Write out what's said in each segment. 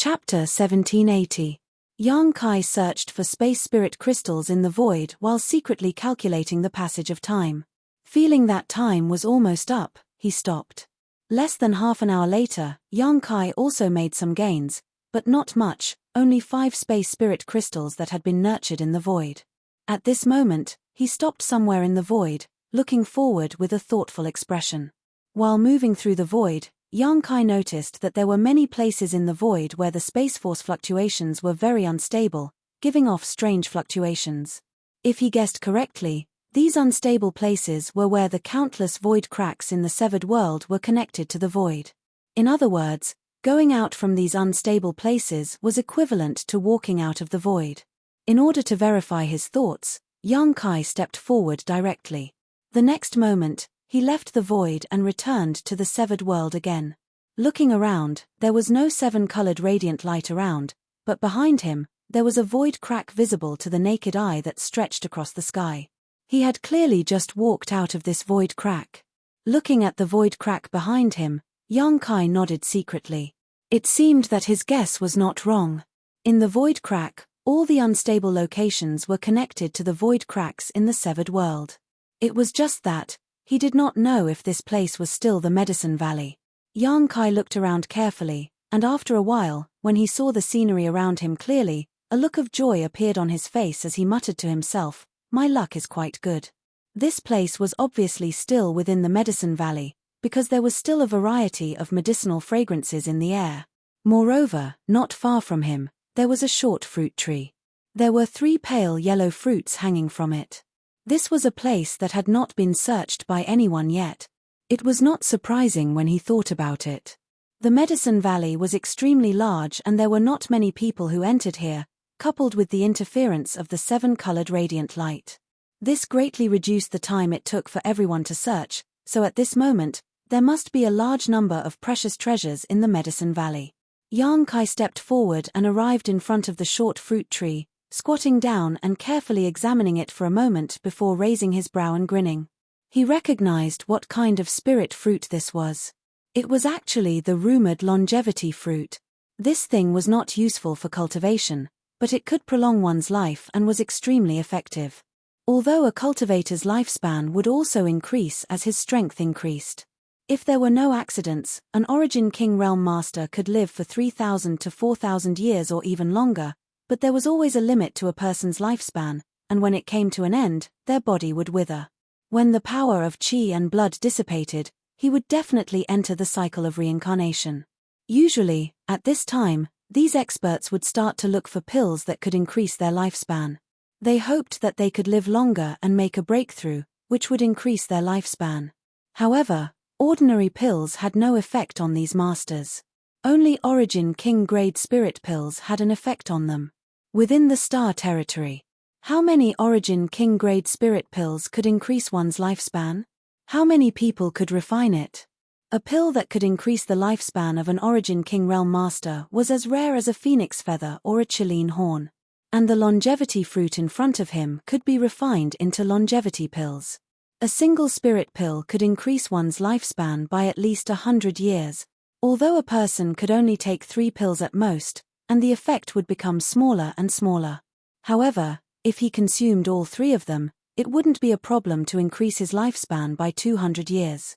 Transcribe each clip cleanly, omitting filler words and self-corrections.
Chapter 1780. Yang Kai searched for space spirit crystals in the void while secretly calculating the passage of time. Feeling that time was almost up, he stopped. Less than half an hour later, Yang Kai also made some gains, but not much, only 5 space spirit crystals that had been nurtured in the void. At this moment, he stopped somewhere in the void, looking forward with a thoughtful expression. While moving through the void, Yang Kai noticed that there were many places in the void where the space force fluctuations were very unstable, giving off strange fluctuations. If he guessed correctly, these unstable places were where the countless void cracks in the severed world were connected to the void. In other words, going out from these unstable places was equivalent to walking out of the void. In order to verify his thoughts, Yang Kai stepped forward directly. The next moment, he left the void and returned to the severed world again. Looking around, there was no 7-colored radiant light around, but behind him, there was a void crack visible to the naked eye that stretched across the sky. He had clearly just walked out of this void crack. Looking at the void crack behind him, Yang Kai nodded secretly. It seemed that his guess was not wrong. In the void crack, all the unstable locations were connected to the void cracks in the severed world. It was just that he did not know if this place was still the Medicine Valley. Yang Kai looked around carefully, and after a while, when he saw the scenery around him clearly, a look of joy appeared on his face as he muttered to himself, "My luck is quite good." This place was obviously still within the Medicine Valley, because there was still a variety of medicinal fragrances in the air. Moreover, not far from him, there was a short fruit tree. There were 3 pale yellow fruits hanging from it. This was a place that had not been searched by anyone yet. It was not surprising when he thought about it. The Medicine Valley was extremely large and there were not many people who entered here, coupled with the interference of the 7-colored radiant light. This greatly reduced the time it took for everyone to search, so at this moment, there must be a large number of precious treasures in the Medicine Valley. Yang Kai stepped forward and arrived in front of the short fruit tree, squatting down and carefully examining it for a moment before raising his brow and grinning. He recognized what kind of spirit fruit this was. It was actually the rumored longevity fruit. This thing was not useful for cultivation, but it could prolong one's life and was extremely effective. Although a cultivator's lifespan would also increase as his strength increased. If there were no accidents, an Origin King Realm Master could live for 3,000 to 4,000 years or even longer, but there was always a limit to a person's lifespan, and when it came to an end, their body would wither. When the power of qi and blood dissipated, he would definitely enter the cycle of reincarnation. Usually, at this time, these experts would start to look for pills that could increase their lifespan. They hoped that they could live longer and make a breakthrough, which would increase their lifespan. However, ordinary pills had no effect on these masters. Only Origin King grade spirit pills had an effect on them. Within the star territory, how many Origin King grade spirit pills could increase one's lifespan? How many people could refine it? A pill that could increase the lifespan of an Origin King Realm Master was as rare as a phoenix feather or a Chilean horn. And the longevity fruit in front of him could be refined into longevity pills. A single spirit pill could increase one's lifespan by at least 100 years, although a person could only take 3 pills at most, and the effect would become smaller and smaller. However, if he consumed all 3 of them, it wouldn't be a problem to increase his lifespan by 200 years.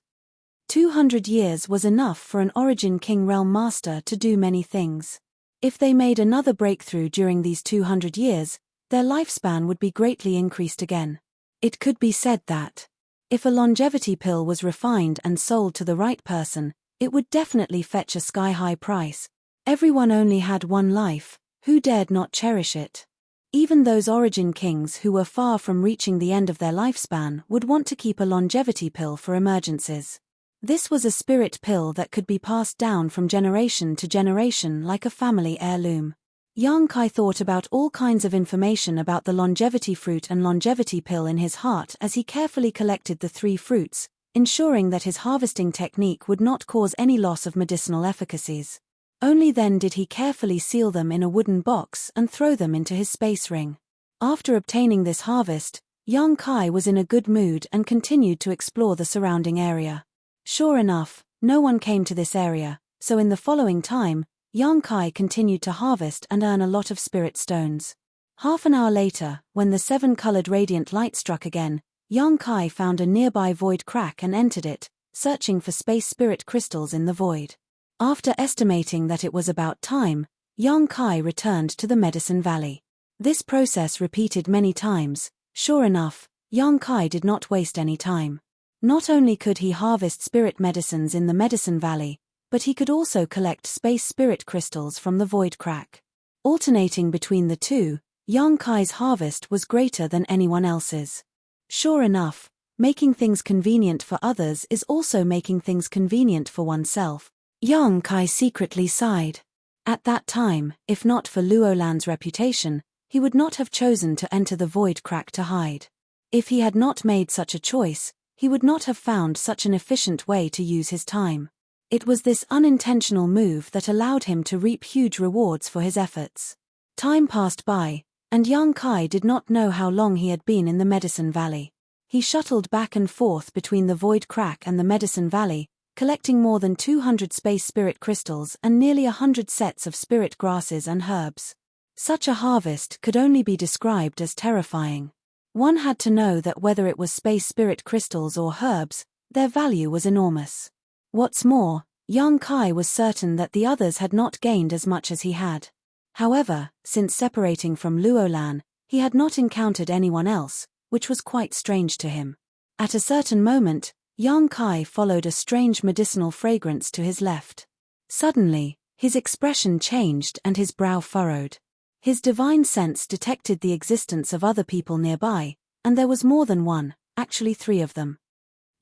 200 years was enough for an Origin King Realm Master to do many things. If they made another breakthrough during these 200 years, their lifespan would be greatly increased again. It could be said that if a longevity pill was refined and sold to the right person, it would definitely fetch a sky-high price. Everyone only had one life, who dared not cherish it? Even those Origin Kings who were far from reaching the end of their lifespan would want to keep a longevity pill for emergencies. This was a spirit pill that could be passed down from generation to generation like a family heirloom. Yang Kai thought about all kinds of information about the longevity fruit and longevity pill in his heart as he carefully collected the 3 fruits, ensuring that his harvesting technique would not cause any loss of medicinal efficacies. Only then did he carefully seal them in a wooden box and throw them into his space ring. After obtaining this harvest, Yang Kai was in a good mood and continued to explore the surrounding area. Sure enough, no one came to this area, so in the following time, Yang Kai continued to harvest and earn a lot of spirit stones. Half an hour later, when the 7-colored radiant light struck again, Yang Kai found a nearby void crack and entered it, searching for space spirit crystals in the void. After estimating that it was about time, Yang Kai returned to the Medicine Valley. This process repeated many times. Sure enough, Yang Kai did not waste any time. Not only could he harvest spirit medicines in the Medicine Valley, but he could also collect space spirit crystals from the void crack. Alternating between the two, Yang Kai's harvest was greater than anyone else's. Sure enough, making things convenient for others is also making things convenient for oneself. Yang Kai secretly sighed. At that time, if not for Luolan's reputation, he would not have chosen to enter the void crack to hide. If he had not made such a choice, he would not have found such an efficient way to use his time. It was this unintentional move that allowed him to reap huge rewards for his efforts. Time passed by, and Yang Kai did not know how long he had been in the Medicine Valley. He shuttled back and forth between the void crack and the Medicine Valley, collecting more than 200 space spirit crystals and nearly 100 sets of spirit grasses and herbs. Such a harvest could only be described as terrifying. One had to know that whether it was space spirit crystals or herbs, their value was enormous. What's more, Yang Kai was certain that the others had not gained as much as he had. However, since separating from Luolan, he had not encountered anyone else, which was quite strange to him. At a certain moment, Yang Kai followed a strange medicinal fragrance to his left. Suddenly, his expression changed and his brow furrowed. His divine sense detected the existence of other people nearby, and there was more than one, actually 3 of them.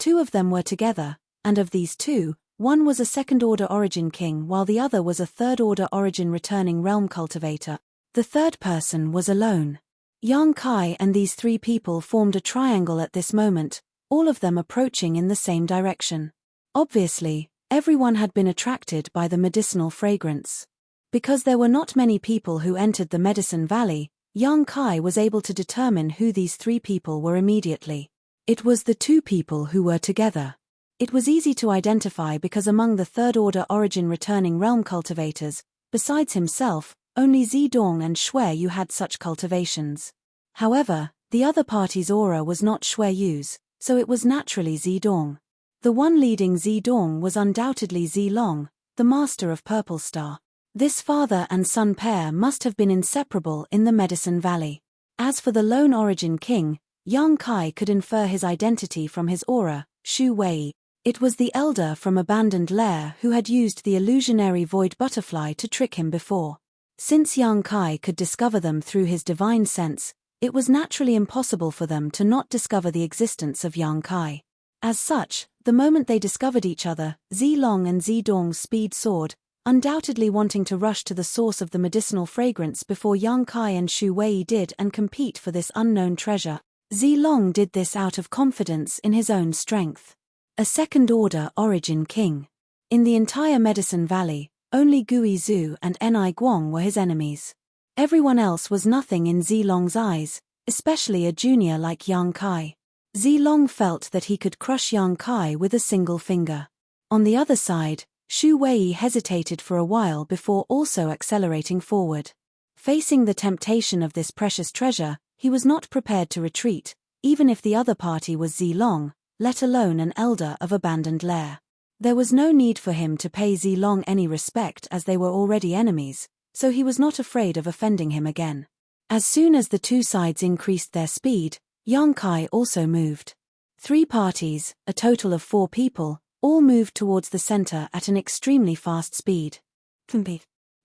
2 of them were together, and of these 2, one was a second-order origin king while the other was a third-order origin returning realm cultivator. The third person was alone. Yang Kai and these 3 people formed a triangle at this moment, all of them approaching in the same direction. Obviously, everyone had been attracted by the medicinal fragrance. Because there were not many people who entered the Medicine Valley, Yang Kai was able to determine who these 3 people were immediately. It was the 2 people who were together. It was easy to identify because among the third-order origin returning realm cultivators, besides himself, only Zidong and Shui Yu had such cultivations. However, the other party's aura was not Shui Yu's, so it was naturally Zidong. The one leading Zidong was undoubtedly Zilong, the master of Purple Star. This father and son pair must have been inseparable in the Medicine Valley. As for the lone origin king, Yang Kai could infer his identity from his aura, Shu Wei. It was the elder from Abandoned Lair who had used the illusionary void butterfly to trick him before. Since Yang Kai could discover them through his divine sense, it was naturally impossible for them to not discover the existence of Yang Kai. As such, the moment they discovered each other, Zilong and Zidong's speed soared, undoubtedly wanting to rush to the source of the medicinal fragrance before Yang Kai and Shu Wei did and compete for this unknown treasure. Zilong did this out of confidence in his own strength. A second-order origin king. In the entire Medicine Valley, only Gui Zhu and Enai Guang were his enemies. Everyone else was nothing in Zilong's eyes, especially a junior like Yang Kai. Zilong felt that he could crush Yang Kai with a single finger. On the other side, Shu Wei hesitated for a while before also accelerating forward. Facing the temptation of this precious treasure, he was not prepared to retreat, even if the other party was Zilong, let alone an elder of Abandoned Lair. There was no need for him to pay Zilong any respect as they were already enemies, so he was not afraid of offending him again. As soon as the 2 sides increased their speed, Yang Kai also moved. 3 parties, a total of 4 people, all moved towards the center at an extremely fast speed.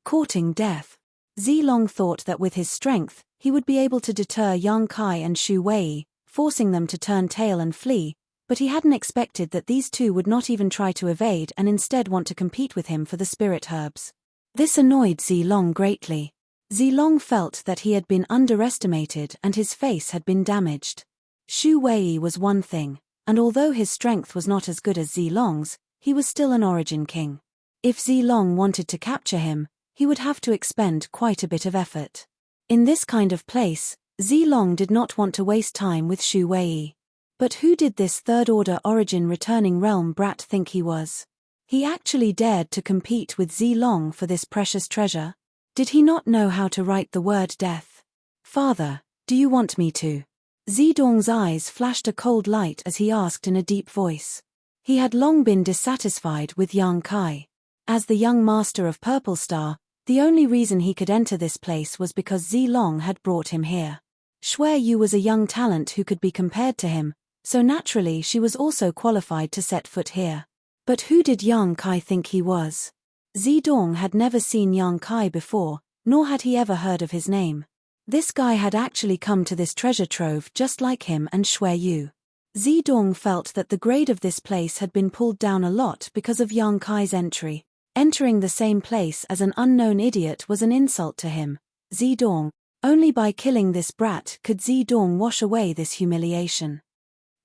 Courting death. Zilong thought that with his strength, he would be able to deter Yang Kai and Shu Wei, forcing them to turn tail and flee, but he hadn't expected that these 2 would not even try to evade and instead want to compete with him for the spirit herbs. This annoyed Zilong greatly. Zilong felt that he had been underestimated and his face had been damaged. Shu Wei was one thing, and although his strength was not as good as Zilong's, he was still an origin king. If Zilong wanted to capture him, he would have to expend quite a bit of effort. In this kind of place, Zilong did not want to waste time with Shu Wei. But who did this third-order origin returning realm brat think he was? He actually dared to compete with Zilong for this precious treasure? Did he not know how to write the word death? Father, do you want me to? Zidong's eyes flashed a cold light as he asked in a deep voice. He had long been dissatisfied with Yang Kai. As the young master of Purple Star, the only reason he could enter this place was because Zilong had brought him here. Shui Yu was a young talent who could be compared to him, so naturally she was also qualified to set foot here. But who did Yang Kai think he was? Zidong had never seen Yang Kai before, nor had he ever heard of his name. This guy had actually come to this treasure trove just like him and Shui Yu. Zidong felt that the grade of this place had been pulled down a lot because of Yang Kai's entry. Entering the same place as an unknown idiot was an insult to him. Zidong, only by killing this brat could Zidong wash away this humiliation.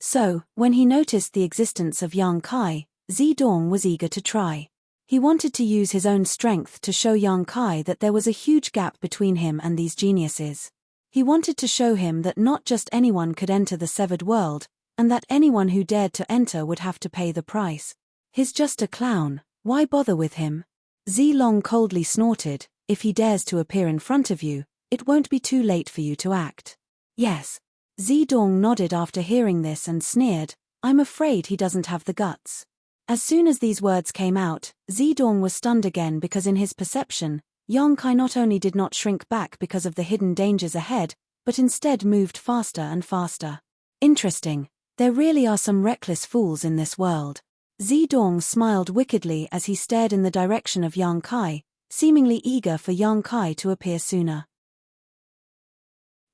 So, when he noticed the existence of Yang Kai, Zidong was eager to try. He wanted to use his own strength to show Yang Kai that there was a huge gap between him and these geniuses. He wanted to show him that not just anyone could enter the severed world, and that anyone who dared to enter would have to pay the price. He's just a clown, why bother with him? Zilong coldly snorted, if he dares to appear in front of you, it won't be too late for you to act. Yes. Zidong nodded after hearing this and sneered, I'm afraid he doesn't have the guts. As soon as these words came out, Zidong was stunned again because in his perception, Yang Kai not only did not shrink back because of the hidden dangers ahead, but instead moved faster and faster. Interesting, there really are some reckless fools in this world. Zidong smiled wickedly as he stared in the direction of Yang Kai, seemingly eager for Yang Kai to appear sooner.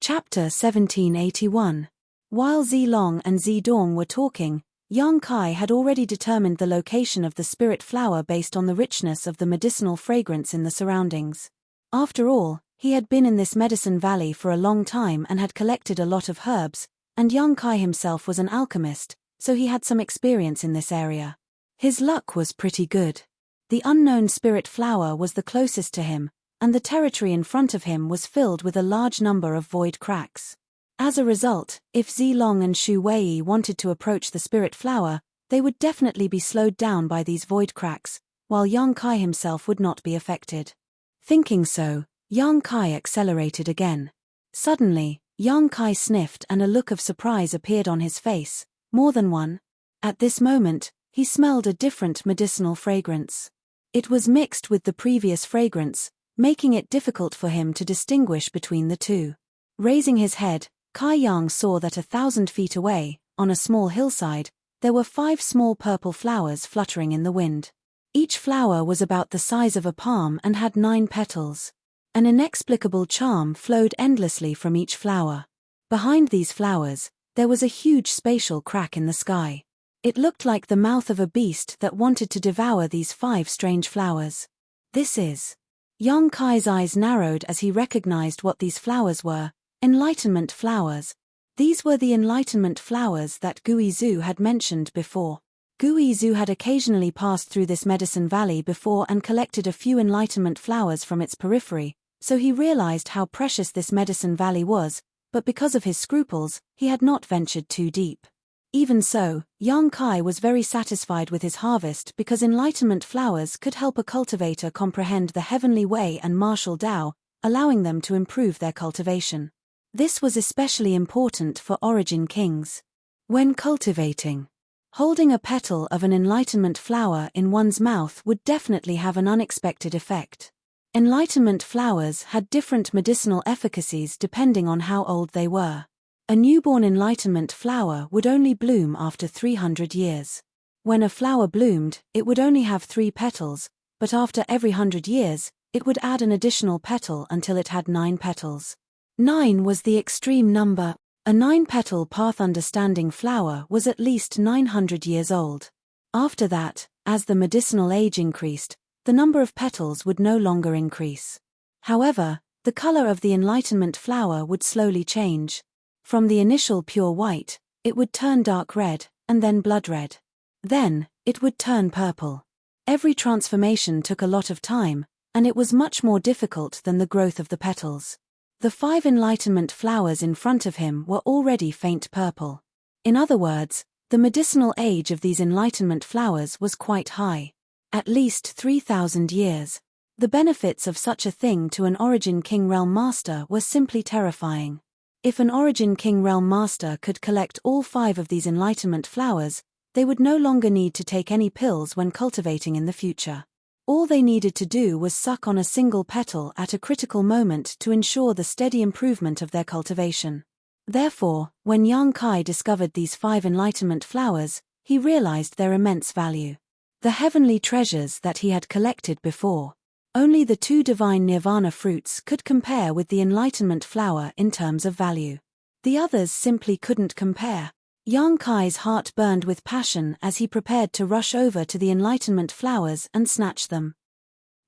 Chapter 1781. While Zilong and Zidong were talking, Yang Kai had already determined the location of the spirit flower based on the richness of the medicinal fragrance in the surroundings. After all, he had been in this medicine valley for a long time and had collected a lot of herbs, and Yang Kai himself was an alchemist, so he had some experience in this area. His luck was pretty good. The unknown spirit flower was the closest to him, and the territory in front of him was filled with a large number of void cracks. As a result, if Zilong and Shu Wei wanted to approach the spirit flower, they would definitely be slowed down by these void cracks, while Yang Kai himself would not be affected. Thinking so, Yang Kai accelerated again. Suddenly, Yang Kai sniffed and a look of surprise appeared on his face, more than one. At this moment, he smelled a different medicinal fragrance. It was mixed with the previous fragrance, making it difficult for him to distinguish between the two. Raising his head, Kai Yang saw that 1,000 feet away, on a small hillside, there were 5 small purple flowers fluttering in the wind. Each flower was about the size of a palm and had 9 petals. An inexplicable charm flowed endlessly from each flower. Behind these flowers, there was a huge spatial crack in the sky. It looked like the mouth of a beast that wanted to devour these 5 strange flowers. This is. Yang Kai's eyes narrowed as he recognized what these flowers were. Enlightenment flowers. These were the enlightenment flowers that Guizhu had mentioned before. Guizhu had occasionally passed through this medicine valley before and collected a few enlightenment flowers from its periphery, so he realized how precious this medicine valley was, but because of his scruples, he had not ventured too deep. Even so, Yang Kai was very satisfied with his harvest because enlightenment flowers could help a cultivator comprehend the heavenly way and martial Tao, allowing them to improve their cultivation. This was especially important for origin kings. When cultivating, holding a petal of an enlightenment flower in one's mouth would definitely have an unexpected effect. Enlightenment flowers had different medicinal efficacies depending on how old they were. A newborn enlightenment flower would only bloom after 300 years. When a flower bloomed, it would only have 3 petals, but after every 100 years, it would add an additional petal until it had 9 petals. 9 was the extreme number. A 9-petal path understanding flower was at least 900 years old. After that, as the medicinal age increased, the number of petals would no longer increase. However, the color of the enlightenment flower would slowly change. From the initial pure white, it would turn dark red, and then blood red. Then, it would turn purple. Every transformation took a lot of time, and it was much more difficult than the growth of the petals. The 5 enlightenment flowers in front of him were already faint purple. In other words, the medicinal age of these enlightenment flowers was quite high. At least 3,000 years. The benefits of such a thing to an Origin King Realm Master were simply terrifying. If an Origin King Realm Master could collect all 5 of these enlightenment flowers, they would no longer need to take any pills when cultivating in the future. All they needed to do was suck on a single petal at a critical moment to ensure the steady improvement of their cultivation. Therefore, when Yang Kai discovered these 5 enlightenment flowers, he realized their immense value. The heavenly treasures that he had collected before. Only the 2 divine nirvana fruits could compare with the enlightenment flower in terms of value. The others simply couldn't compare. Yang Kai's heart burned with passion as he prepared to rush over to the enlightenment flowers and snatch them.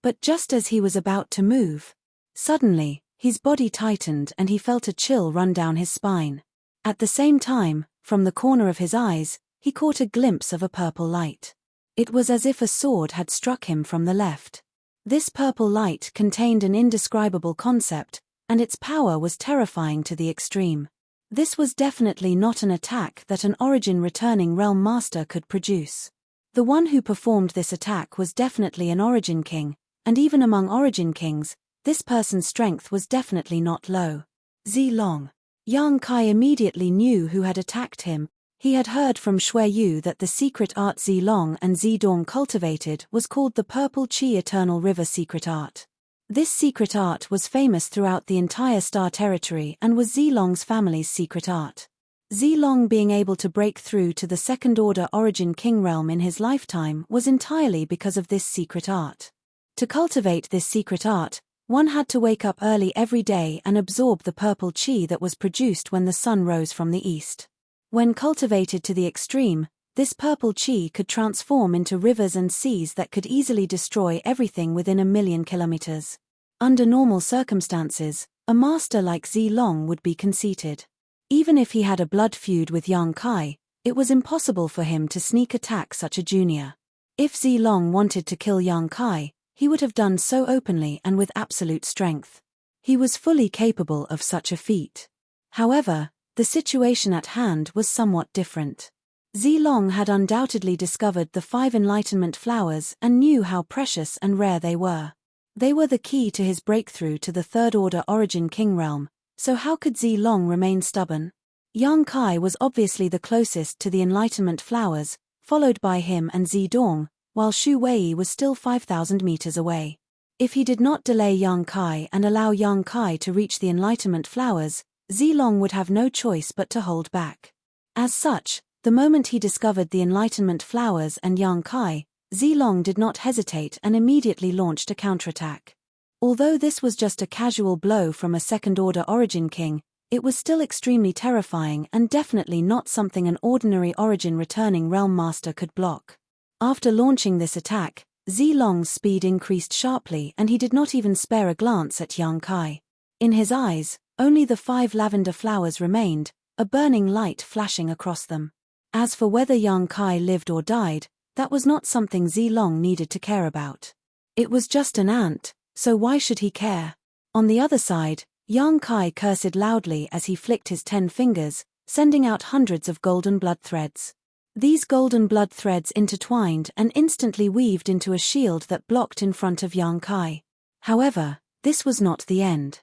But just as he was about to move, suddenly, his body tightened and he felt a chill run down his spine. At the same time, from the corner of his eyes, he caught a glimpse of a purple light. It was as if a sword had struck him from the left. This purple light contained an indescribable concept, and its power was terrifying to the extreme. This was definitely not an attack that an Origin returning Realm Master could produce. The one who performed this attack was definitely an Origin King, and even among Origin Kings, this person's strength was definitely not low. Zilong. Yang Kai immediately knew who had attacked him. He had heard from Shui Yu that the secret art Zilong and Zidong cultivated was called the Purple Qi Eternal River Secret Art. This secret art was famous throughout the entire Star Territory and was Zilong's family's secret art. Zilong being able to break through to the second-order Origin King realm in his lifetime was entirely because of this secret art. To cultivate this secret art, one had to wake up early every day and absorb the purple qi that was produced when the sun rose from the east. When cultivated to the extreme, this purple qi could transform into rivers and seas that could easily destroy everything within 1,000,000 kilometers. Under normal circumstances, a master like Zilong would be conceited. Even if he had a blood feud with Yang Kai, it was impossible for him to sneak attack such a junior. If Zilong wanted to kill Yang Kai, he would have done so openly and with absolute strength. He was fully capable of such a feat. However, the situation at hand was somewhat different. Zilong had undoubtedly discovered the 5 enlightenment flowers and knew how precious and rare they were. They were the key to his breakthrough to the third-order Origin King realm, so how could Zilong remain stubborn? Yang Kai was obviously the closest to the enlightenment flowers, followed by him and Zidong, while Shu Wei was still 5,000 meters away. If he did not delay Yang Kai and allow Yang Kai to reach the enlightenment flowers, Zilong would have no choice but to hold back. As such, the moment he discovered the enlightenment flowers and Yang Kai, Zilong did not hesitate and immediately launched a counterattack. Although this was just a casual blow from a second-order Origin King, it was still extremely terrifying and definitely not something an ordinary Origin returning Realm Master could block. After launching this attack, Zilong's speed increased sharply and he did not even spare a glance at Yang Kai. In his eyes, only the 5 lavender flowers remained, a burning light flashing across them. As for whether Yang Kai lived or died, that was not something Zilong needed to care about. It was just an ant, so why should he care? On the other side, Yang Kai cursed loudly as he flicked his 10 fingers, sending out hundreds of golden blood threads. These golden blood threads intertwined and instantly weaved into a shield that blocked in front of Yang Kai. However, this was not the end.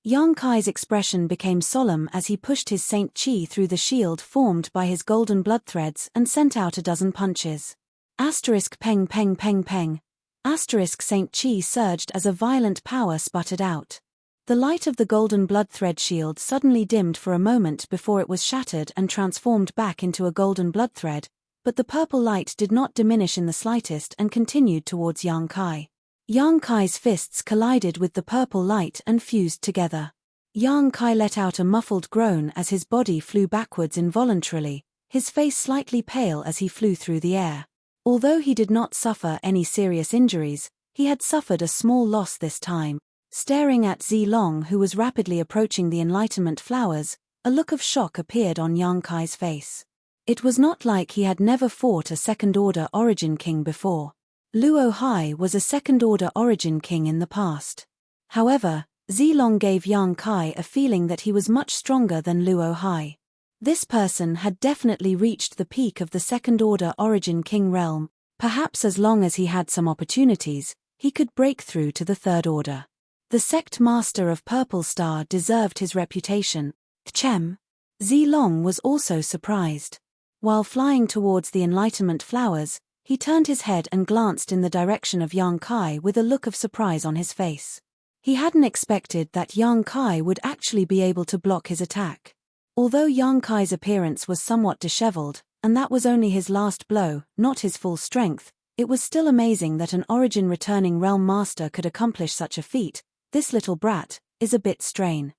Yang Kai's expression became solemn as he pushed his Saint Chi through the shield formed by his golden blood threads and sent out a dozen punches. Asterisk peng peng peng peng. Asterisk Saint Chi surged as a violent power sputtered out. The light of the golden blood thread shield suddenly dimmed for a moment before it was shattered and transformed back into a golden blood thread, but the purple light did not diminish in the slightest and continued towards Yang Kai. Yang Kai's fists collided with the purple light and fused together. Yang Kai let out a muffled groan as his body flew backwards involuntarily, his face slightly pale as he flew through the air. Although he did not suffer any serious injuries, he had suffered a small loss this time. Staring at Zilong, who was rapidly approaching the enlightenment flowers, a look of shock appeared on Yang Kai's face. It was not like he had never fought a second-order Origin King before. Luo Hai was a second-order Origin King in the past. However, Zilong gave Yang Kai a feeling that he was much stronger than Luo Hai. This person had definitely reached the peak of the second-order Origin King realm. Perhaps as long as he had some opportunities, he could break through to the Third Order. The sect master of Purple Star deserved his reputation. Chem. Zilong was also surprised. While flying towards the enlightenment flowers, he turned his head and glanced in the direction of Yang Kai with a look of surprise on his face. He hadn't expected that Yang Kai would actually be able to block his attack. Although Yang Kai's appearance was somewhat disheveled, and that was only his last blow, not his full strength, it was still amazing that an origin-returning realm master could accomplish such a feat. This little brat is a bit strain.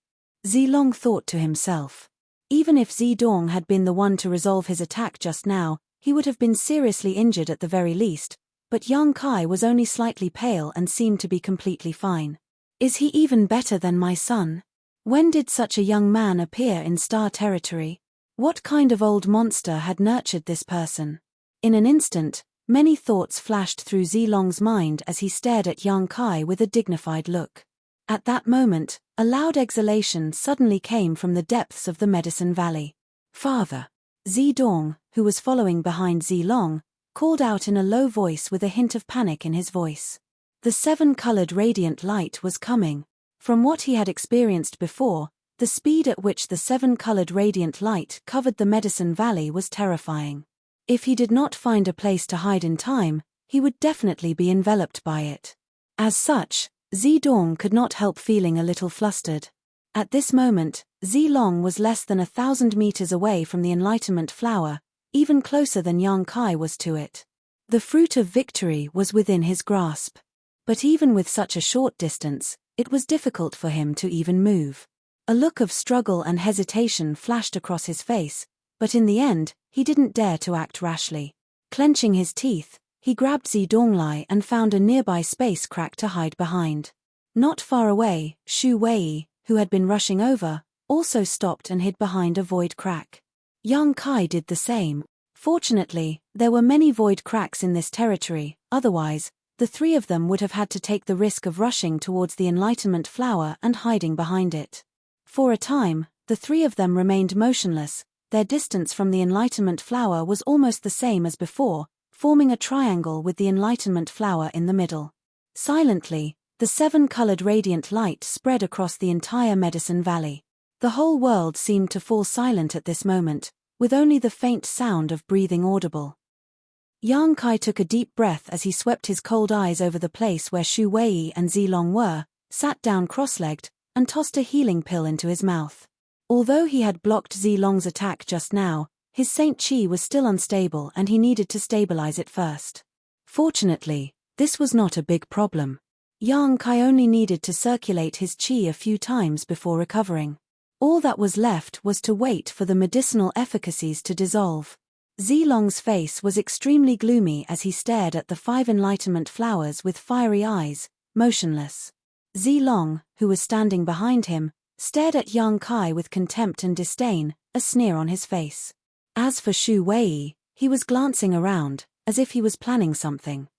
Zilong thought to himself. Even if Zidong had been the one to resolve his attack just now, he would have been seriously injured at the very least, but Yang Kai was only slightly pale and seemed to be completely fine. Is he even better than my son? When did such a young man appear in Star Territory? What kind of old monster had nurtured this person? In an instant, many thoughts flashed through Zilong's mind as he stared at Yang Kai with a dignified look. At that moment, a loud exhalation suddenly came from the depths of the Medicine Valley. Father! Zidong, who was following behind Zilong, called out in a low voice with a hint of panic in his voice. The seven-colored radiant light was coming. From what he had experienced before, the speed at which the seven-colored radiant light covered the Medicine Valley was terrifying. If he did not find a place to hide in time, he would definitely be enveloped by it. As such, Zidong could not help feeling a little flustered. At this moment, Zilong was less than 1,000 meters away from the Enlightenment Flower, even closer than Yang Kai was to it. The fruit of victory was within his grasp. But even with such a short distance, it was difficult for him to even move. A look of struggle and hesitation flashed across his face, but in the end, he didn't dare to act rashly. Clenching his teeth, he grabbed Zidonglai and found a nearby space crack to hide behind. Not far away, Shu Wei, who had been rushing over, also stopped and hid behind a void crack. Yang Kai did the same. Fortunately, there were many void cracks in this territory, otherwise, the three of them would have had to take the risk of rushing towards the Enlightenment Flower and hiding behind it. For a time, the three of them remained motionless. Their distance from the Enlightenment Flower was almost the same as before, forming a triangle with the Enlightenment Flower in the middle. Silently, the seven-colored radiant light spread across the entire Medicine Valley. The whole world seemed to fall silent at this moment, with only the faint sound of breathing audible. Yang Kai took a deep breath as he swept his cold eyes over the place where Shu Wei and Zilong were, sat down cross-legged, and tossed a healing pill into his mouth. Although he had blocked Zilong's attack just now, his Saint Chi was still unstable and he needed to stabilize it first. Fortunately, this was not a big problem. Yang Kai only needed to circulate his Chi a few times before recovering. All that was left was to wait for the medicinal efficacies to dissolve. Zilong's face was extremely gloomy as he stared at the 5 enlightenment flowers with fiery eyes, motionless. Zilong, who was standing behind him, stared at Yang Kai with contempt and disdain, a sneer on his face. As for Shu Wei, he was glancing around, as if he was planning something.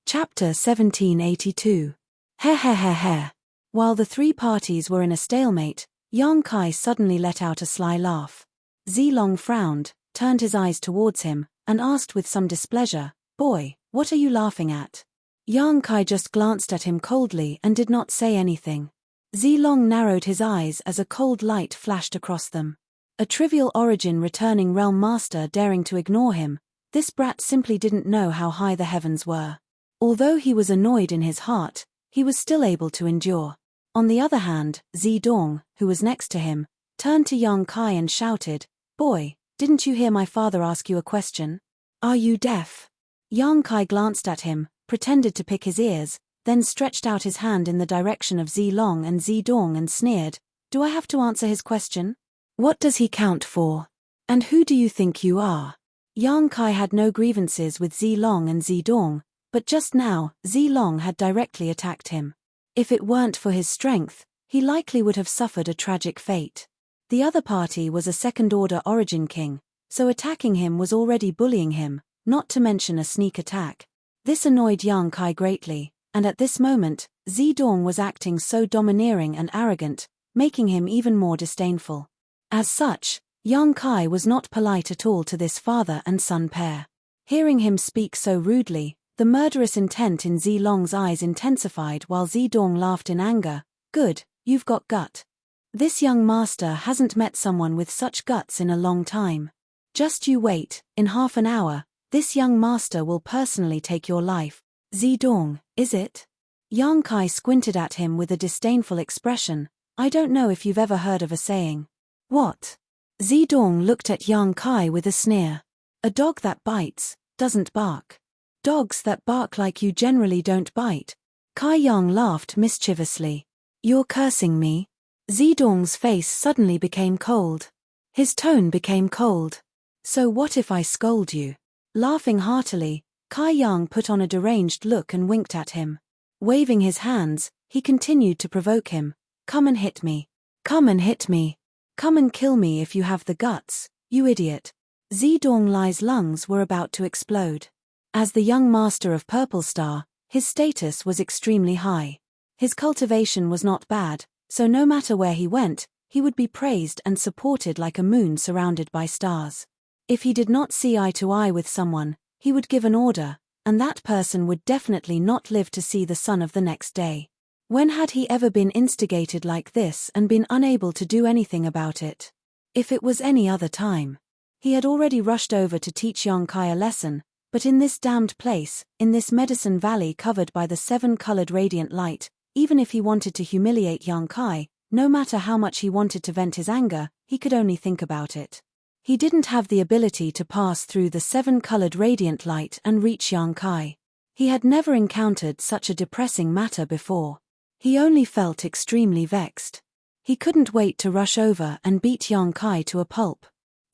Chapter 1782. Heh. While the three parties were in a stalemate, Yang Kai suddenly let out a sly laugh. Zilong frowned, turned his eyes towards him, and asked with some displeasure, "Boy, what are you laughing at?" Yang Kai just glanced at him coldly and did not say anything. Zilong narrowed his eyes as a cold light flashed across them. A trivial origin returning realm master daring to ignore him, this brat simply didn't know how high the heavens were. Although he was annoyed in his heart, he was still able to endure. On the other hand, Zidong, who was next to him, turned to Yang Kai and shouted, "Boy, didn't you hear my father ask you a question? Are you deaf?" Yang Kai glanced at him, pretended to pick his ears, then stretched out his hand in the direction of Zilong and Zidong and sneered, "Do I have to answer his question? What does he count for? And who do you think you are?" Yang Kai had no grievances with Zilong and Zidong, but just now, Zilong had directly attacked him. If it weren't for his strength, he likely would have suffered a tragic fate. The other party was a second-order origin king, so attacking him was already bullying him, not to mention a sneak attack. This annoyed Yang Kai greatly, and at this moment, Zidong was acting so domineering and arrogant, making him even more disdainful. As such, Yang Kai was not polite at all to this father and son pair. Hearing him speak so rudely, the murderous intent in Zilong's eyes intensified while Zidong laughed in anger. Good, you've got gut. This young master hasn't met someone with such guts in a long time. Just you wait, in half an hour, this young master will personally take your life. Zidong, is it? Yang Kai squinted at him with a disdainful expression. I don't know if you've ever heard of a saying. What? Zidong looked at Yang Kai with a sneer. A dog that bites, doesn't bark. Dogs that bark like you generally don't bite. Kai Yang laughed mischievously. You're cursing me? Zidong's face suddenly became cold. His tone became cold. So what if I scold you? Laughing heartily, Kai Yang put on a deranged look and winked at him. Waving his hands, he continued to provoke him. Come and hit me. Come and hit me. Come and kill me if you have the guts, you idiot. Zidong Lai's lungs were about to explode. As the young master of Purple Star, his status was extremely high. His cultivation was not bad, so no matter where he went, he would be praised and supported like a moon surrounded by stars. If he did not see eye to eye with someone, he would give an order, and that person would definitely not live to see the sun of the next day. When had he ever been instigated like this and been unable to do anything about it? If it was any other time. He had already rushed over to teach Yang Kai a lesson, but in this damned place, in this medicine valley covered by the 7-colored radiant light, even if he wanted to humiliate Yang Kai, no matter how much he wanted to vent his anger, he could only think about it. He didn't have the ability to pass through the 7-colored radiant light and reach Yang Kai. He had never encountered such a depressing matter before. He only felt extremely vexed. He couldn't wait to rush over and beat Yang Kai to a pulp.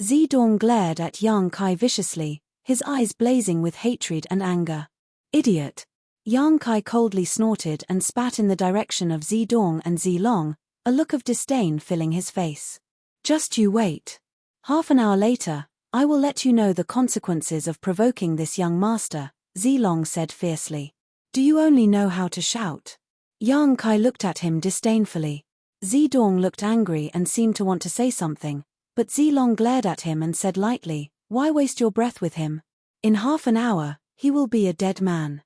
Zidong glared at Yang Kai viciously, his eyes blazing with hatred and anger. Idiot! Yang Kai coldly snorted and spat in the direction of Zidong and Zilong, a look of disdain filling his face. Just you wait. Half an hour later, I will let you know the consequences of provoking this young master, Zilong said fiercely. Do you only know how to shout? Yang Kai looked at him disdainfully. Zidong looked angry and seemed to want to say something, but Zilong glared at him and said lightly, why waste your breath with him? In half an hour, he will be a dead man.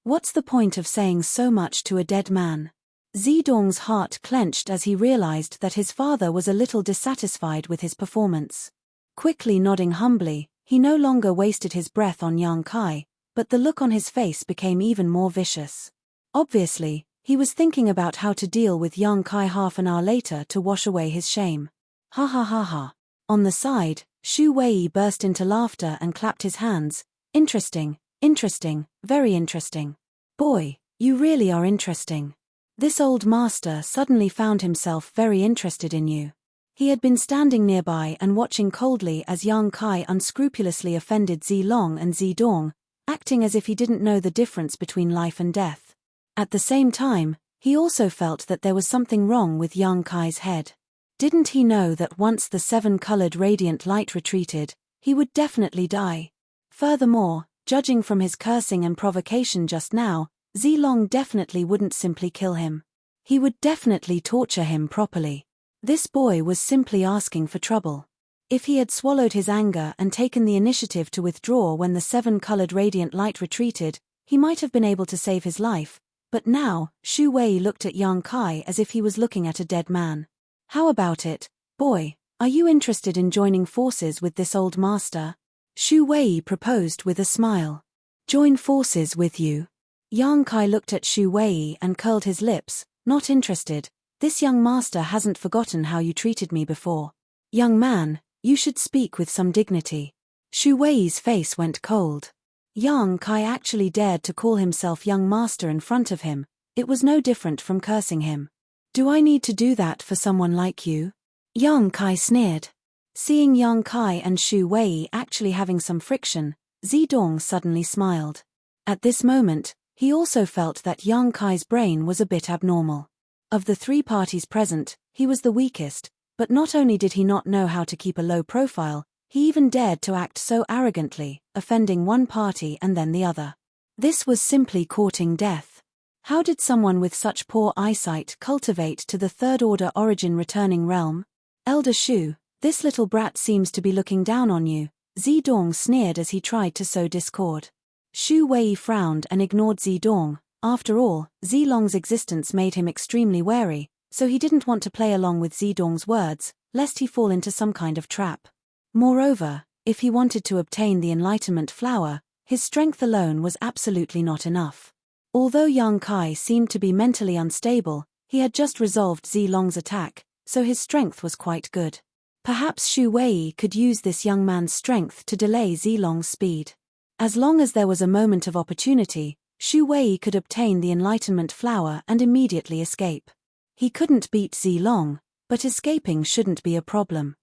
What's the point of saying so much to a dead man? Zidong's heart clenched as he realized that his father was a little dissatisfied with his performance. Quickly nodding humbly, he no longer wasted his breath on Yang Kai, but the look on his face became even more vicious. Obviously, he was thinking about how to deal with Yang Kai half an hour later to wash away his shame. Ha ha ha ha. On the side, Shu Wei burst into laughter and clapped his hands. Interesting, interesting, very interesting. Boy, you really are interesting. This old master suddenly found himself very interested in you. He had been standing nearby and watching coldly as Yang Kai unscrupulously offended Zilong and Zidong, acting as if he didn't know the difference between life and death. At the same time, he also felt that there was something wrong with Yang Kai's head. Didn't he know that once the 7-colored radiant light retreated, he would definitely die? Furthermore, judging from his cursing and provocation just now, Zilong definitely wouldn't simply kill him. He would definitely torture him properly. This boy was simply asking for trouble. If he had swallowed his anger and taken the initiative to withdraw when the 7-colored radiant light retreated, he might have been able to save his life, but now, Shu Wei looked at Yang Kai as if he was looking at a dead man. How about it, boy? Are you interested in joining forces with this old master? Shu Wei proposed with a smile. Join forces with you? Yang Kai looked at Shu Wei and curled his lips. Not interested. This young master hasn't forgotten how you treated me before. Young man, you should speak with some dignity. Shu Wei's face went cold. Yang Kai actually dared to call himself young master in front of him. It was no different from cursing him. Do I need to do that for someone like you? Yang Kai sneered. Seeing Yang Kai and Shu Wei actually having some friction, Zidong suddenly smiled. At this moment, he also felt that Yang Kai's brain was a bit abnormal. Of the 3 parties present, he was the weakest, but not only did he not know how to keep a low profile, he even dared to act so arrogantly, offending one party and then the other. This was simply courting death. How did someone with such poor eyesight cultivate to the 3rd-order origin returning realm? Elder Shu, this little brat seems to be looking down on you. Zedong sneered as he tried to sow discord. Shu Wei frowned and ignored Zedong. After all, Zilong's existence made him extremely wary, so he didn't want to play along with Zedong's words, lest he fall into some kind of trap. Moreover, if he wanted to obtain the enlightenment flower, his strength alone was absolutely not enough. Although Yang Kai seemed to be mentally unstable, he had just resolved Zilong's attack, so his strength was quite good. Perhaps Shu Wei could use this young man's strength to delay Zilong's speed. As long as there was a moment of opportunity, Shu Wei could obtain the enlightenment flower and immediately escape. He couldn't beat Zilong, but escaping shouldn't be a problem.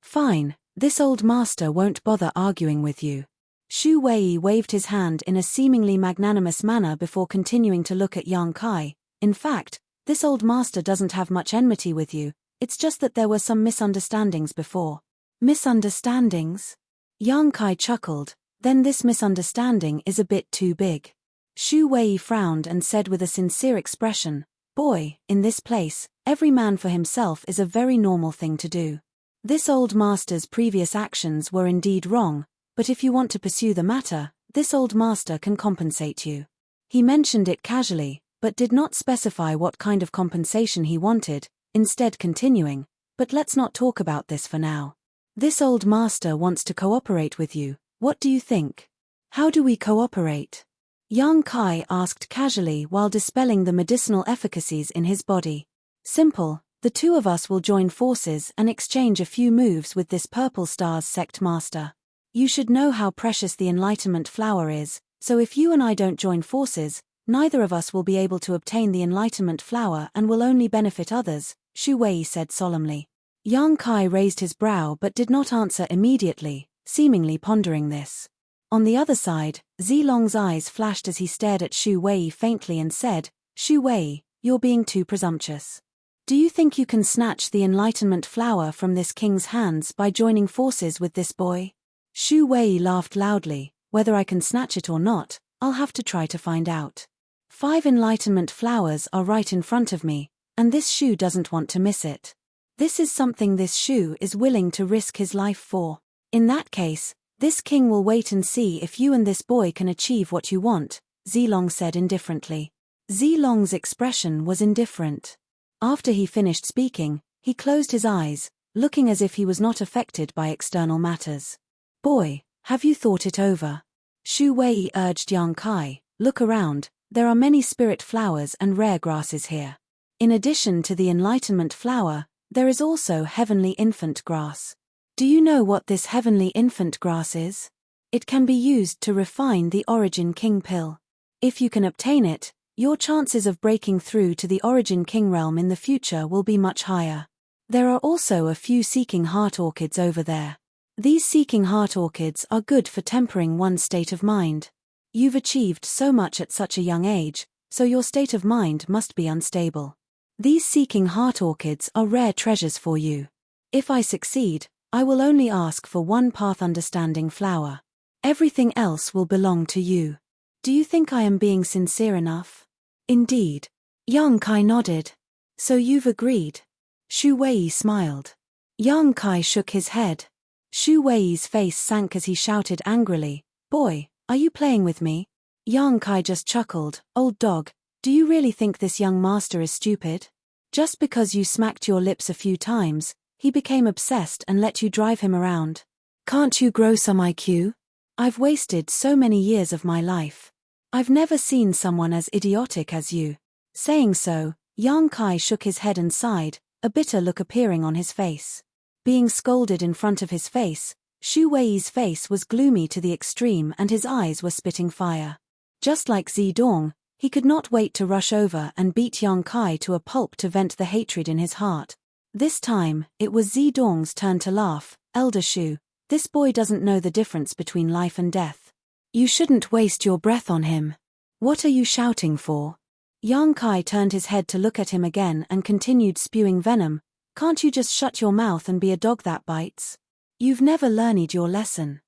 Fine, this old master won't bother arguing with you. Shu Wei waved his hand in a seemingly magnanimous manner before continuing to look at Yang Kai. In fact, this old master doesn't have much enmity with you, it's just that there were some misunderstandings before. Misunderstandings? Yang Kai chuckled, then this misunderstanding is a bit too big. Shu Wei frowned and said with a sincere expression, boy, in this place, every man for himself is a very normal thing to do. This old master's previous actions were indeed wrong, but if you want to pursue the matter, this old master can compensate you. He mentioned it casually, but did not specify what kind of compensation he wanted, instead continuing, but let's not talk about this for now. This old master wants to cooperate with you, what do you think? How do we cooperate? Yang Kai asked casually while dispelling the medicinal efficacies in his body. Simple, the two of us will join forces and exchange a few moves with this Purple Star's sect master. You should know how precious the enlightenment flower is, so if you and I don't join forces, neither of us will be able to obtain the enlightenment flower and will only benefit others, Shu Wei said solemnly. Yang Kai raised his brow but did not answer immediately, seemingly pondering this. On the other side, Zilong's eyes flashed as he stared at Shu Wei faintly and said, Shu Wei, you're being too presumptuous. Do you think you can snatch the enlightenment flower from this king's hands by joining forces with this boy? Shu Wei laughed loudly, whether I can snatch it or not, I'll have to try to find out. 5 enlightenment flowers are right in front of me, and this Shu doesn't want to miss it. This is something this Shu is willing to risk his life for. In that case, this king will wait and see if you and this boy can achieve what you want, Zilong said indifferently. Zilong's expression was indifferent. After he finished speaking, he closed his eyes, looking as if he was not affected by external matters. Boy, have you thought it over? Shu Wei urged Yang Kai, look around, there are many spirit flowers and rare grasses here. In addition to the enlightenment flower, there is also heavenly infant grass. Do you know what this heavenly infant grass is? It can be used to refine the Origin King pill. If you can obtain it, your chances of breaking through to the Origin King realm in the future will be much higher. There are also a few seeking heart orchids over there. These seeking heart orchids are good for tempering one's state of mind. You've achieved so much at such a young age, so your state of mind must be unstable. These seeking heart orchids are rare treasures for you. If I succeed, I will only ask for one path understanding flower. Everything else will belong to you. Do you think I am being sincere enough? Indeed. Yang Kai nodded. So you've agreed? Shu Wei smiled. Yang Kai shook his head. Shu Wei's face sank as he shouted angrily, boy, are you playing with me? Yang Kai just chuckled, old dog, do you really think this young master is stupid? Just because you smacked your lips a few times, he became obsessed and let you drive him around. Can't you grow some IQ? I've wasted so many years of my life. I've never seen someone as idiotic as you. Saying so, Yang Kai shook his head and sighed, a bitter look appearing on his face. Being scolded in front of his face, Shu Wei's face was gloomy to the extreme and his eyes were spitting fire. Just like Zedong, he could not wait to rush over and beat Yang Kai to a pulp to vent the hatred in his heart. This time, it was Zedong's turn to laugh. Elder Shu, this boy doesn't know the difference between life and death. You shouldn't waste your breath on him. What are you shouting for? Yang Kai turned his head to look at him again and continued spewing venom. Can't you just shut your mouth and be a dog that bites? You've never learned your lesson.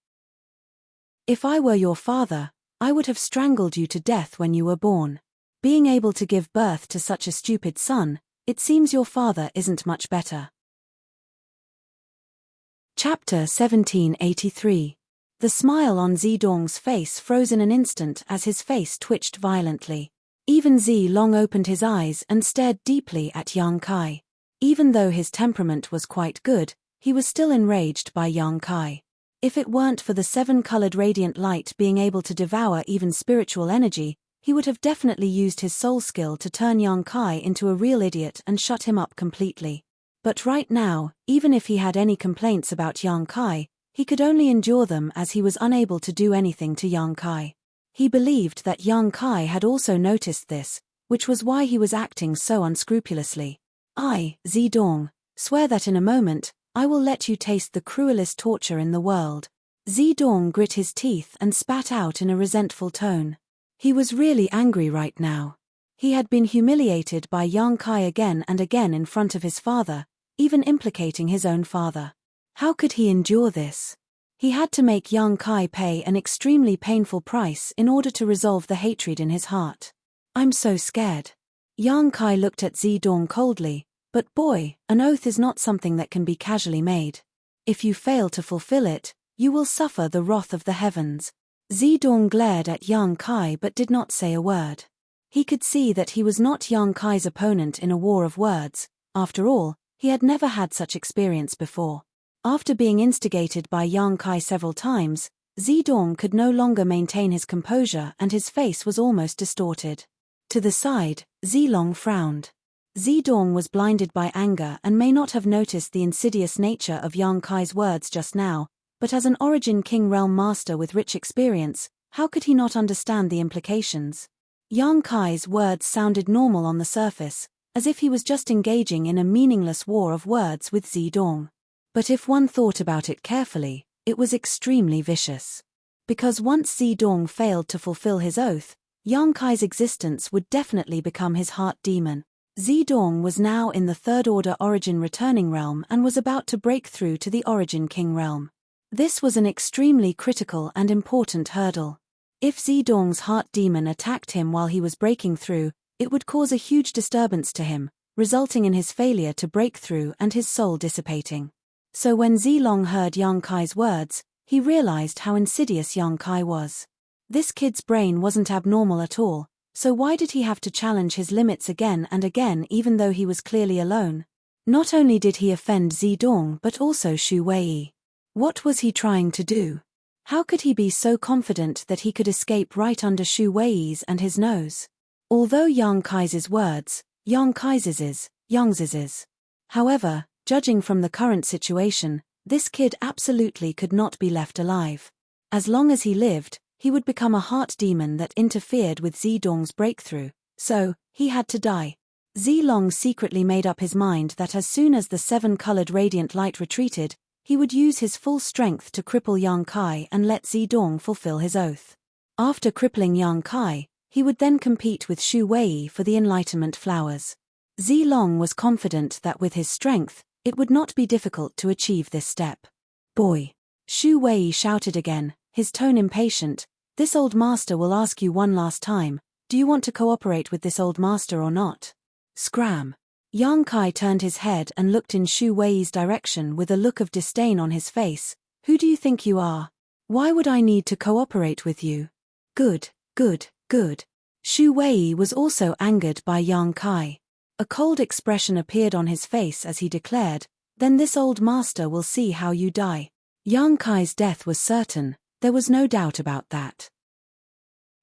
If I were your father, I would have strangled you to death when you were born. Being able to give birth to such a stupid son, it seems your father isn't much better. Chapter 1783. The smile on Zedong's face froze in an instant as his face twitched violently. Even Zilong opened his eyes and stared deeply at Yang Kai. Even though his temperament was quite good, he was still enraged by Yang Kai. If it weren't for the seven-colored radiant light being able to devour even spiritual energy, he would have definitely used his soul skill to turn Yang Kai into a real idiot and shut him up completely. But right now, even if he had any complaints about Yang Kai, he could only endure them as he was unable to do anything to Yang Kai. He believed that Yang Kai had also noticed this, which was why he was acting so unscrupulously. I, Zedong, swear that in a moment, I will let you taste the cruelest torture in the world. Zedong grit his teeth and spat out in a resentful tone. He was really angry right now. He had been humiliated by Yang Kai again and again in front of his father, even implicating his own father. How could he endure this? He had to make Yang Kai pay an extremely painful price in order to resolve the hatred in his heart. I'm so scared. Yang Kai looked at Zedong coldly, but boy, an oath is not something that can be casually made. If you fail to fulfill it, you will suffer the wrath of the heavens. Zedong glared at Yang Kai but did not say a word. He could see that he was not Yang Kai's opponent in a war of words. After all, he had never had such experience before. After being instigated by Yang Kai several times, Zedong could no longer maintain his composure and his face was almost distorted. To the side, Zilong frowned. Zedong was blinded by anger and may not have noticed the insidious nature of Yang Kai's words just now, but as an Origin King Realm master with rich experience, how could he not understand the implications? Yang Kai's words sounded normal on the surface, as if he was just engaging in a meaningless war of words with Zedong. But if one thought about it carefully, it was extremely vicious. Because once Zedong failed to fulfill his oath, Yang Kai's existence would definitely become his heart demon. Zedong was now in the Third Order Origin Returning Realm and was about to break through to the Origin King Realm. This was an extremely critical and important hurdle. If Zedong's heart demon attacked him while he was breaking through, it would cause a huge disturbance to him, resulting in his failure to break through and his soul dissipating. So when Zilong heard Yang Kai's words, he realized how insidious Yang Kai was. This kid's brain wasn't abnormal at all, so why did he have to challenge his limits again and again even though he was clearly alone? Not only did he offend Zedong but also Shu Wei. What was he trying to do? How could he be so confident that he could escape right under Shu Wei's and his nose? Although Yang Kai's words, Yang Kai's. However, judging from the current situation, this kid absolutely could not be left alive. As long as he lived, he would become a heart demon that interfered with Zedong's breakthrough, so he had to die. Zilong secretly made up his mind that as soon as the seven-colored radiant light retreated, he would use his full strength to cripple Yang Kai and let Zedong fulfill his oath. After crippling Yang Kai, he would then compete with Shu Wei for the Enlightenment Flowers. Zilong was confident that with his strength, it would not be difficult to achieve this step. Boy! Shu Wei shouted again, his tone impatient. This old master will ask you one last time, do you want to cooperate with this old master or not? Scram! Yang Kai turned his head and looked in Shu Wei's direction with a look of disdain on his face. Who do you think you are? Why would I need to cooperate with you? Good. Shu Wei was also angered by Yang Kai. A cold expression appeared on his face as he declared, then this old master will see how you die. Yang Kai's death was certain, there was no doubt about that.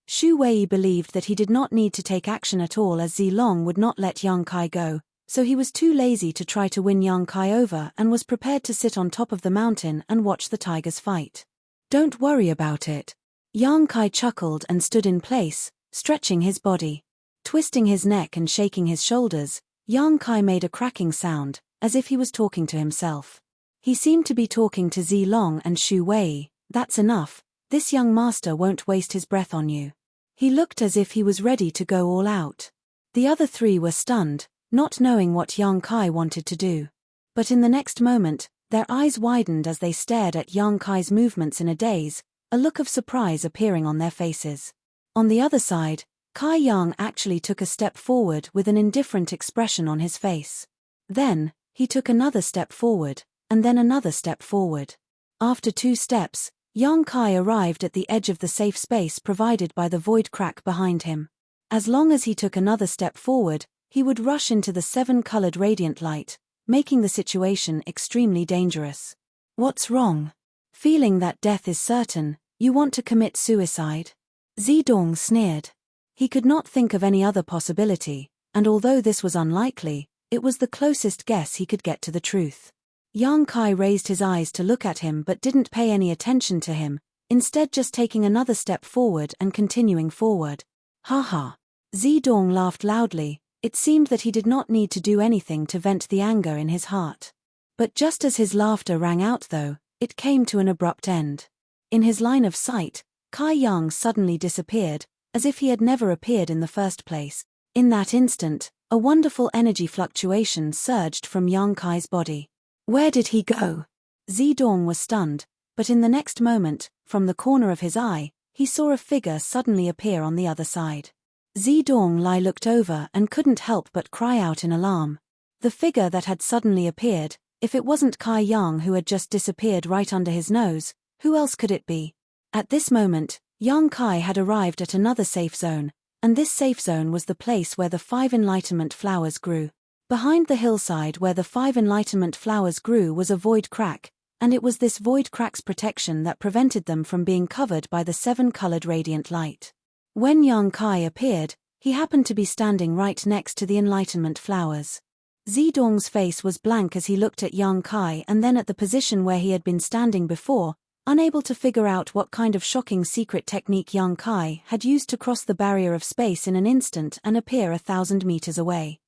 Shu Wei believed that he did not need to take action at all as Zilong would not let Yang Kai go, so he was too lazy to try to win Yang Kai over and was prepared to sit on top of the mountain and watch the tigers fight. Don't worry about it. Yang Kai chuckled and stood in place, stretching his body. Twisting his neck and shaking his shoulders, Yang Kai made a cracking sound, as if he was talking to himself. He seemed to be talking to Zilong and Shu Wei. That's enough, this young master won't waste his breath on you. He looked as if he was ready to go all out. The other three were stunned, not knowing what Yang Kai wanted to do. But in the next moment, their eyes widened as they stared at Yang Kai's movements in a daze, a look of surprise appearing on their faces. On the other side, Kai Yang actually took a step forward with an indifferent expression on his face. Then, he took another step forward, and then another step forward. After 2 steps, Yang Kai arrived at the edge of the safe space provided by the void crack behind him. As long as he took another step forward, he would rush into the 7-colored radiant light, making the situation extremely dangerous. What's wrong? Feeling that death is certain, you want to commit suicide? Zedong sneered. He could not think of any other possibility, and although this was unlikely, it was the closest guess he could get to the truth. Yang Kai raised his eyes to look at him but didn't pay any attention to him, instead just taking another step forward and continuing forward. Ha ha. Zedong laughed loudly. It seemed that he did not need to do anything to vent the anger in his heart. But just as his laughter rang out though, it came to an abrupt end. In his line of sight, Kai Yang suddenly disappeared, as if he had never appeared in the first place. In that instant, a wonderful energy fluctuation surged from Yang Kai's body. Where did he go? Zedong was stunned, but in the next moment, from the corner of his eye, he saw a figure suddenly appear on the other side. Zedong Lai looked over and couldn't help but cry out in alarm. The figure that had suddenly appeared, if it wasn't Kai Yang who had just disappeared right under his nose, who else could it be? At this moment, Yang Kai had arrived at another safe zone, and this safe zone was the place where the 5 enlightenment flowers grew. Behind the hillside where the 5 enlightenment flowers grew was a void crack, and it was this void crack's protection that prevented them from being covered by the 7-colored radiant light. When Yang Kai appeared, he happened to be standing right next to the enlightenment flowers. Zedong's face was blank as he looked at Yang Kai and then at the position where he had been standing before, unable to figure out what kind of shocking secret technique Yang Kai had used to cross the barrier of space in an instant and appear 1,000 meters away.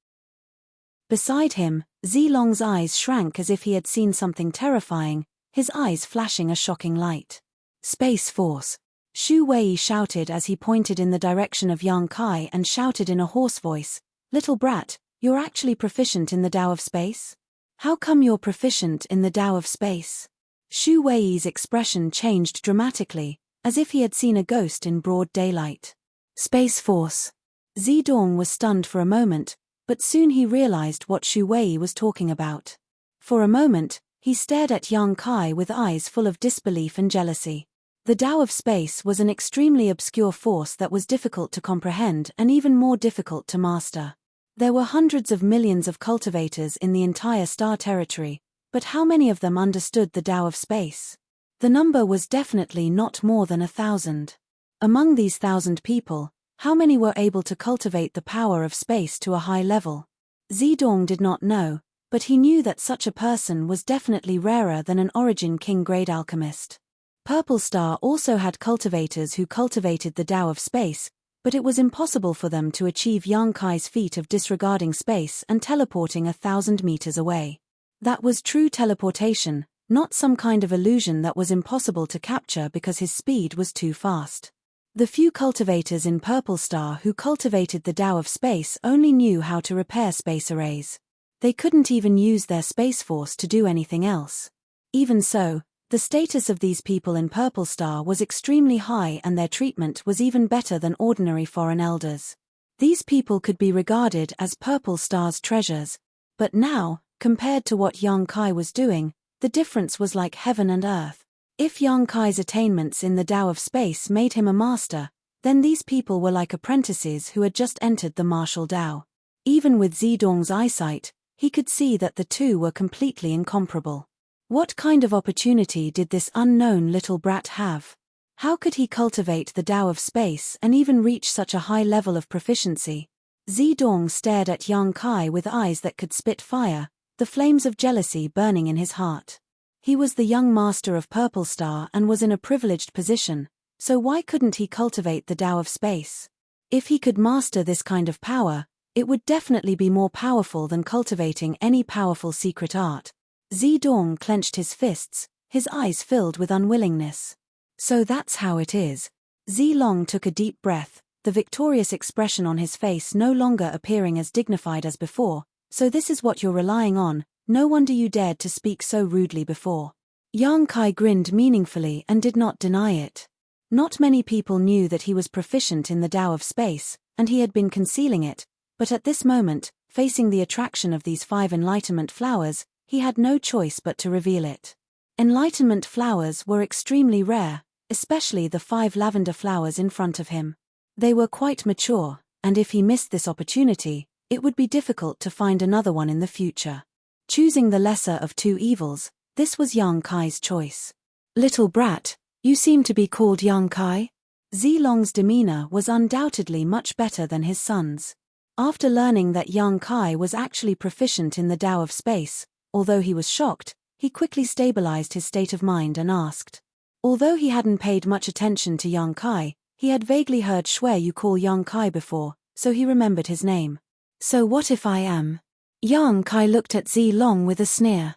Beside him, Zilong's eyes shrank as if he had seen something terrifying, his eyes flashing a shocking light. Space Force. Shu Wei shouted as he pointed in the direction of Yang Kai and shouted in a hoarse voice, "Little brat, you're actually proficient in the Tao of Space? How come you're proficient in the Tao of Space?" Shu Wei's expression changed dramatically, as if he had seen a ghost in broad daylight. Space Force. Zedong was stunned for a moment, but soon he realized what Shu Wei was talking about. For a moment, he stared at Yang Kai with eyes full of disbelief and jealousy. The Tao of Space was an extremely obscure force that was difficult to comprehend and even more difficult to master. There were hundreds of millions of cultivators in the entire star territory, but how many of them understood the Tao of Space? The number was definitely not more than 1,000. Among these 1,000 people, how many were able to cultivate the power of space to a high level? Zedong did not know, but he knew that such a person was definitely rarer than an Origin King-grade alchemist. Purple Star also had cultivators who cultivated the Tao of Space, but it was impossible for them to achieve Yang Kai's feat of disregarding space and teleporting 1,000 meters away. That was true teleportation, not some kind of illusion that was impossible to capture because his speed was too fast. The few cultivators in Purple Star who cultivated the Tao of Space only knew how to repair space arrays. They couldn't even use their Space Force to do anything else. Even so, the status of these people in Purple Star was extremely high and their treatment was even better than ordinary foreign elders. These people could be regarded as Purple Star's treasures, but now, compared to what Yang Kai was doing, the difference was like heaven and earth. If Yang Kai's attainments in the Tao of Space made him a master, then these people were like apprentices who had just entered the martial Tao. Even with Zedong's eyesight, he could see that the two were completely incomparable. What kind of opportunity did this unknown little brat have? How could he cultivate the Tao of Space and even reach such a high level of proficiency? Zedong stared at Yang Kai with eyes that could spit fire, the flames of jealousy burning in his heart. He was the young master of Purple Star and was in a privileged position, so why couldn't he cultivate the Tao of Space? If he could master this kind of power, it would definitely be more powerful than cultivating any powerful secret art. Zedong clenched his fists, his eyes filled with unwillingness. So that's how it is. Zilong took a deep breath, the victorious expression on his face no longer appearing as dignified as before. So this is what you're relying on, no wonder you dared to speak so rudely before. Yang Kai grinned meaningfully and did not deny it. Not many people knew that he was proficient in the Tao of Space, and he had been concealing it, but at this moment, facing the attraction of these 5 enlightenment flowers, he had no choice but to reveal it. Enlightenment flowers were extremely rare, especially the 5 lavender flowers in front of him. They were quite mature, and if he missed this opportunity, it would be difficult to find another one in the future. Choosing the lesser of 2 evils, this was Yang Kai's choice. "Little brat, you seem to be called Yang Kai?" Zilong's demeanor was undoubtedly much better than his son's. After learning that Yang Kai was actually proficient in the Tao of space, although he was shocked, he quickly stabilized his state of mind and asked. Although he hadn't paid much attention to Yang Kai, he had vaguely heard Shui you call Yang Kai before, so he remembered his name. "So what if I am?" Yang Kai looked at Zilong with a sneer.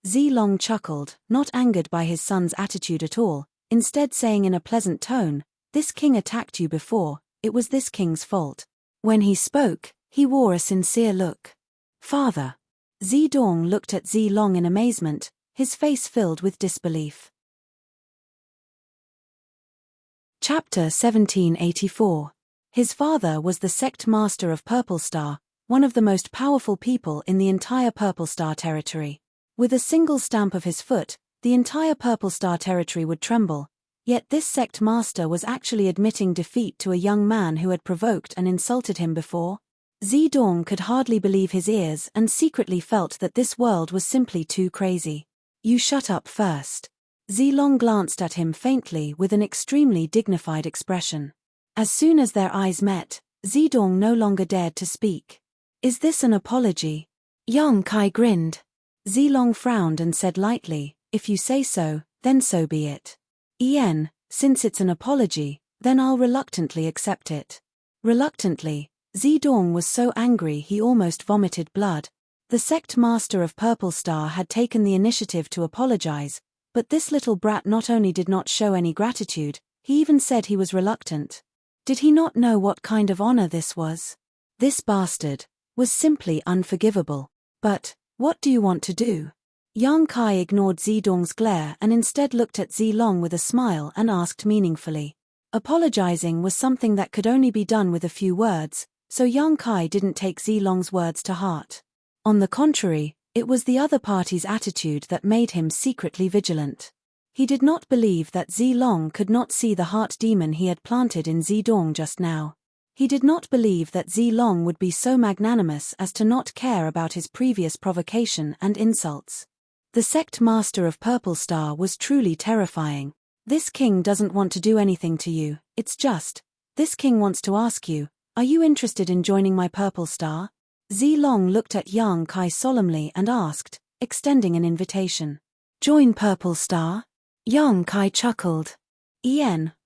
Zilong chuckled, not angered by his son's attitude at all, instead saying in a pleasant tone, "This king attacked you before, it was this king's fault." When he spoke, he wore a sincere look. "Father." Zidong looked at Zilong in amazement, his face filled with disbelief. Chapter 1784. His father was the sect master of Purple Star, one of the most powerful people in the entire Purple Star territory. With a single stamp of his foot, the entire Purple Star territory would tremble, yet this sect master was actually admitting defeat to a young man who had provoked and insulted him before. Zidong could hardly believe his ears and secretly felt that this world was simply too crazy. "You shut up first." Zilong glanced at him faintly with an extremely dignified expression. As soon as their eyes met, Zidong no longer dared to speak. "Is this an apology?" Yang Kai grinned. Zilong frowned and said lightly, "If you say so, then so be it. Since it's an apology, then I'll reluctantly accept it." Reluctantly, Zidong was so angry he almost vomited blood. The sect master of Purple Star had taken the initiative to apologize, but this little brat not only did not show any gratitude, he even said he was reluctant. Did he not know what kind of honor this was? This bastard was simply unforgivable. "But what do you want to do?" Yang Kai ignored Zidong's glare and instead looked at Zilong with a smile and asked meaningfully. Apologizing was something that could only be done with a few words, so Yang Kai didn't take Zilong's words to heart. On the contrary, it was the other party's attitude that made him secretly vigilant. He did not believe that Zilong could not see the heart demon he had planted in Zidong just now. He did not believe that Zilong would be so magnanimous as to not care about his previous provocation and insults. The sect master of Purple Star was truly terrifying. This king doesn't want to do anything to you, it's just, this king wants to ask you, "Are you interested in joining my Purple Star?" Zilong looked at Yang Kai solemnly and asked, extending an invitation. "Join Purple Star?" Yang Kai chuckled.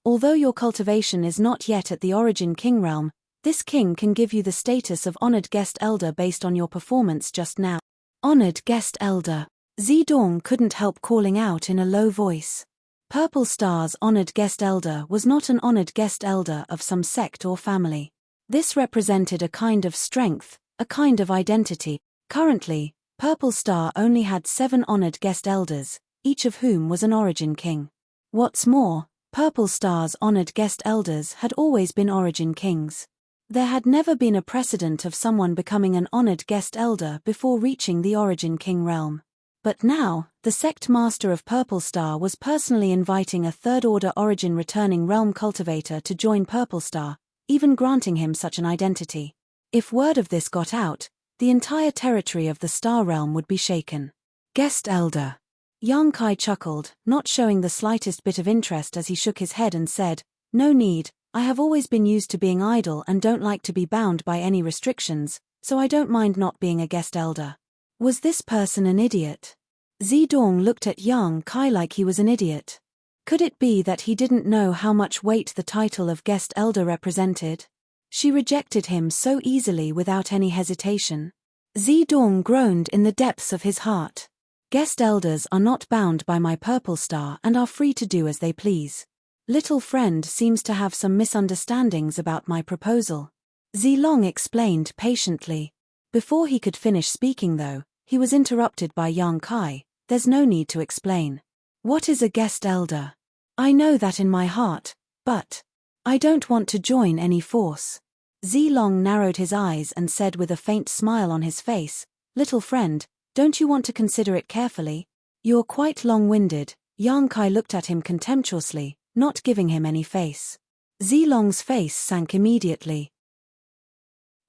Although your cultivation is not yet at the Origin King realm, this king can give you the status of honored guest elder based on your performance just now. Honored guest elder. Zidong couldn't help calling out in a low voice. Purple Star's honored guest elder was not an honored guest elder of some sect or family. This represented a kind of strength, a kind of identity. Currently, Purple Star only had 7 honored guest elders, each of whom was an Origin King. What's more, Purple Star's honored guest elders had always been Origin Kings. There had never been a precedent of someone becoming an honored guest elder before reaching the Origin King realm. But now, the sect master of Purple Star was personally inviting a third-order Origin returning realm cultivator to join Purple Star, even granting him such an identity. If word of this got out, the entire territory of the Star Realm would be shaken. Guest elder. Yang Kai chuckled, not showing the slightest bit of interest as he shook his head and said, "No need, I have always been used to being idle and don't like to be bound by any restrictions, so I don't mind not being a guest elder." Was this person an idiot? Zidong looked at Yang Kai like he was an idiot. Could it be that he didn't know how much weight the title of guest elder represented? She rejected him so easily without any hesitation. Zidong groaned in the depths of his heart. Guest elders are not bound by my Purple Star and are free to do as they please. Little friend seems to have some misunderstandings about my proposal. Zilong explained patiently. Before he could finish speaking though, he was interrupted by Yang Kai. "There's no need to explain. What is a guest elder? I know that in my heart, but I don't want to join any force." Zilong narrowed his eyes and said with a faint smile on his face, "Little friend, Don't you want to consider it carefully? You're quite long-winded. Yang Kai looked at him contemptuously, not giving him any face. Zilong's face sank immediately.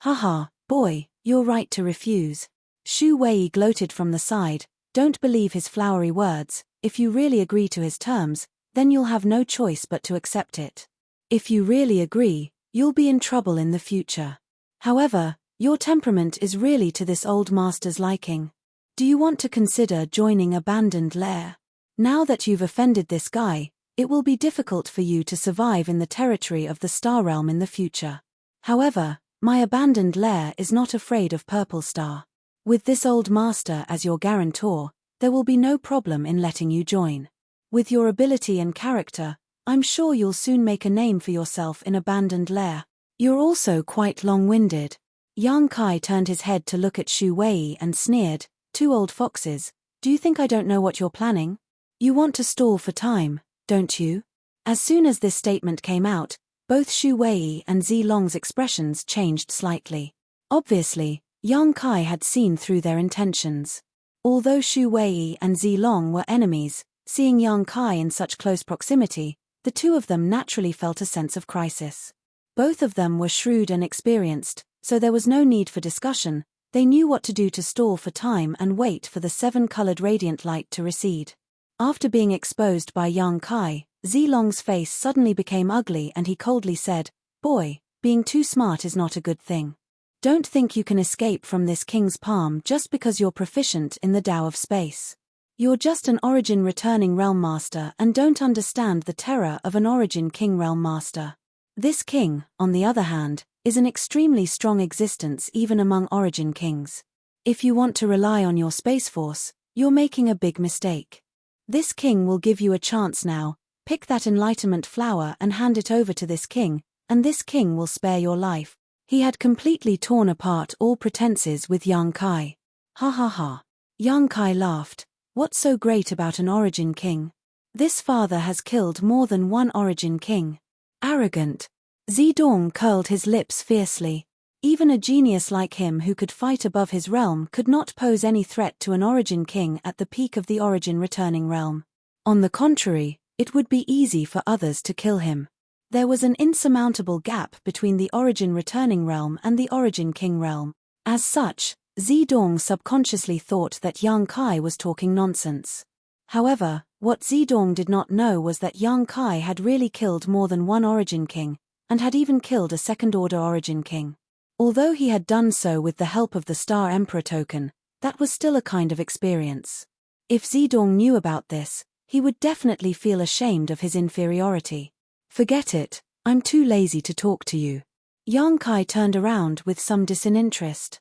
Haha, boy, you're right to refuse. Shu Wei gloated from the side. Don't believe his flowery words. If you really agree to his terms, then you'll have no choice but to accept it. If you really agree, you'll be in trouble in the future. However, your temperament is really to this old master's liking. Do you want to consider joining Abandoned Lair? Now that you've offended this guy, it will be difficult for you to survive in the territory of the Star Realm in the future. However, my Abandoned Lair is not afraid of Purple Star. With this old master as your guarantor, there will be no problem in letting you join. With your ability and character, I'm sure you'll soon make a name for yourself in Abandoned Lair. You're also quite long-winded. Yang Kai turned his head to look at Shu Wei and sneered, "Two old foxes, do you think I don't know what you're planning? You want to stall for time, don't you?" As soon as this statement came out, both Shu Wei and Zilong's expressions changed slightly. Obviously, Yang Kai had seen through their intentions. Although Shu Wei and Zilong were enemies, seeing Yang Kai in such close proximity, the two of them naturally felt a sense of crisis. Both of them were shrewd and experienced, so there was no need for discussion. They knew what to do to stall for time and wait for the seven-colored radiant light to recede. After being exposed by Yang Kai, Zilong's face suddenly became ugly and he coldly said, "Boy, being too smart is not a good thing. Don't think you can escape from this king's palm just because you're proficient in the Tao of space. You're just an Origin returning realm master and don't understand the terror of an Origin king realm master. This king, on the other hand, is an extremely strong existence even among Origin kings. If you want to rely on your space force, you're making a big mistake. This king will give you a chance now. Pick that enlightenment flower and hand it over to this king, and this king will spare your life." He had completely torn apart all pretenses with Yang Kai. Ha ha ha. Yang Kai laughed. What's so great about an Origin king? This father has killed more than one Origin king. Arrogant. Zidong curled his lips fiercely. Even a genius like him who could fight above his realm could not pose any threat to an Origin king at the peak of the Origin returning realm. On the contrary, it would be easy for others to kill him. There was an insurmountable gap between the Origin returning realm and the Origin king realm. As such, Zidong subconsciously thought that Yang Kai was talking nonsense. However, what Zidong did not know was that Yang Kai had really killed more than one Origin king, and had even killed a second-order Origin king. Although he had done so with the help of the Star Emperor token, that was still a kind of experience. If Zidong knew about this, he would definitely feel ashamed of his inferiority. "Forget it, I'm too lazy to talk to you." Yang Kai turned around with some disinterest.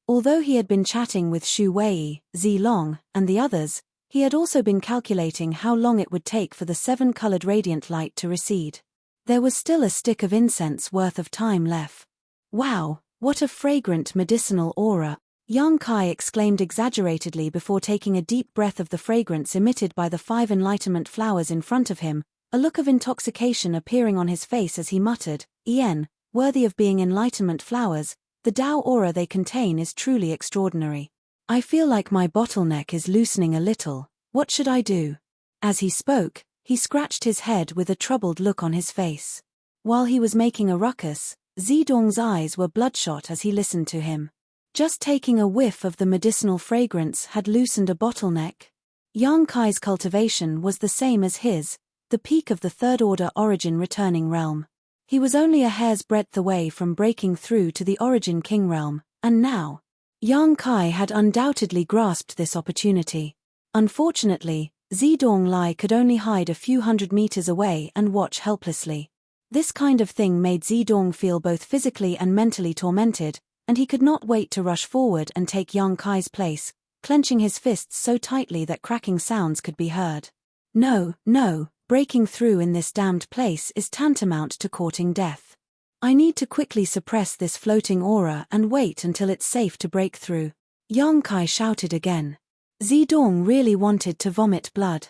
Although he had been chatting with Shu Wei, Zilong, and the others, he had also been calculating how long it would take for the seven-colored radiant light to recede. There was still a stick of incense worth of time left. "Wow, what a fragrant medicinal aura," Yang Kai exclaimed exaggeratedly before taking a deep breath of the fragrance emitted by the 5 enlightenment flowers in front of him, a look of intoxication appearing on his face as he muttered, "Ien, worthy of being enlightenment flowers, the Tao aura they contain is truly extraordinary. I feel like my bottleneck is loosening a little. What should I do?" As he spoke, he scratched his head with a troubled look on his face. While he was making a ruckus, Zidong's eyes were bloodshot as he listened to him. Just taking a whiff of the medicinal fragrance had loosened a bottleneck. Yang Kai's cultivation was the same as his, the peak of the third-order Origin returning realm. He was only a hair's breadth away from breaking through to the Origin king realm, and now, Yang Kai had undoubtedly grasped this opportunity. Unfortunately, Zidong Lai could only hide a few hundred meters away and watch helplessly. This kind of thing made Zidong feel both physically and mentally tormented, and he could not wait to rush forward and take Yang Kai's place, clenching his fists so tightly that cracking sounds could be heard. "No, no. Breaking through in this damned place is tantamount to courting death. I need to quickly suppress this floating aura and wait until it's safe to break through." Yang Kai shouted again. Zidong really wanted to vomit blood.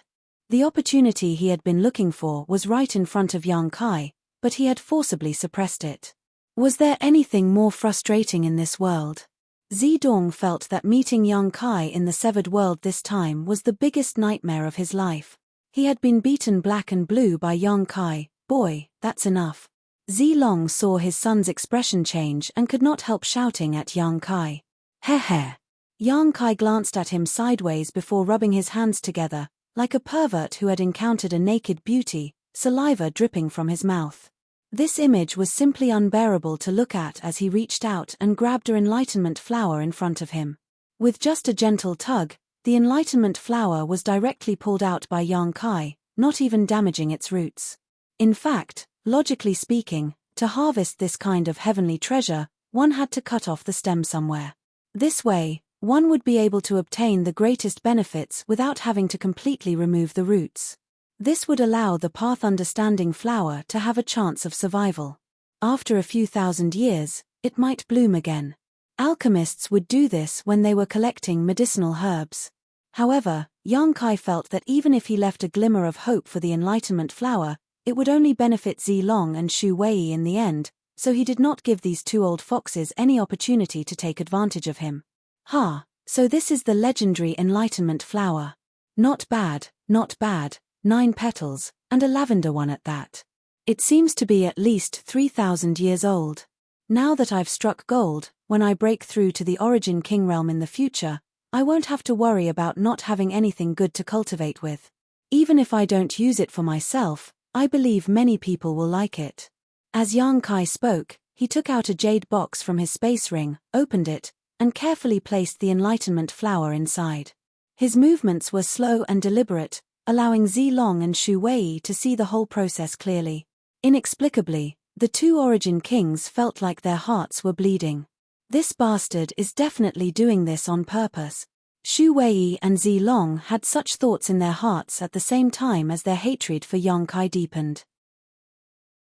The opportunity he had been looking for was right in front of Yang Kai, but he had forcibly suppressed it. Was there anything more frustrating in this world? Zedong felt that meeting young Kai in the severed world this time was the biggest nightmare of his life. He had been beaten black and blue by young Kai. Boy, that's enough. Zilong saw his son's expression change and could not help shouting at young Kai. Heh heh. Young Kai glanced at him sideways before rubbing his hands together, like a pervert who had encountered a naked beauty, saliva dripping from his mouth. This image was simply unbearable to look at as he reached out and grabbed an enlightenment flower in front of him. With just a gentle tug, the enlightenment flower was directly pulled out by young Kai, not even damaging its roots. In fact, logically speaking, to harvest this kind of heavenly treasure, one had to cut off the stem somewhere. This way, one would be able to obtain the greatest benefits without having to completely remove the roots. This would allow the path-understanding flower to have a chance of survival. After a few thousand years, it might bloom again. Alchemists would do this when they were collecting medicinal herbs. However, young Kai felt that even if he left a glimmer of hope for the enlightenment flower, it would only benefit Zilong and Shu Wei in the end, so he did not give these two old foxes any opportunity to take advantage of him. So this is the legendary enlightenment flower. Not bad, not bad. 9 petals, and a lavender one at that. It seems to be at least 3,000 years old. Now that I've struck gold, when I break through to the Origin King realm in the future, I won't have to worry about not having anything good to cultivate with. Even if I don't use it for myself, I believe many people will like it. As Yang Kai spoke, he took out a jade box from his space ring, opened it, and carefully placed the enlightenment flower inside. His movements were slow and deliberate, allowing Zilong and Shu Wei to see the whole process clearly. Inexplicably, the two Origin Kings felt like their hearts were bleeding. This bastard is definitely doing this on purpose. Shu Wei and Zilong had such thoughts in their hearts at the same time as their hatred for Young Kai deepened.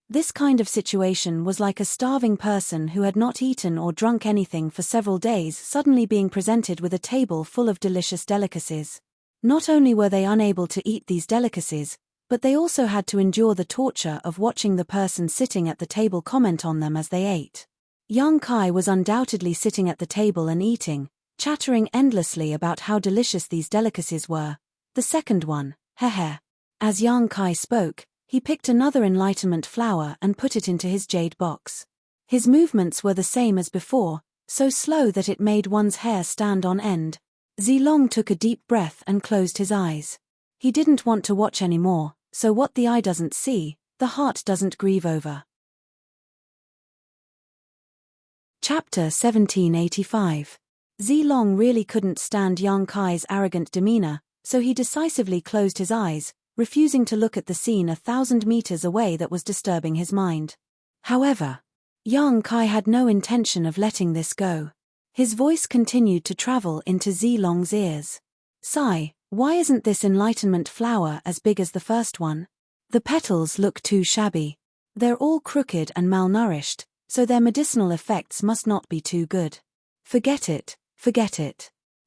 This kind of situation was like a starving person who had not eaten or drunk anything for several days suddenly being presented with a table full of delicious delicacies. Not only were they unable to eat these delicacies, but they also had to endure the torture of watching the person sitting at the table comment on them as they ate. Young Kai was undoubtedly sitting at the table and eating, chattering endlessly about how delicious these delicacies were. The second one, heh. As Young Kai spoke, he picked another enlightenment flower and put it into his jade box. His movements were the same as before, so slow that it made one's hair stand on end. Zilong took a deep breath and closed his eyes. He didn't want to watch anymore, so what the eye doesn't see, the heart doesn't grieve over. Chapter 1785. Zilong really couldn't stand Young Kai's arrogant demeanor, so he decisively closed his eyes, refusing to look at the scene 1,000 meters away that was disturbing his mind. However, Young Kai had no intention of letting this go. His voice continued to travel into Zilong's ears. Sigh, why isn't this enlightenment flower as big as the first one? The petals look too shabby. They're all crooked and malnourished, so their medicinal effects must not be too good. Forget it.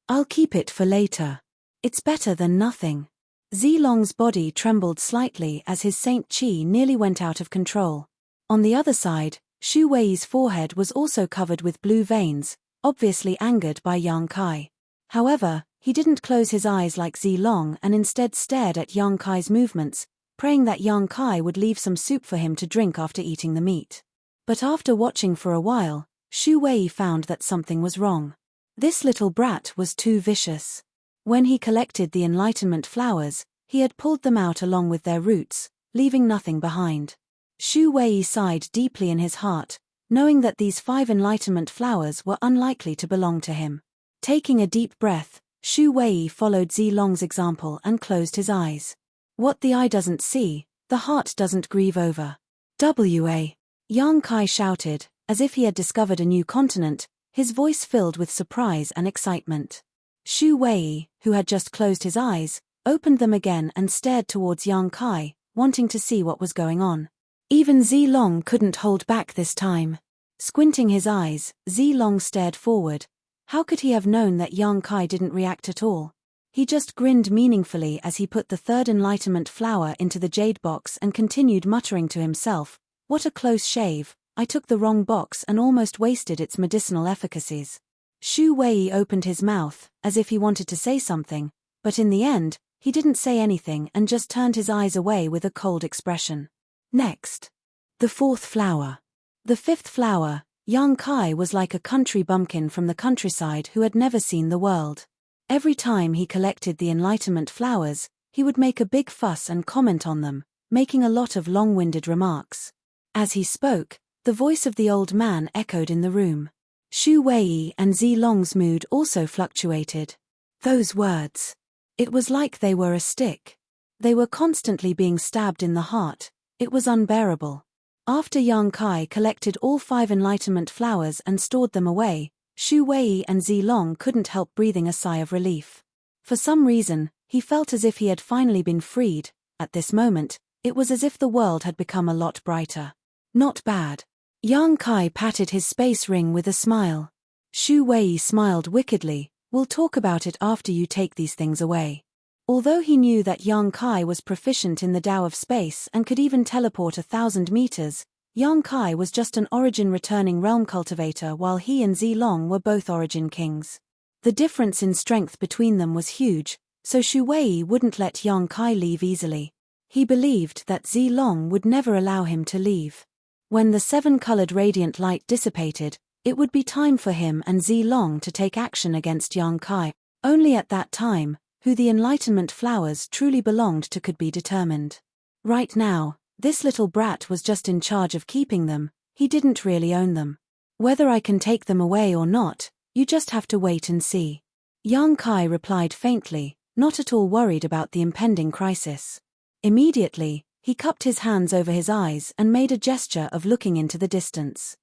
I'll keep it for later. It's better than nothing. Zilong's body trembled slightly as his Saint Chi nearly went out of control. On the other side, Shu Wei's forehead was also covered with blue veins, obviously angered by Young Kai. However, he didn't close his eyes like Zilong and instead stared at Young Kai's movements, praying that Young Kai would leave some soup for him to drink after eating the meat. But after watching for a while, Shu Wei found that something was wrong. This little brat was too vicious. When he collected the enlightenment flowers, he had pulled them out along with their roots, leaving nothing behind. Shu Wei sighed deeply in his heart, knowing that these 5 enlightenment flowers were unlikely to belong to him. Taking a deep breath, Shu Wei followed Zilong's example and closed his eyes. What the eye doesn't see, the heart doesn't grieve over. W.A. Young Kai shouted, as if he had discovered a new continent, his voice filled with surprise and excitement. Shu Wei, who had just closed his eyes, opened them again and stared towards Young Kai, wanting to see what was going on. Even Zilong couldn't hold back this time. Squinting his eyes, Zilong stared forward. How could he have known that Young Kai didn't react at all? He just grinned meaningfully as he put the third enlightenment flower into the jade box and continued muttering to himself, "What a close shave, I took the wrong box and almost wasted its medicinal efficacies." Shu Wei opened his mouth, as if he wanted to say something, but in the end, he didn't say anything and just turned his eyes away with a cold expression. Next. The fourth flower. The fifth flower, Yang Kai, was like a country bumpkin from the countryside who had never seen the world. Every time he collected the enlightenment flowers, he would make a big fuss and comment on them, making a lot of long-winded remarks. As he spoke, the voice of the old man echoed in the room. Shu Wei and Zilong's mood also fluctuated. Those words. It was like they were a stick. They were constantly being stabbed in the heart. It was unbearable. After Yang Kai collected all 5 enlightenment flowers and stored them away, Shu Wei and Zilong couldn't help breathing a sigh of relief. For some reason, he felt as if he had finally been freed. At this moment, it was as if the world had become a lot brighter. Not bad. Yang Kai patted his space ring with a smile. Shu Wei smiled wickedly. We'll talk about it after you take these things away. Although he knew that Yang Kai was proficient in the Tao of space and could even teleport 1,000 meters, Yang Kai was just an origin-returning realm cultivator while he and Zilong were both origin kings. The difference in strength between them was huge, so Shu Wei wouldn't let Yang Kai leave easily. He believed that Zilong would never allow him to leave. When the 7-colored radiant light dissipated, it would be time for him and Zilong to take action against Yang Kai. Only at that time, who the enlightenment flowers truly belonged to could be determined. Right now, this little brat was just in charge of keeping them. He didn't really own them. Whether I can take them away or not, you just have to wait and see. Yang Kai replied faintly, not at all worried about the impending crisis. Immediately, he cupped his hands over his eyes and made a gesture of looking into the distance.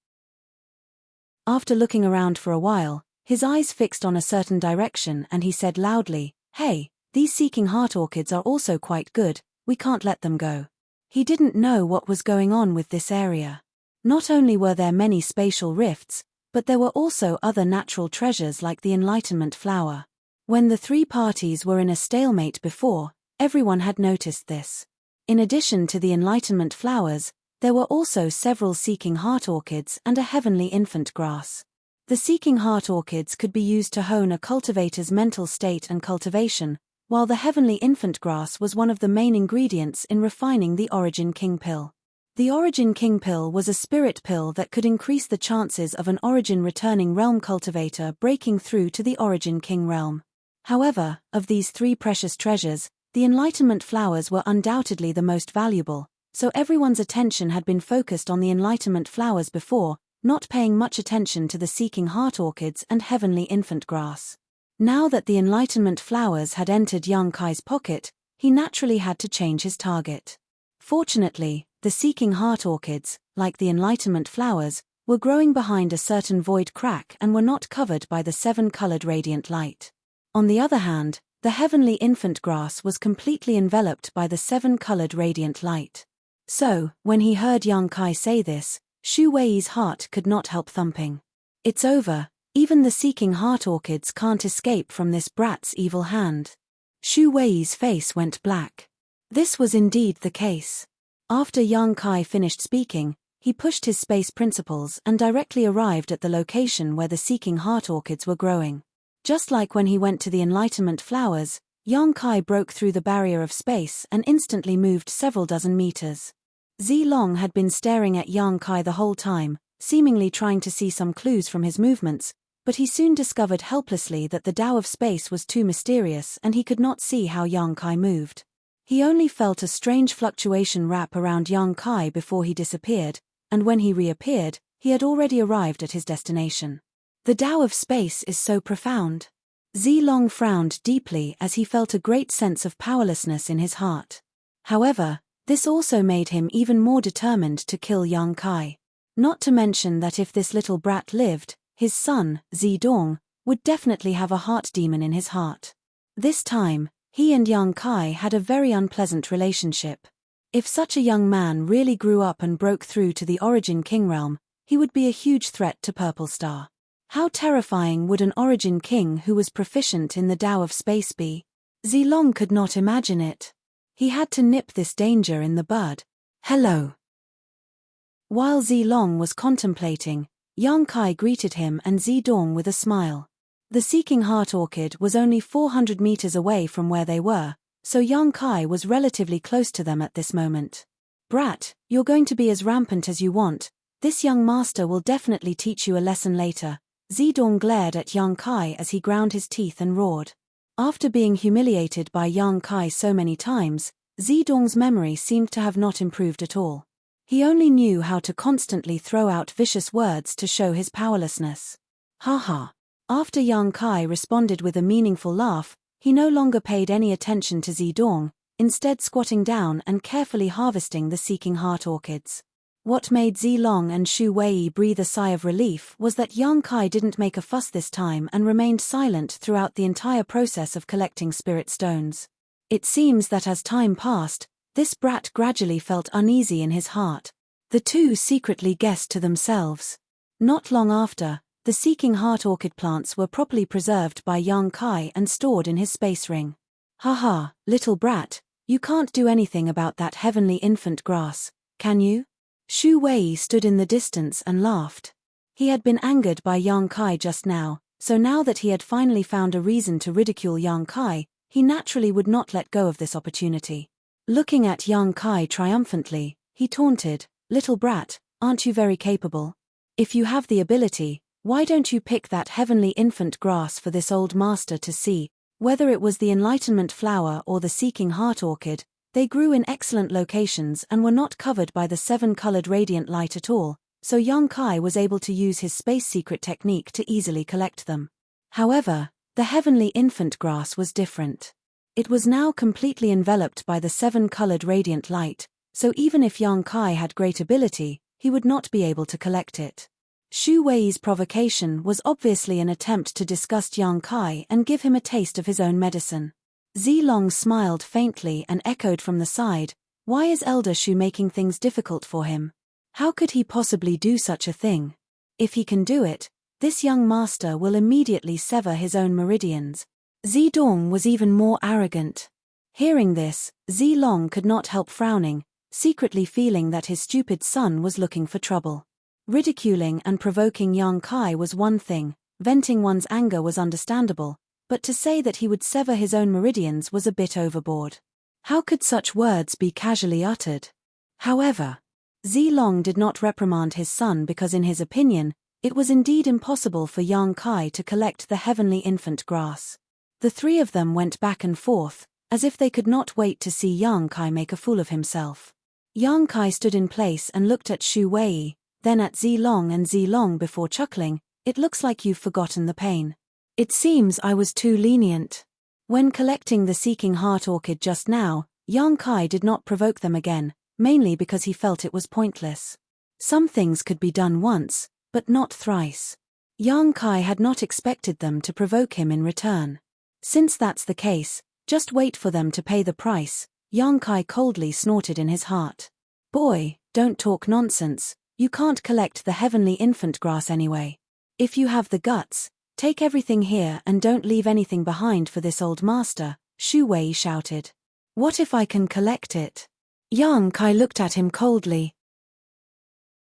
After looking around for a while, his eyes fixed on a certain direction and he said loudly, "Hey, these seeking heart orchids are also quite good, we can't let them go." He didn't know what was going on with this area. Not only were there many spatial rifts, but there were also other natural treasures like the enlightenment flower. When the 3 parties were in a stalemate before, everyone had noticed this. In addition to the enlightenment flowers, there were also several seeking heart orchids and a heavenly infant grass. The seeking heart orchids could be used to hone a cultivator's mental state and cultivation, while the heavenly infant grass was one of the main ingredients in refining the Origin King pill. The Origin King pill was a spirit pill that could increase the chances of an origin returning realm cultivator breaking through to the Origin King realm. However, of these 3 precious treasures, the enlightenment flowers were undoubtedly the most valuable, so everyone's attention had been focused on the enlightenment flowers before, not paying much attention to the seeking heart orchids and heavenly infant grass. Now that the enlightenment flowers had entered Yang Kai's pocket, he naturally had to change his target. Fortunately, the seeking heart orchids, like the enlightenment flowers, were growing behind a certain void crack and were not covered by the 7-colored radiant light. On the other hand, the heavenly infant grass was completely enveloped by the 7-colored radiant light. So, when he heard Yang Kai say this, Shu Wei's heart could not help thumping. It's over, even the seeking heart orchids can't escape from this brat's evil hand. Shu Wei's face went black. This was indeed the case. After Yang Kai finished speaking, he pushed his space principles and directly arrived at the location where the seeking heart orchids were growing. Just like when he went to the enlightenment flowers, Yang Kai broke through the barrier of space and instantly moved several dozen meters. Zilong had been staring at Yang Kai the whole time, seemingly trying to see some clues from his movements, but he soon discovered helplessly that the Tao of space was too mysterious and he could not see how Yang Kai moved. He only felt a strange fluctuation wrap around Yang Kai before he disappeared, and when he reappeared, he had already arrived at his destination. The Tao of space is so profound. Zilong frowned deeply as he felt a great sense of powerlessness in his heart. However, this also made him even more determined to kill Yang Kai. Not to mention that if this little brat lived, his son, Zidong, would definitely have a heart demon in his heart. This time, he and Yang Kai had a very unpleasant relationship. If such a young man really grew up and broke through to the Origin King realm, he would be a huge threat to Purple Star. How terrifying would an Origin King who was proficient in the Tao of space be? Zilong could not imagine it. He had to nip this danger in the bud. Hello. While Zilong was contemplating, Yang Kai greeted him and Zedong with a smile. The Seeking Heart Orchid was only 400 meters away from where they were, so Yang Kai was relatively close to them at this moment. Brat, you're going to be as rampant as you want. This young master will definitely teach you a lesson later. Zedong glared at Yang Kai as he ground his teeth and roared. After being humiliated by Yang Kai so many times, Zedong's memory seemed to have not improved at all. He only knew how to constantly throw out vicious words to show his powerlessness. Ha. After Yang Kai responded with a meaningful laugh, he no longer paid any attention to Zedong, instead squatting down and carefully harvesting the Seeking Heart Orchids. What made Zilong and Shu Wei breathe a sigh of relief was that Yang Kai didn't make a fuss this time and remained silent throughout the entire process of collecting spirit stones. It seems that as time passed, this brat gradually felt uneasy in his heart. The two secretly guessed to themselves. Not long after, the Seeking Heart Orchid plants were properly preserved by Yang Kai and stored in his space ring. Haha, little brat, you can't do anything about that heavenly infant grass, can you? Shu Wei stood in the distance and laughed. He had been angered by Yang Kai just now, so now that he had finally found a reason to ridicule Yang Kai, he naturally would not let go of this opportunity. Looking at Yang Kai triumphantly, he taunted, "Little brat, aren't you very capable? If you have the ability, why don't you pick that heavenly infant grass for this old master to see?" Whether it was the enlightenment flower or the Seeking Heart Orchid, they grew in excellent locations and were not covered by the 7-colored radiant light at all, so Yang Kai was able to use his space secret technique to easily collect them. However, the heavenly infant grass was different. It was now completely enveloped by the 7-colored radiant light, so even if Yang Kai had great ability, he would not be able to collect it. Shu Wei's provocation was obviously an attempt to disgust Yang Kai and give him a taste of his own medicine. Zilong smiled faintly and echoed from the side, "Why is Elder Shu making things difficult for him? How could he possibly do such a thing? If he can do it, this young master will immediately sever his own meridians." Zedong was even more arrogant. Hearing this, Zilong could not help frowning, secretly feeling that his stupid son was looking for trouble. Ridiculing and provoking Yang Kai was one thing, venting one's anger was understandable, but to say that he would sever his own meridians was a bit overboard. How could such words be casually uttered? However, Zilong did not reprimand his son because in his opinion, it was indeed impossible for Yang Kai to collect the heavenly infant grass. The three of them went back and forth, as if they could not wait to see Yang Kai make a fool of himself. Yang Kai stood in place and looked at Shu Wei, then at Zilong and Zilong before chuckling, "It looks like you've forgotten the pain. It seems I was too lenient." When collecting the Seeking Heart Orchid just now, Yang Kai did not provoke them again, mainly because he felt it was pointless. Some things could be done once, but not thrice. Yang Kai had not expected them to provoke him in return. Since that's the case, just wait for them to pay the price, Yang Kai coldly snorted in his heart. "Boy, don't talk nonsense. You can't collect the heavenly infant grass anyway. If you have the guts, take everything here and don't leave anything behind for this old master," Shu Wei shouted. "What if I can collect it?" Yang Kai looked at him coldly.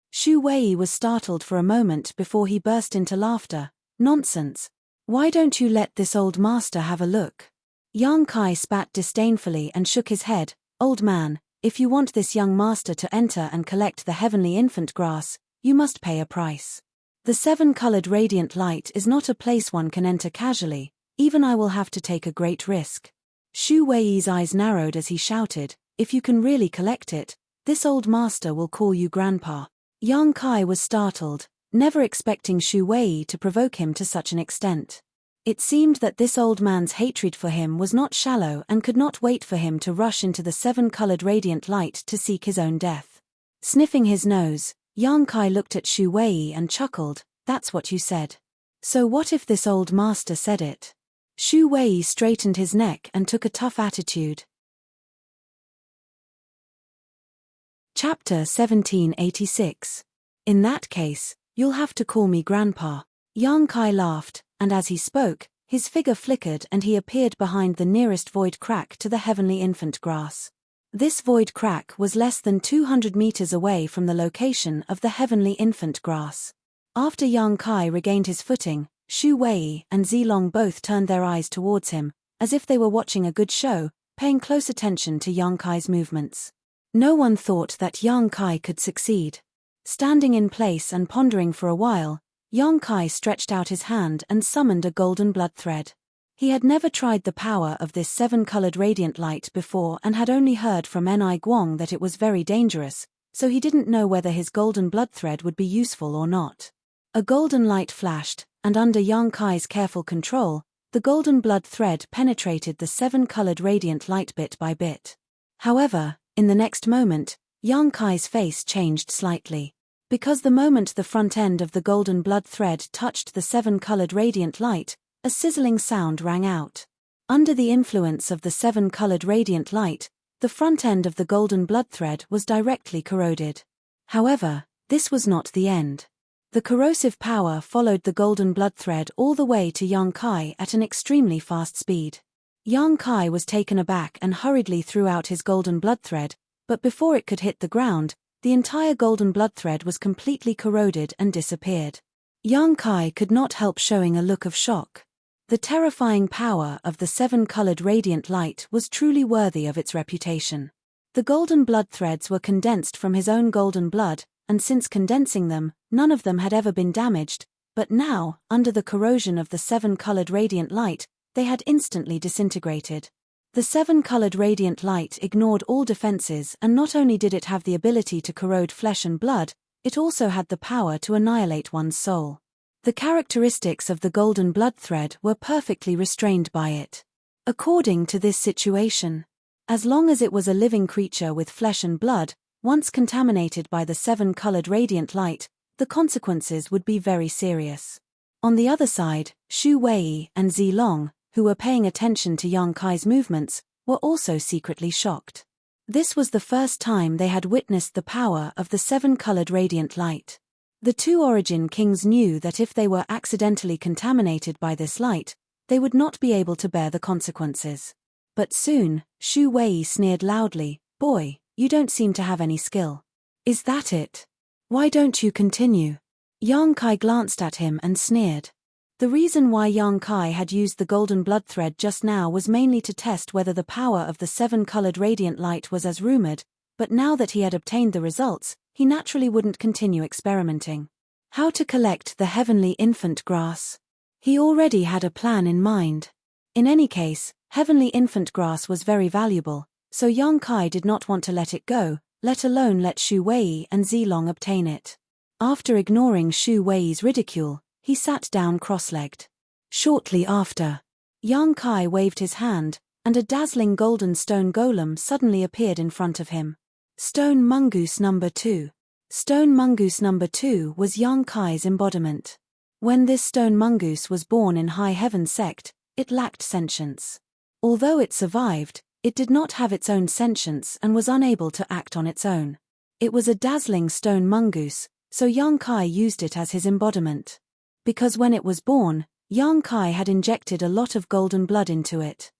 Shu Wei was startled for a moment before he burst into laughter. "Nonsense. Why don't you let this old master have a look?" Yang Kai spat disdainfully and shook his head. "Old man, if you want this young master to enter and collect the heavenly infant grass, you must pay a price. The 7-colored radiant light is not a place one can enter casually, even I will have to take a great risk." Shu Wei's eyes narrowed as he shouted, "If you can really collect it, this old master will call you grandpa." Yang Kai was startled, never expecting Shu Wei to provoke him to such an extent. It seemed that this old man's hatred for him was not shallow and could not wait for him to rush into the 7-colored radiant light to seek his own death. Sniffing his nose, Yang Kai looked at Shu Wei and chuckled, "That's what you said. So what if this old master said it?" Shu Wei straightened his neck and took a tough attitude. Chapter 1786. "In that case, you'll have to call me Grandpa." Yang Kai laughed, and as he spoke, his figure flickered and he appeared behind the nearest void crack to the heavenly infant grass. This void crack was less than 200 meters away from the location of the heavenly infant grass. After Yang Kai regained his footing, Xu Wei and Zilong both turned their eyes towards him, as if they were watching a good show, paying close attention to Yang Kai's movements. No one thought that Yang Kai could succeed. Standing in place and pondering for a while, Yang Kai stretched out his hand and summoned a golden blood thread. He had never tried the power of this seven-colored radiant light before and had only heard from Ni Guang that it was very dangerous, so he didn't know whether his golden blood thread would be useful or not. A golden light flashed, and under Yang Kai's careful control, the golden blood thread penetrated the seven-colored radiant light bit by bit. However, in the next moment, Yang Kai's face changed slightly. Because the moment the front end of the golden blood thread touched the seven-colored radiant light, a sizzling sound rang out. Under the influence of the seven-colored radiant light, the front end of the golden blood thread was directly corroded. However, this was not the end. The corrosive power followed the golden blood thread all the way to Yang Kai at an extremely fast speed. Yang Kai was taken aback and hurriedly threw out his golden blood thread, but before it could hit the ground, the entire golden blood thread was completely corroded and disappeared. Yang Kai could not help showing a look of shock. The terrifying power of the seven-colored radiant light was truly worthy of its reputation. The golden blood threads were condensed from his own golden blood, and since condensing them, none of them had ever been damaged, but now, under the corrosion of the seven-colored radiant light, they had instantly disintegrated. The seven-colored radiant light ignored all defenses, and not only did it have the ability to corrode flesh and blood, it also had the power to annihilate one's soul. The characteristics of the golden blood thread were perfectly restrained by it. According to this situation, as long as it was a living creature with flesh and blood, once contaminated by the seven-colored radiant light, the consequences would be very serious. On the other side, Xu Wei and Zilong, who were paying attention to Yang Kai's movements, were also secretly shocked. This was the first time they had witnessed the power of the seven-colored radiant light. The two Origin Kings knew that if they were accidentally contaminated by this light, they would not be able to bear the consequences. But soon, Xu Wei sneered loudly, "Boy, you don't seem to have any skill. Is that it? Why don't you continue?" Yang Kai glanced at him and sneered. The reason why Yang Kai had used the golden blood thread just now was mainly to test whether the power of the seven-colored radiant light was as rumored, but now that he had obtained the results, he naturally wouldn't continue experimenting. How to collect the heavenly infant grass? He already had a plan in mind. In any case, heavenly infant grass was very valuable, so Yang Kai did not want to let it go, let alone let Xu Wei and Zilong obtain it. After ignoring Xu Wei's ridicule, he sat down cross-legged. Shortly after, Yang Kai waved his hand, and a dazzling golden stone golem suddenly appeared in front of him. Stone Mongoose number 2. Stone Mongoose number 2 was Yang Kai's embodiment. When this stone mongoose was born in High Heaven sect, it lacked sentience. Although it survived, it did not have its own sentience and was unable to act on its own. It was a dazzling stone mongoose, so Yang Kai used it as his embodiment. Because when it was born, Yang Kai had injected a lot of golden blood into it.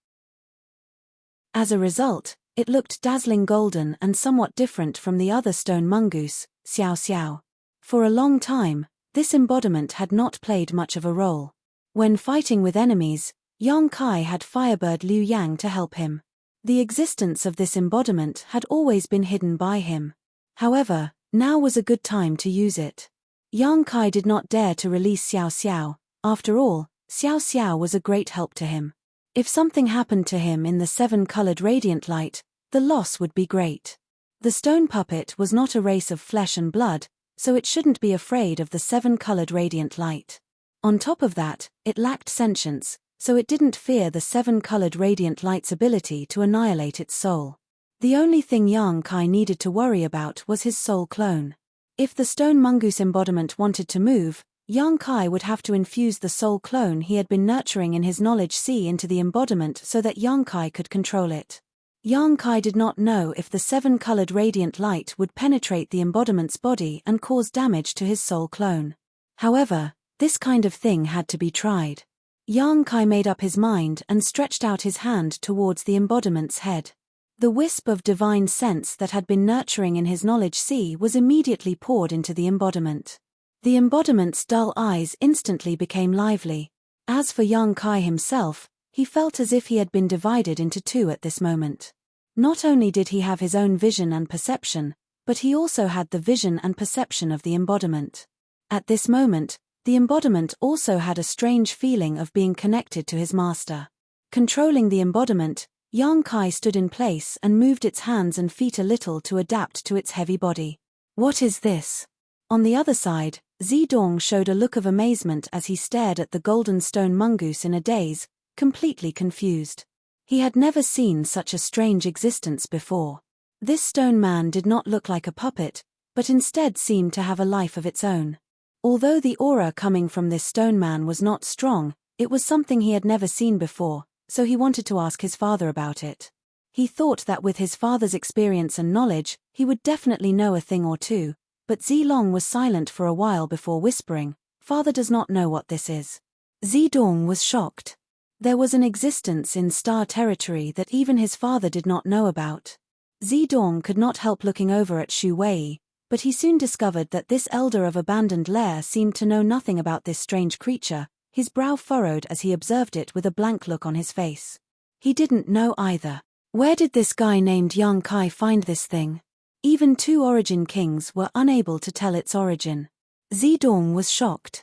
As a result, it looked dazzling golden and somewhat different from the other stone mongoose, Xiao Xiao. For a long time, this embodiment had not played much of a role. When fighting with enemies, Yang Kai had Firebird Liu Yang to help him. The existence of this embodiment had always been hidden by him. However, now was a good time to use it. Yang Kai did not dare to release Xiao Xiao. After all, Xiao Xiao was a great help to him. If something happened to him in the seven-colored radiant light, the loss would be great. The stone puppet was not a race of flesh and blood, so it shouldn't be afraid of the seven-colored radiant light. On top of that, it lacked sentience, so it didn't fear the seven-colored radiant light's ability to annihilate its soul. The only thing Yang Kai needed to worry about was his soul clone. If the stone mongoose embodiment wanted to move, Yang Kai would have to infuse the soul clone he had been nurturing in his knowledge sea into the embodiment so that Yang Kai could control it. Yang Kai did not know if the seven-colored radiant light would penetrate the embodiment's body and cause damage to his soul clone. However, this kind of thing had to be tried. Yang Kai made up his mind and stretched out his hand towards the embodiment's head. The wisp of divine sense that had been nurturing in his knowledge sea was immediately poured into the embodiment. The embodiment's dull eyes instantly became lively. As for young Kai himself, he felt as if he had been divided into two at this moment. Not only did he have his own vision and perception, but he also had the vision and perception of the embodiment. At this moment, the embodiment also had a strange feeling of being connected to his master. Controlling the embodiment, young Kai stood in place and moved its hands and feet a little to adapt to its heavy body. What is this? On the other side, Zedong showed a look of amazement as he stared at the golden stone mongoose in a daze, completely confused. He had never seen such a strange existence before. This stone man did not look like a puppet, but instead seemed to have a life of its own. Although the aura coming from this stone man was not strong, it was something he had never seen before, so he wanted to ask his father about it. He thought that with his father's experience and knowledge, he would definitely know a thing or two, but Zilong was silent for a while before whispering, "Father does not know what this is." Zedong was shocked. There was an existence in star territory that even his father did not know about. Zedong could not help looking over at Shu Wei, but he soon discovered that this elder of abandoned lair seemed to know nothing about this strange creature. His brow furrowed as he observed it with a blank look on his face. He didn't know either. Where did this guy named Young Kai find this thing? Even two origin kings were unable to tell its origin. Zedong was shocked.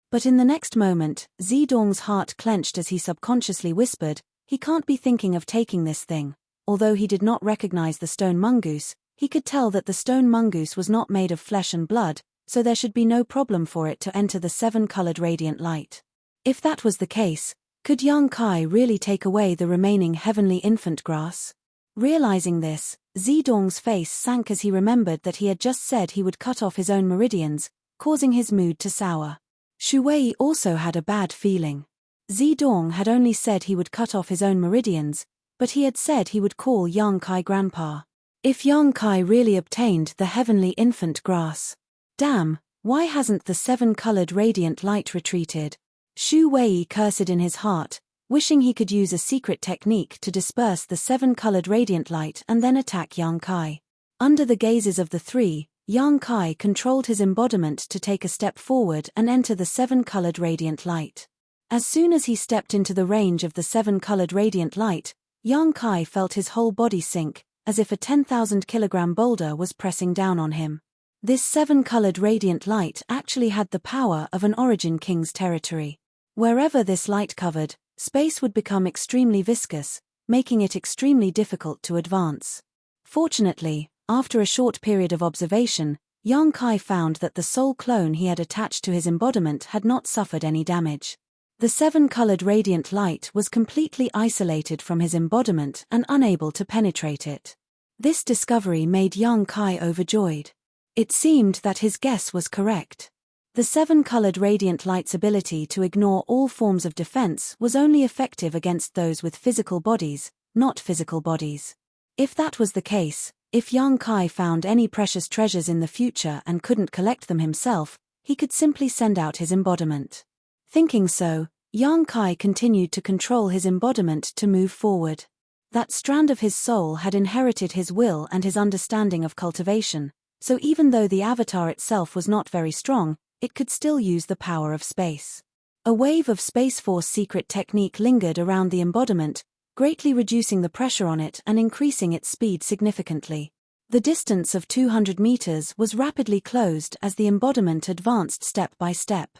But in the next moment, Zedong's heart clenched as he subconsciously whispered, "He can't be thinking of taking this thing." Although he did not recognize the stone mongoose, he could tell that the stone mongoose was not made of flesh and blood, so there should be no problem for it to enter the seven-colored radiant light. If that was the case, could Young Kai really take away the remaining heavenly infant grass? Realizing this, Zedong's face sank as he remembered that he had just said he would cut off his own meridians, causing his mood to sour. Shu Wei also had a bad feeling. Zedong had only said he would cut off his own meridians, but he had said he would call Young Kai grandpa. If Young Kai really obtained the heavenly infant grass. Damn, why hasn't the seven-colored radiant light retreated? Shu Wei cursed in his heart, wishing he could use a secret technique to disperse the seven-colored radiant light and then attack Young Kai. Under the gazes of the three, Young Kai controlled his embodiment to take a step forward and enter the seven-colored radiant light. As soon as he stepped into the range of the seven-colored radiant light, Young Kai felt his whole body sink, as if a 10,000-kilogram boulder was pressing down on him. This seven-colored radiant light actually had the power of an origin king's territory. Wherever this light covered, space would become extremely viscous, making it extremely difficult to advance. Fortunately, after a short period of observation, Young Kai found that the soul clone he had attached to his embodiment had not suffered any damage. The seven-colored radiant light was completely isolated from his embodiment and unable to penetrate it. This discovery made Young Kai overjoyed. It seemed that his guess was correct. The seven-colored radiant light's ability to ignore all forms of defense was only effective against those with physical bodies, not physical bodies. If that was the case, if Young Kai found any precious treasures in the future and couldn't collect them himself, he could simply send out his embodiment. Thinking so, Young Kai continued to control his embodiment to move forward. That strand of his soul had inherited his will and his understanding of cultivation, so even though the avatar itself was not very strong, it could still use the power of space. A wave of Space Force secret technique lingered around the embodiment, greatly reducing the pressure on it and increasing its speed significantly. The distance of 200 meters was rapidly closed as the embodiment advanced step by step.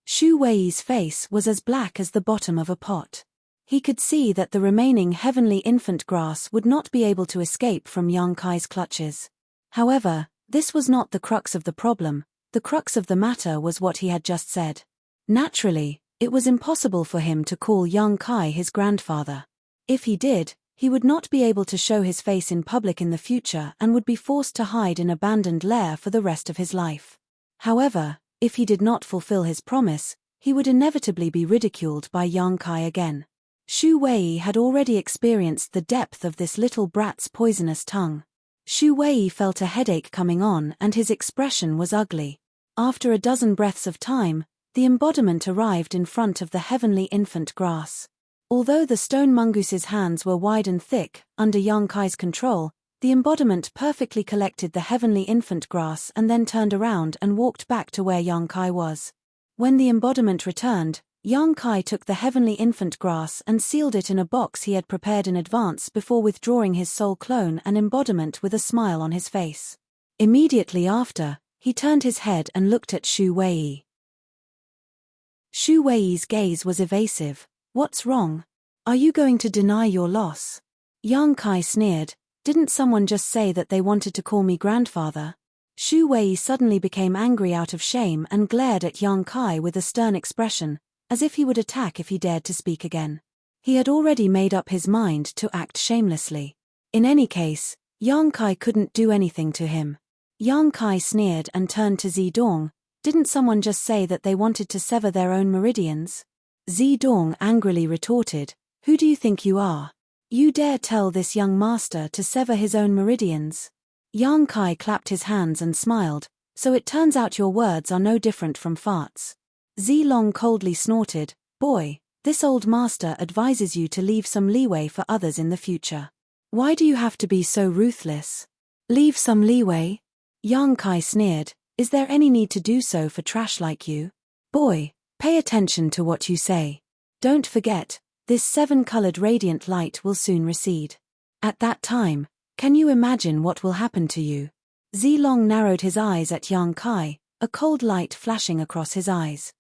Shu Wei's face was as black as the bottom of a pot. He could see that the remaining heavenly infant grass would not be able to escape from Young Kai's clutches. However, this was not the crux of the problem. The crux of the matter was what he had just said. Naturally, it was impossible for him to call Young Kai his grandfather. If he did, he would not be able to show his face in public in the future and would be forced to hide in abandoned lair for the rest of his life. However, if he did not fulfill his promise, he would inevitably be ridiculed by Young Kai again. Shu Wei had already experienced the depth of this little brat's poisonous tongue. Shu Wei felt a headache coming on and his expression was ugly. After a dozen breaths of time, the embodiment arrived in front of the heavenly infant grass. Although the stone mongoose's hands were wide and thick, under Young Kai's control, The embodiment perfectly collected the heavenly infant grass and then turned around and walked back to where Yang Kai was. When the embodiment returned, Yang Kai took the heavenly infant grass and sealed it in a box he had prepared in advance before withdrawing his soul clone and embodiment with a smile on his face. Immediately after, he turned his head and looked at Shu Wei. Shu Wei's gaze was evasive. "What's wrong? Are you going to deny your loss?" Yang Kai sneered. "Didn't someone just say that they wanted to call me grandfather?" Shu Wei suddenly became angry out of shame and glared at Yang Kai with a stern expression, as if he would attack if he dared to speak again. He had already made up his mind to act shamelessly. In any case, Yang Kai couldn't do anything to him. Yang Kai sneered and turned to Zidong. "Didn't someone just say that they wanted to sever their own meridians?" Zidong angrily retorted, "Who do you think you are? You dare tell this young master to sever his own meridians?" Yang Kai clapped his hands and smiled. "So it turns out your words are no different from farts." Zilong coldly snorted, "Boy, this old master advises you to leave some leeway for others in the future. Why do you have to be so ruthless?" "Leave some leeway?" Yang Kai sneered. "Is there any need to do so for trash like you? Boy, pay attention to what you say. Don't forget, this 7-colored radiant light will soon recede. At that time, can you imagine what will happen to you?" Zilong narrowed his eyes at Yang Kai, a cold light flashing across his eyes.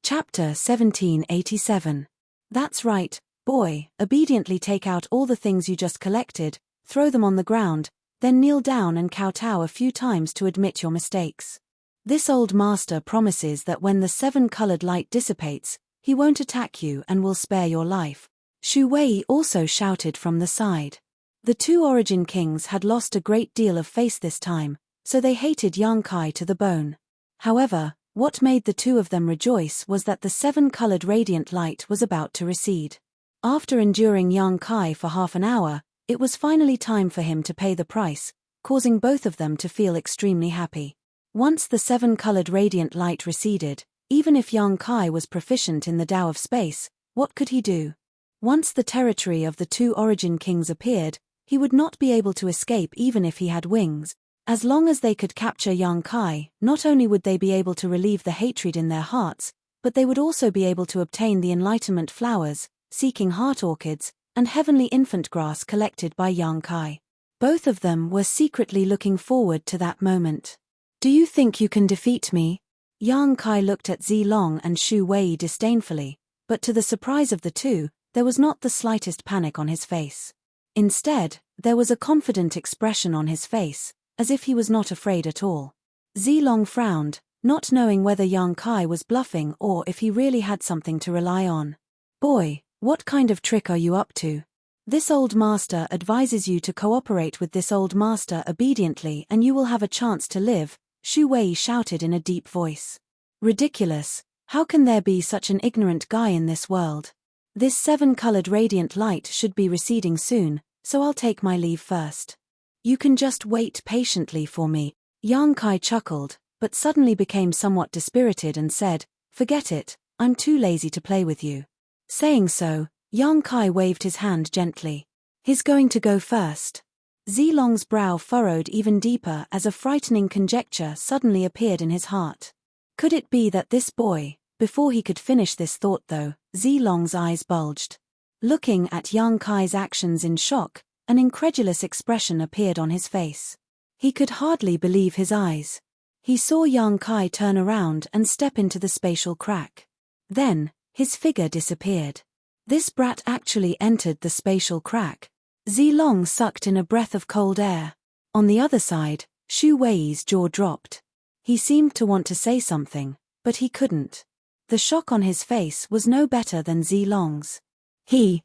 Chapter 1787. "That's right, boy, obediently take out all the things you just collected, throw them on the ground, then kneel down and kowtow a few times to admit your mistakes. This old master promises that when the 7-colored light dissipates, he won't attack you and will spare your life." Shu Wei also shouted from the side. The 2 Origin Kings had lost a great deal of face this time, so they hated Yang Kai to the bone. However, what made the 2 of them rejoice was that the 7-colored radiant light was about to recede. After enduring Yang Kai for half an hour, it was finally time for him to pay the price, causing both of them to feel extremely happy. Once the 7-colored radiant light receded, even if Yang Kai was proficient in the Tao of space, what could he do? Once the territory of the 2 Origin Kings appeared, he would not be able to escape even if he had wings. As long as they could capture Yang Kai, not only would they be able to relieve the hatred in their hearts, but they would also be able to obtain the enlightenment flowers, seeking heart orchids, and heavenly infant grass collected by Yang Kai. Both of them were secretly looking forward to that moment. "Do you think you can defeat me?" Yang Kai looked at Zilong and Shu Wei disdainfully, but to the surprise of the 2, there was not the slightest panic on his face. Instead, there was a confident expression on his face, as if he was not afraid at all. Zilong frowned, not knowing whether Yang Kai was bluffing or if he really had something to rely on. "Boy, what kind of trick are you up to? This old master advises you to cooperate with this old master obediently and you will have a chance to live," Shu Wei shouted in a deep voice. "Ridiculous, how can there be such an ignorant guy in this world? This 7-colored radiant light should be receding soon, so I'll take my leave first. You can just wait patiently for me." Yang Kai chuckled, but suddenly became somewhat dispirited and said, "Forget it, I'm too lazy to play with you." Saying so, Yang Kai waved his hand gently. "He's going to go first." Zilong's brow furrowed even deeper as a frightening conjecture suddenly appeared in his heart. Could it be that this boy— Before he could finish this thought though, Zilong's eyes bulged. Looking at Yang Kai's actions in shock, an incredulous expression appeared on his face. He could hardly believe his eyes. He saw Yang Kai turn around and step into the spatial crack. Then, his figure disappeared. This brat actually entered the spatial crack. Zilong sucked in a breath of cold air. On the other side, Shu Wei's jaw dropped. He seemed to want to say something, but he couldn't. The shock on his face was no better than Zilong's. He.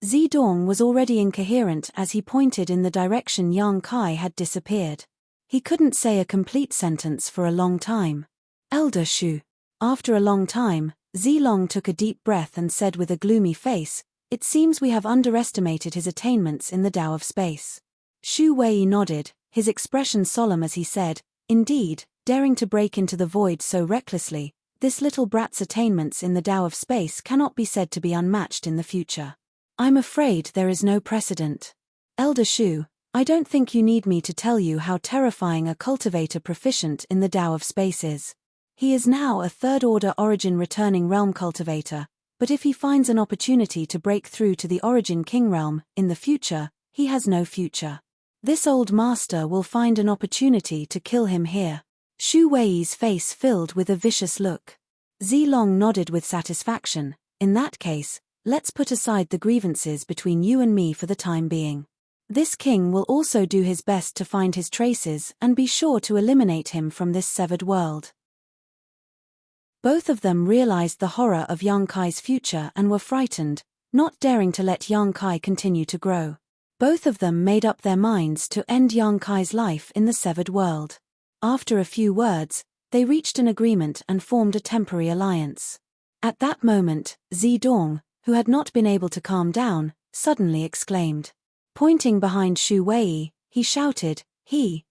Zidong was already incoherent as he pointed in the direction Yang Kai had disappeared. He couldn't say a complete sentence for a long time. "Elder Shu." After a long time, Zilong took a deep breath and said with a gloomy face, "It seems we have underestimated his attainments in the Tao of space." Shu Wei nodded, his expression solemn as he said, "Indeed, daring to break into the void so recklessly, this little brat's attainments in the Tao of space cannot be said to be unmatched in the future." I'm afraid there is no precedent. Elder Shu, I don't think you need me to tell you how terrifying a cultivator proficient in the Tao of Space is. He is now a third-order origin returning realm cultivator, but if he finds an opportunity to break through to the origin king realm, in the future, he has no future. This old master will find an opportunity to kill him here. Shu Wei's face filled with a vicious look. Zilong nodded with satisfaction. In that case, let's put aside the grievances between you and me for the time being. This king will also do his best to find his traces and be sure to eliminate him from this severed world. Both of them realized the horror of Yang Kai's future and were frightened, not daring to let Yang Kai continue to grow. Both of them made up their minds to end Yang Kai's life in the severed world. After a few words, they reached an agreement and formed a temporary alliance. At that moment, Zidong, who had not been able to calm down, suddenly exclaimed. Pointing behind Shu Wei, he shouted, he.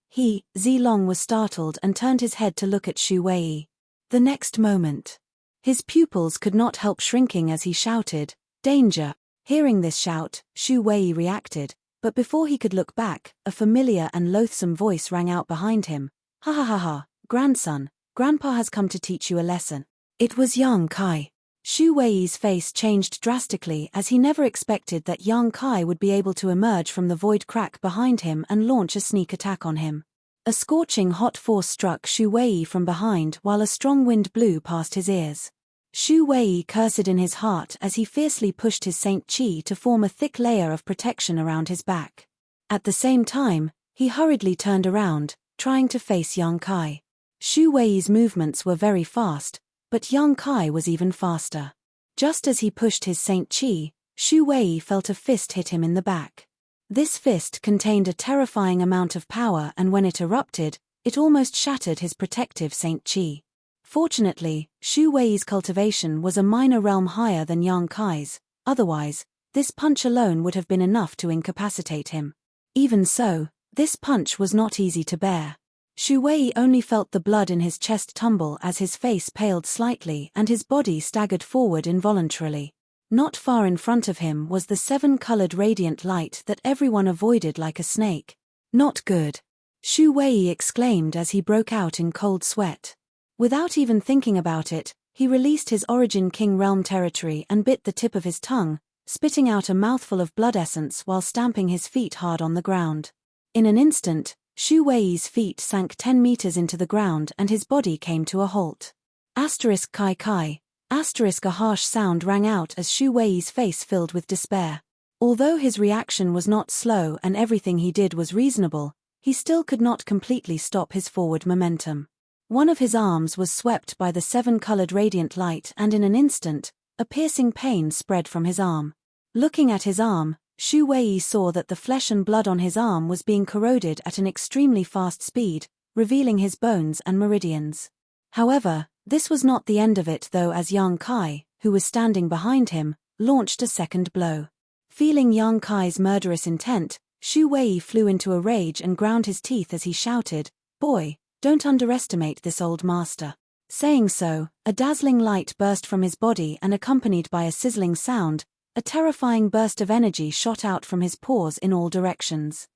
Zilong was startled and turned his head to look at Shu Wei. The next moment, his pupils could not help shrinking as he shouted, danger. Hearing this shout, Shu Wei reacted, but before he could look back, a familiar and loathsome voice rang out behind him. Ha ha ha ha, grandson, Grandpa has come to teach you a lesson. It was Yang Kai. Shu Wei's face changed drastically as he never expected that Yang Kai would be able to emerge from the void crack behind him and launch a sneak attack on him. A scorching hot force struck Shu Wei from behind while a strong wind blew past his ears. Shu Wei cursed in his heart as he fiercely pushed his Saint Qi to form a thick layer of protection around his back. At the same time, he hurriedly turned around, trying to face Yang Kai. Shu Wei's movements were very fast, but Yang Kai was even faster. Just as he pushed his Saint Qi, Shu Wei felt a fist hit him in the back. This fist contained a terrifying amount of power, and when it erupted, it almost shattered his protective Saint Qi. Fortunately, Shu Wei's cultivation was a minor realm higher than Yang Kai's, otherwise, this punch alone would have been enough to incapacitate him. Even so, this punch was not easy to bear. Shu Wei only felt the blood in his chest tumble as his face paled slightly and his body staggered forward involuntarily. Not far in front of him was the seven-colored radiant light that everyone avoided like a snake. Not good. Shu Wei exclaimed as he broke out in cold sweat. Without even thinking about it, he released his Origin King realm territory and bit the tip of his tongue, spitting out a mouthful of blood essence while stamping his feet hard on the ground. In an instant, Shu Wei's feet sank 10 meters into the ground and his body came to a halt. Asterisk Kai Kai. Asterisk a harsh sound rang out as Shu Wei's face filled with despair. Although his reaction was not slow and everything he did was reasonable, he still could not completely stop his forward momentum. One of his arms was swept by the seven-colored radiant light and in an instant, a piercing pain spread from his arm. Looking at his arm, Shu Wei saw that the flesh and blood on his arm was being corroded at an extremely fast speed, revealing his bones and meridians. However, this was not the end of it though, as Yang Kai, who was standing behind him, launched a second blow. Feeling Yang Kai's murderous intent, Shu Wei flew into a rage and ground his teeth as he shouted, "Boy, don't underestimate this old master." Saying so, a dazzling light burst from his body and accompanied by a sizzling sound, a terrifying burst of energy shot out from his pores in all directions.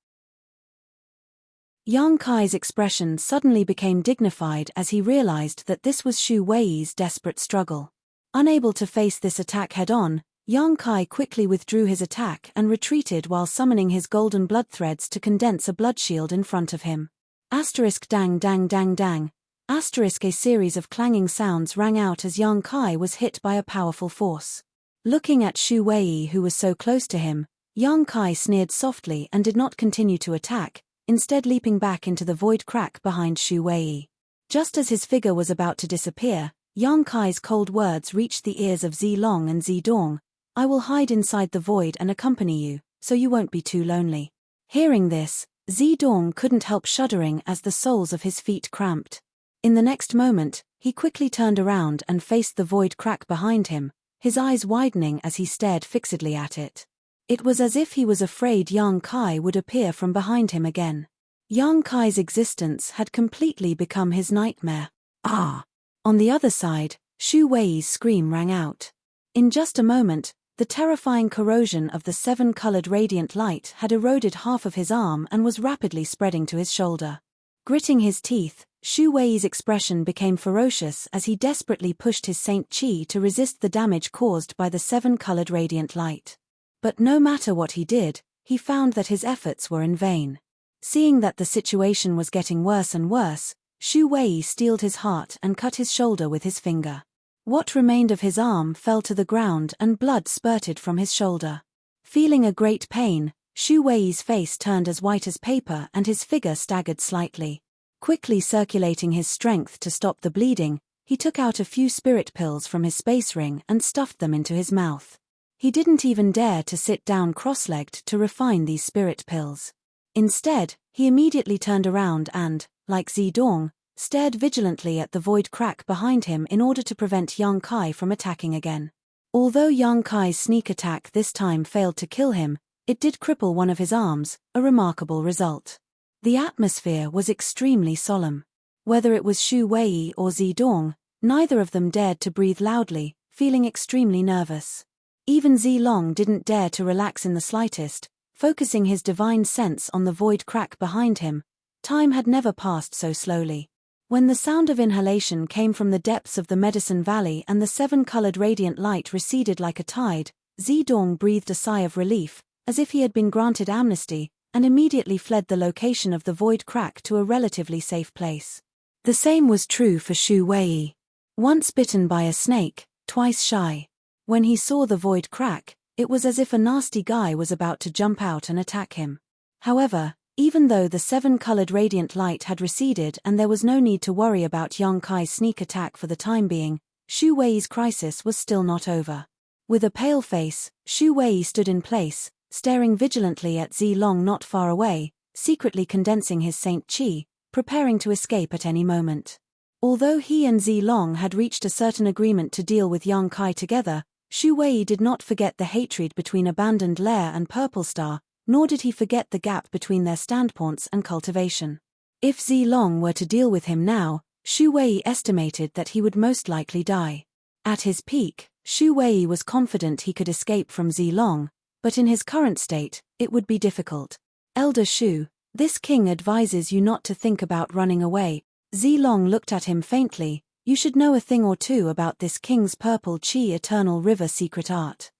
Yang Kai's expression suddenly became dignified as he realized that this was Shu Wei's desperate struggle. Unable to face this attack head-on, Yang Kai quickly withdrew his attack and retreated while summoning his golden blood threads to condense a blood shield in front of him. Asterisk dang dang dang dang. Asterisk a series of clanging sounds rang out as Yang Kai was hit by a powerful force. Looking at Shu Wei, who was so close to him, Yang Kai sneered softly and did not continue to attack, instead leaping back into the void crack behind Shu Wei. Just as his figure was about to disappear, Yang Kai's cold words reached the ears of Zilong and Zidong. "I will hide inside the void and accompany you, so you won't be too lonely." Hearing this, Zidong couldn't help shuddering as the soles of his feet cramped. In the next moment, he quickly turned around and faced the void crack behind him, his eyes widening as he stared fixedly at it. It was as if he was afraid Yang Kai would appear from behind him again. Yang Kai's existence had completely become his nightmare. Ah! On the other side, Shu Wei's scream rang out. In just a moment, The terrifying corrosion of the seven-colored radiant light had eroded half of his arm and was rapidly spreading to his shoulder. Gritting his teeth, Shu Wei's expression became ferocious as he desperately pushed his Saint Qi to resist the damage caused by the seven-colored radiant light. But no matter what he did, he found that his efforts were in vain. Seeing that the situation was getting worse and worse, Shu Wei steeled his heart and cut his shoulder with his finger. What remained of his arm fell to the ground and blood spurted from his shoulder. Feeling a great pain, Shu Wei's face turned as white as paper and his figure staggered slightly. Quickly circulating his strength to stop the bleeding, he took out a few spirit pills from his space ring and stuffed them into his mouth. He didn't even dare to sit down cross-legged to refine these spirit pills. Instead, he immediately turned around and, like Zidong, stared vigilantly at the void crack behind him in order to prevent Yang Kai from attacking again. Although Yang Kai's sneak attack this time failed to kill him, it did cripple one of his arms, a remarkable result. The atmosphere was extremely solemn. Whether it was Shu Wei or Zidong, neither of them dared to breathe loudly, feeling extremely nervous. Even Zilong didn't dare to relax in the slightest, focusing his divine sense on the void crack behind him. Time had never passed so slowly. When the sound of inhalation came from the depths of the Medicine Valley and the seven-colored radiant light receded like a tide, Zidong breathed a sigh of relief, as if he had been granted amnesty, and immediately fled the location of the void crack to a relatively safe place. The same was true for Shu Wei. Once bitten by a snake, twice shy. When he saw the void crack, it was as if a nasty guy was about to jump out and attack him. However, even though the seven-colored radiant light had receded and there was no need to worry about Yang Kai's sneak attack for the time being, Shu Wei's crisis was still not over. With a pale face, Shu Wei stood in place, staring vigilantly at Zilong not far away, secretly condensing his Saint Qi, preparing to escape at any moment. Although he and Zilong had reached a certain agreement to deal with Yang Kai together, Shu Wei did not forget the hatred between Abandoned Lair and Purple Star, nor did he forget the gap between their standpoints and cultivation. If Zilong were to deal with him now, Shu Wei estimated that he would most likely die. At his peak, Shu Wei was confident he could escape from Zilong, but in his current state, it would be difficult. Elder Shu, this king advises you not to think about running away. Zilong looked at him faintly. You should know a thing or two about this king's purple Qi eternal river secret art.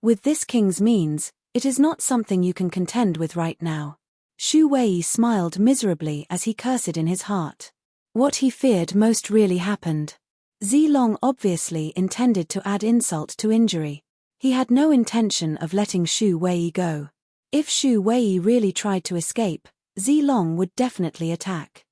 With this king's means, it is not something you can contend with right now. Shu Wei smiled miserably as he cursed in his heart. What he feared most really happened. Zilong obviously intended to add insult to injury. He had no intention of letting Shu Wei go. If Shu Wei really tried to escape, Zilong would definitely attack.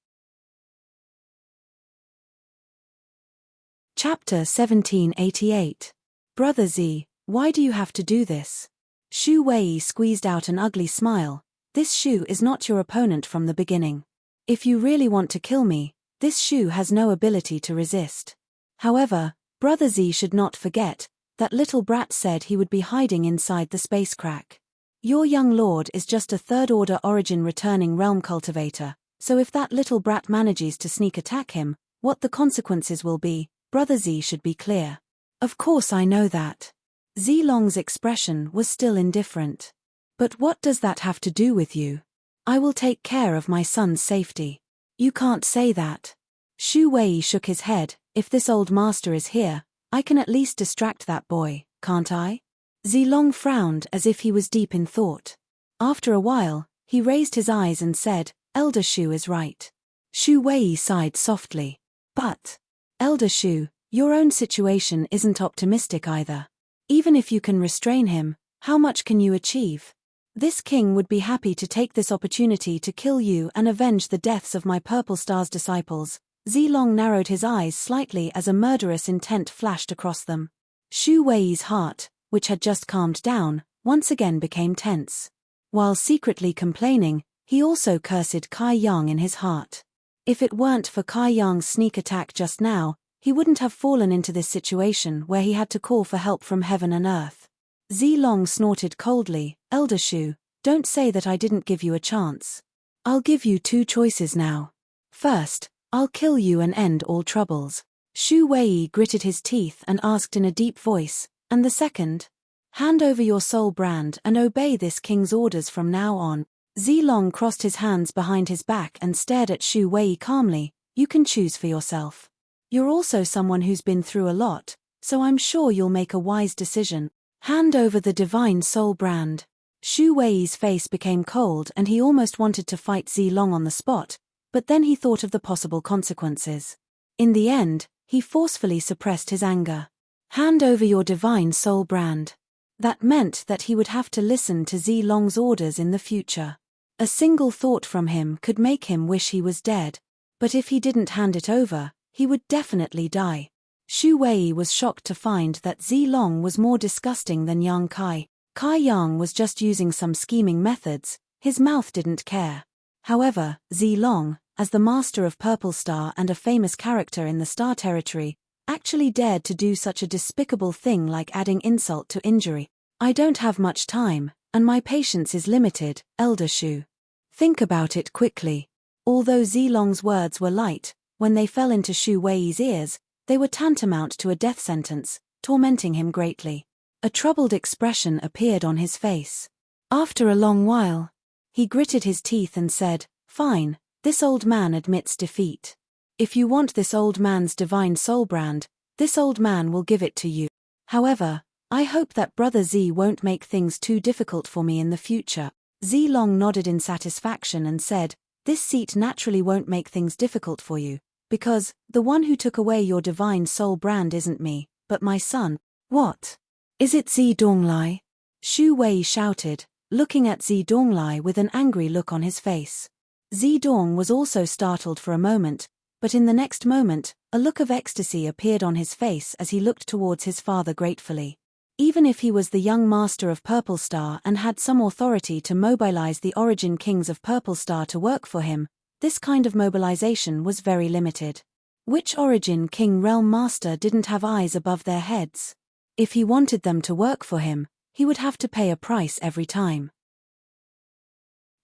Chapter 1788. Brother Z, why do you have to do this? Shu Wei squeezed out an ugly smile. This Shu is not your opponent from the beginning. If you really want to kill me, this Shu has no ability to resist. However, Brother Z should not forget, that little brat said he would be hiding inside the space crack. Your young lord is just a third-order origin returning realm cultivator, so if that little brat manages to sneak attack him, what the consequences will be, Brother Z should be clear. Of course I know that. Zilong's expression was still indifferent. But what does that have to do with you? I will take care of my son's safety. You can't say that. Shu Wei shook his head. If this old master is here, I can at least distract that boy, can't I? Zilong frowned as if he was deep in thought. After a while, he raised his eyes and said, Elder Shu is right. Shu Wei sighed softly. But, Elder Shu, your own situation isn't optimistic either. Even if you can restrain him, how much can you achieve? This king would be happy to take this opportunity to kill you and avenge the deaths of my Purple Star's disciples. Zilong narrowed his eyes slightly as a murderous intent flashed across them. Shu Wei's heart, which had just calmed down, once again became tense. While secretly complaining, he also cursed Kai Yang in his heart. If it weren't for Kai Yang's sneak attack just now, he wouldn't have fallen into this situation where he had to call for help from heaven and earth. Zilong snorted coldly, Elder Shu, don't say that I didn't give you a chance. I'll give you two choices now. First, I'll kill you and end all troubles. Shu Wei gritted his teeth and asked in a deep voice, And the second? Hand over your soul brand and obey this king's orders from now on. Zilong crossed his hands behind his back and stared at Shu Wei calmly. You can choose for yourself. You're also someone who's been through a lot, so I'm sure you'll make a wise decision. Hand over the divine soul brand. Shu Wei's face became cold and he almost wanted to fight Zilong on the spot, but then he thought of the possible consequences. In the end, he forcefully suppressed his anger. Hand over your divine soul brand. That meant that he would have to listen to Zilong's orders in the future. A single thought from him could make him wish he was dead. But if he didn't hand it over, he would definitely die. Shu Wei was shocked to find that Zilong was more disgusting than Yang Kai. Kai Yang was just using some scheming methods, his mouth didn't care. However, Zilong, as the master of Purple Star and a famous character in the Star Territory, actually dared to do such a despicable thing like adding insult to injury. I don't have much time, and my patience is limited, Elder Shu. Think about it quickly. Although Zilong's words were light, when they fell into Shu Wei's ears, they were tantamount to a death sentence, tormenting him greatly. A troubled expression appeared on his face. After a long while, he gritted his teeth and said, "Fine, this old man admits defeat. If you want this old man's divine soul brand, this old man will give it to you. However, I hope that Brother Z won't make things too difficult for me in the future." Zilong nodded in satisfaction and said, "This seat naturally won't make things difficult for you, because the one who took away your divine soul brand isn't me, but my son." "What? Is it Zi Donglai?" Shu Wei shouted, looking at Zi Donglai with an angry look on his face. Zi Dong was also startled for a moment, but in the next moment, a look of ecstasy appeared on his face as he looked towards his father gratefully. Even if he was the young master of Purple Star and had some authority to mobilize the origin kings of Purple Star to work for him, this kind of mobilization was very limited. Which origin king realm master didn't have eyes above their heads? If he wanted them to work for him, he would have to pay a price every time.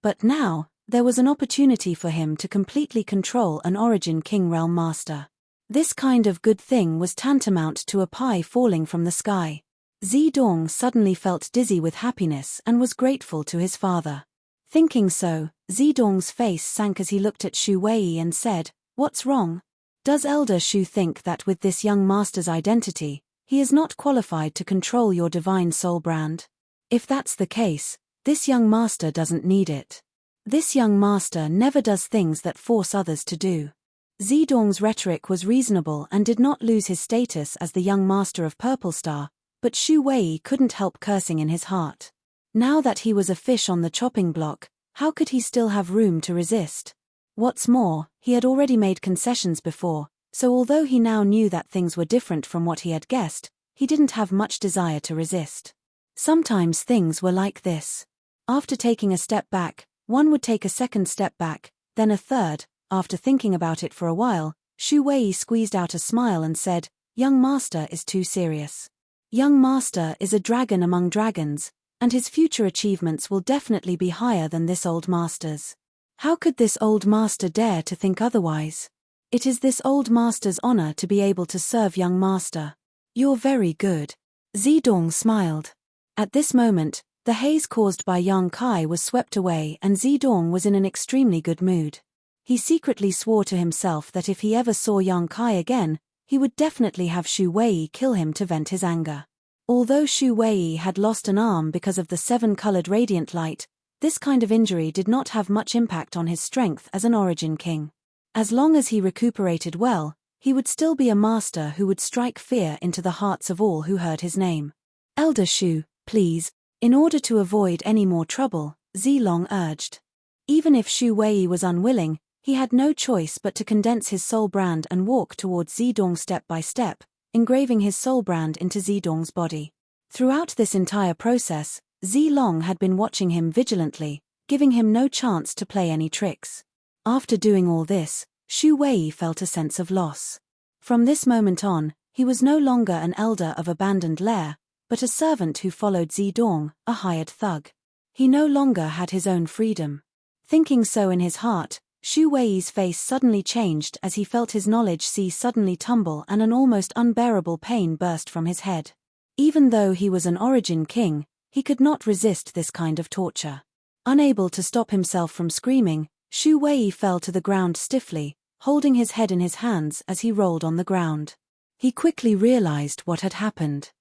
But now, there was an opportunity for him to completely control an origin king realm master. This kind of good thing was tantamount to a pie falling from the sky. Zidong suddenly felt dizzy with happiness and was grateful to his father. Thinking so, Zidong's face sank as he looked at Shu Wei and said, "What's wrong? Does Elder Shu think that with this young master's identity, he is not qualified to control your divine soul brand? If that's the case, this young master doesn't need it. This young master never does things that force others to do." Zidong's rhetoric was reasonable and did not lose his status as the young master of Purple Star, but Shu Wei couldn't help cursing in his heart. Now that he was a fish on the chopping block, how could he still have room to resist? What's more, he had already made concessions before, so although he now knew that things were different from what he had guessed, he didn't have much desire to resist. Sometimes things were like this. After taking a step back, one would take a second step back, then a third. After thinking about it for a while, Shu Wei squeezed out a smile and said, "Young master is too serious. Young master is a dragon among dragons, and his future achievements will definitely be higher than this old master's. How could this old master dare to think otherwise? It is this old master's honor to be able to serve young master. You're very good." Zidong smiled. At this moment, the haze caused by Yang Kai was swept away and Zidong was in an extremely good mood. He secretly swore to himself that if he ever saw Yang Kai again, he would definitely have Shu Wei kill him to vent his anger. Although Shu Wei had lost an arm because of the seven-colored radiant light, this kind of injury did not have much impact on his strength as an origin king. As long as he recuperated well, he would still be a master who would strike fear into the hearts of all who heard his name. "Elder Shu, please." In order to avoid any more trouble, Zilong urged. Even if Shu Wei was unwilling, he had no choice but to condense his soul brand and walk towards Zidong step by step, engraving his soul brand into Zidong's body. Throughout this entire process, Zilong had been watching him vigilantly, giving him no chance to play any tricks. After doing all this, Shu Wei felt a sense of loss. From this moment on, he was no longer an elder of abandoned lair, but a servant who followed Zidong, a hired thug. He no longer had his own freedom. Thinking so in his heart, Shu Wei's face suddenly changed as he felt his knowledge sea suddenly tumble and an almost unbearable pain burst from his head. Even though he was an origin king, he could not resist this kind of torture. Unable to stop himself from screaming, Shu Wei fell to the ground stiffly, holding his head in his hands as he rolled on the ground. He quickly realized what had happened.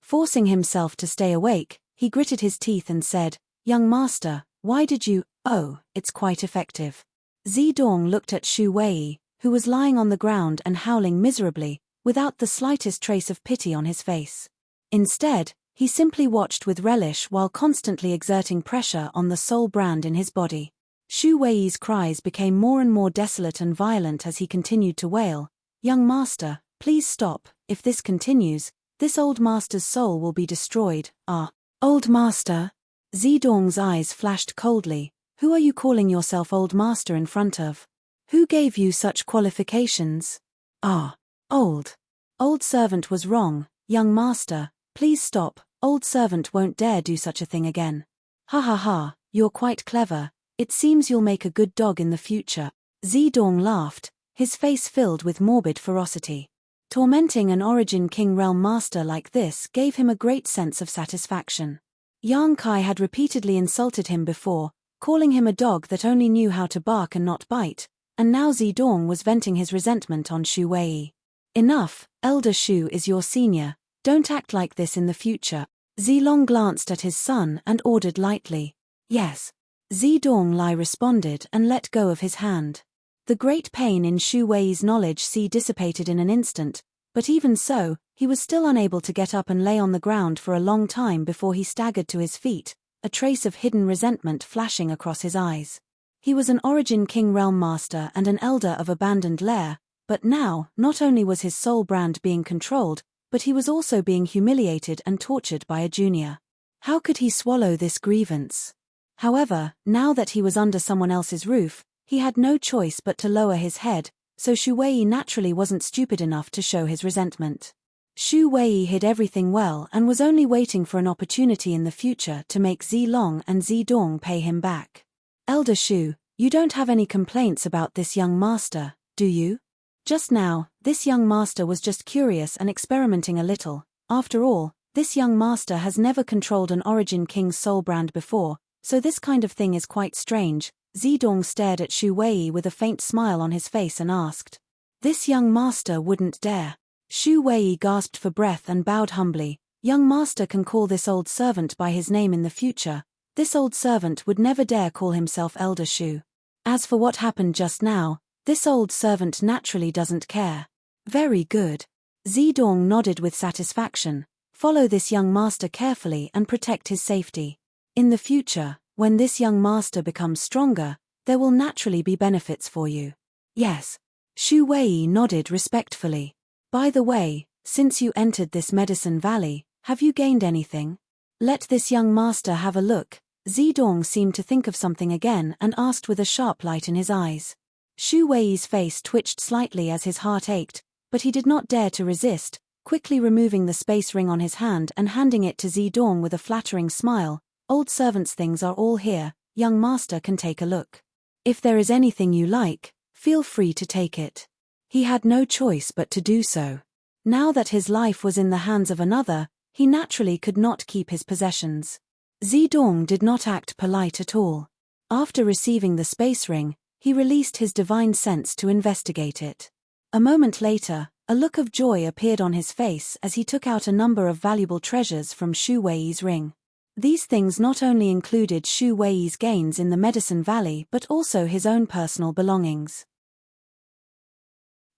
Forcing himself to stay awake, he gritted his teeth and said, "Young master, why did you— Oh, it's quite effective." Zedong looked at Shu Wei, who was lying on the ground and howling miserably, without the slightest trace of pity on his face. Instead, he simply watched with relish while constantly exerting pressure on the soul brand in his body. Shu Wei's cries became more and more desolate and violent as he continued to wail, "Young master, please stop. If this continues, this old master's soul will be destroyed." "Ah, old master?" Zedong's eyes flashed coldly. "Who are you calling yourself old master in front of? Who gave you such qualifications?" "Ah, old. Old servant was wrong, young master. Please stop. Old servant won't dare do such a thing again." "Ha ha ha, you're quite clever. It seems you'll make a good dog in the future." Zedong laughed, his face filled with morbid ferocity. Tormenting an origin king realm master like this gave him a great sense of satisfaction. Yang Kai had repeatedly insulted him before, calling him a dog that only knew how to bark and not bite, and now Zedong was venting his resentment on Shu Wei. "Enough, Elder Shu is your senior. Don't act like this in the future." Zilong glanced at his son and ordered lightly. "Yes." Zedong Lai responded and let go of his hand. The great pain in Shu Wei's knowledge dissipated in an instant, but even so, he was still unable to get up and lay on the ground for a long time before he staggered to his feet, a trace of hidden resentment flashing across his eyes. He was an origin king realm master and an elder of abandoned lair, but now, not only was his soul brand being controlled, but he was also being humiliated and tortured by a junior. How could he swallow this grievance? However, now that he was under someone else's roof, he had no choice but to lower his head, so Shu Wei naturally wasn't stupid enough to show his resentment. Shu Wei hid everything well and was only waiting for an opportunity in the future to make Zilong and Zedong pay him back. "Elder Shu, you don't have any complaints about this young master, do you?" Just now, this young master was just curious and experimenting a little. After all, this young master has never controlled an origin king's soul brand before, so this kind of thing is quite strange. Zedong stared at Shu Wei with a faint smile on his face and asked. "This young master wouldn't dare." Shu Wei gasped for breath and bowed humbly. "Young master can call this old servant by his name in the future. This old servant would never dare call himself Elder Shu. As for what happened just now, this old servant naturally doesn't care." "Very good." Zedong nodded with satisfaction. "Follow this young master carefully and protect his safety. In the future, when this young master becomes stronger, there will naturally be benefits for you." "Yes." Shu Wei nodded respectfully. "By the way, since you entered this medicine valley, have you gained anything? Let this young master have a look." Zedong seemed to think of something again and asked with a sharp light in his eyes. Shu Wei's face twitched slightly as his heart ached, but he did not dare to resist, quickly removing the space ring on his hand and handing it to Zedong with a flattering smile. "Old servant's things are all here, young master can take a look. If there is anything you like, feel free to take it." He had no choice but to do so. Now that his life was in the hands of another, he naturally could not keep his possessions. Zedong did not act polite at all. After receiving the space ring, he released his divine sense to investigate it. A moment later, a look of joy appeared on his face as he took out a number of valuable treasures from Shu Wei's ring. These things not only included Shu Wei's gains in the Medicine Valley but also his own personal belongings.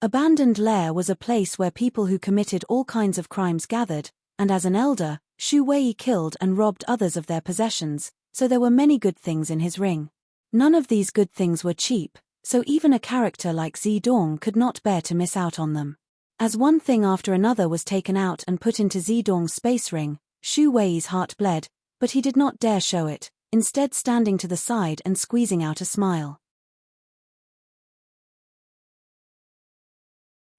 Abandoned Lair was a place where people who committed all kinds of crimes gathered, and as an elder, Shu Wei killed and robbed others of their possessions, so there were many good things in his ring. None of these good things were cheap, so even a character like Zedong could not bear to miss out on them. As one thing after another was taken out and put into Zedong's space ring, Shu Wei's heart bled, but he did not dare show it, instead standing to the side and squeezing out a smile.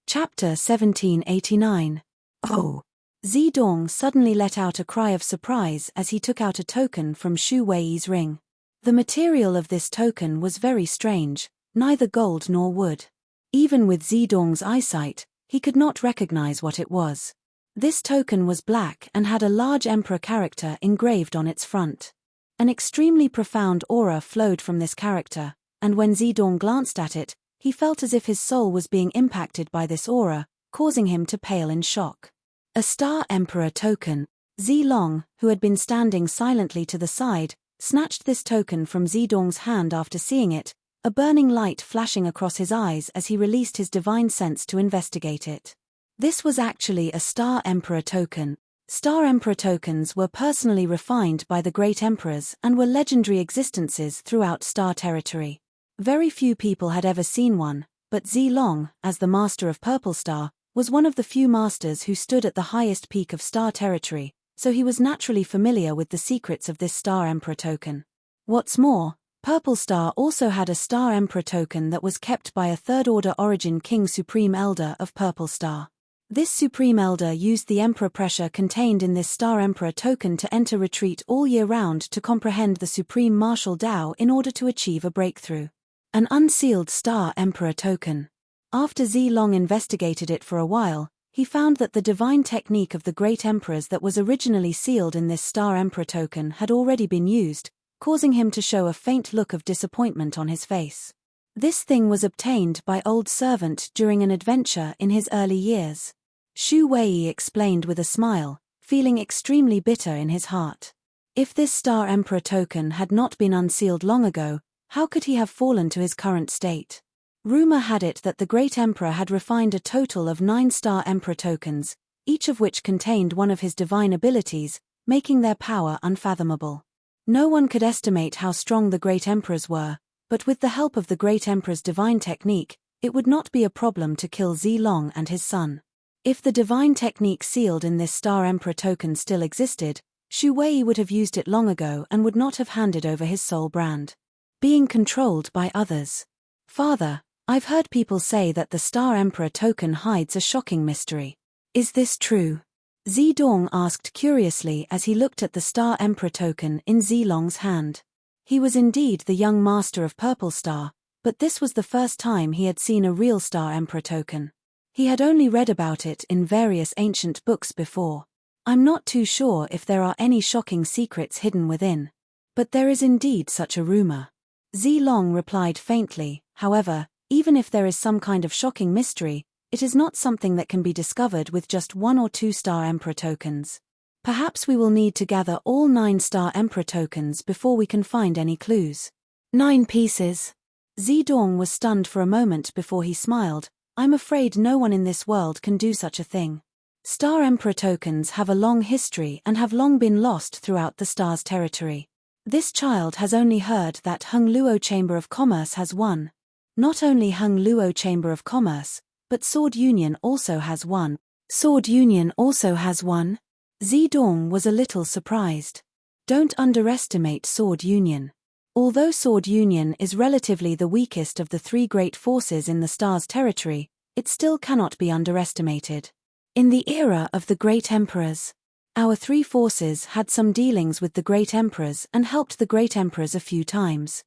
Chapter 1789. Oh! Zedong suddenly let out a cry of surprise as he took out a token from Shu Wei's ring. The material of this token was very strange, neither gold nor wood. Even with Zedong's eyesight, he could not recognize what it was. This token was black and had a large emperor character engraved on its front. An extremely profound aura flowed from this character, and when Zedong glanced at it, he felt as if his soul was being impacted by this aura, causing him to pale in shock. A Star Emperor token. Zilong, who had been standing silently to the side, snatched this token from Zedong's hand after seeing it, a burning light flashing across his eyes as he released his divine sense to investigate it. This was actually a Star Emperor token. Star Emperor tokens were personally refined by the great emperors and were legendary existences throughout Star territory. Very few people had ever seen one, but Zilong, as the master of Purple Star, was one of the few masters who stood at the highest peak of Star territory, so he was naturally familiar with the secrets of this Star Emperor token. What's more, Purple Star also had a Star Emperor token that was kept by a Third Order Origin King Supreme Elder of Purple Star. This Supreme Elder used the Emperor pressure contained in this Star Emperor token to enter retreat all year round to comprehend the Supreme Martial Tao in order to achieve a breakthrough. An unsealed Star Emperor token. After Zilong investigated it for a while, he found that the divine technique of the great emperors that was originally sealed in this Star Emperor token had already been used, causing him to show a faint look of disappointment on his face. This thing was obtained by old servant during an adventure in his early years. Shu Wei explained with a smile, feeling extremely bitter in his heart. If this Star Emperor token had not been unsealed long ago, how could he have fallen to his current state? Rumor had it that the great emperor had refined a total of 9 Star Emperor tokens, each of which contained one of his divine abilities, making their power unfathomable. No one could estimate how strong the great emperors were, but with the help of the great emperor's divine technique, it would not be a problem to kill Zilong and his son. If the divine technique sealed in this Star Emperor token still existed, Shu Wei would have used it long ago and would not have handed over his soul brand. Being controlled by others. Father, I've heard people say that the Star Emperor token hides a shocking mystery. Is this true? Zedong asked curiously as he looked at the Star Emperor token in Zilong's hand. He was indeed the young master of Purple Star, but this was the first time he had seen a real Star Emperor token. He had only read about it in various ancient books before. I'm not too sure if there are any shocking secrets hidden within. But there is indeed such a rumor. Zilong replied faintly, however, even if there is some kind of shocking mystery, it is not something that can be discovered with just 1 or 2 Star Emperor tokens. Perhaps we will need to gather all 9 Star Emperor tokens before we can find any clues. 9 pieces. Zedong was stunned for a moment before he smiled. I'm afraid no one in this world can do such a thing. Star Emperor tokens have a long history and have long been lost throughout the Star's territory. This child has only heard that Hung Luo Chamber of Commerce has one. Not only Hung Luo Chamber of Commerce, but Sword Union also has one. Sword Union also has one? Zedong was a little surprised. Don't underestimate Sword Union. Although Sword Union is relatively the weakest of the 3 great forces in the Star's territory, it still cannot be underestimated. In the era of the great emperors, our 3 forces had some dealings with the great emperors and helped the great emperors a few times.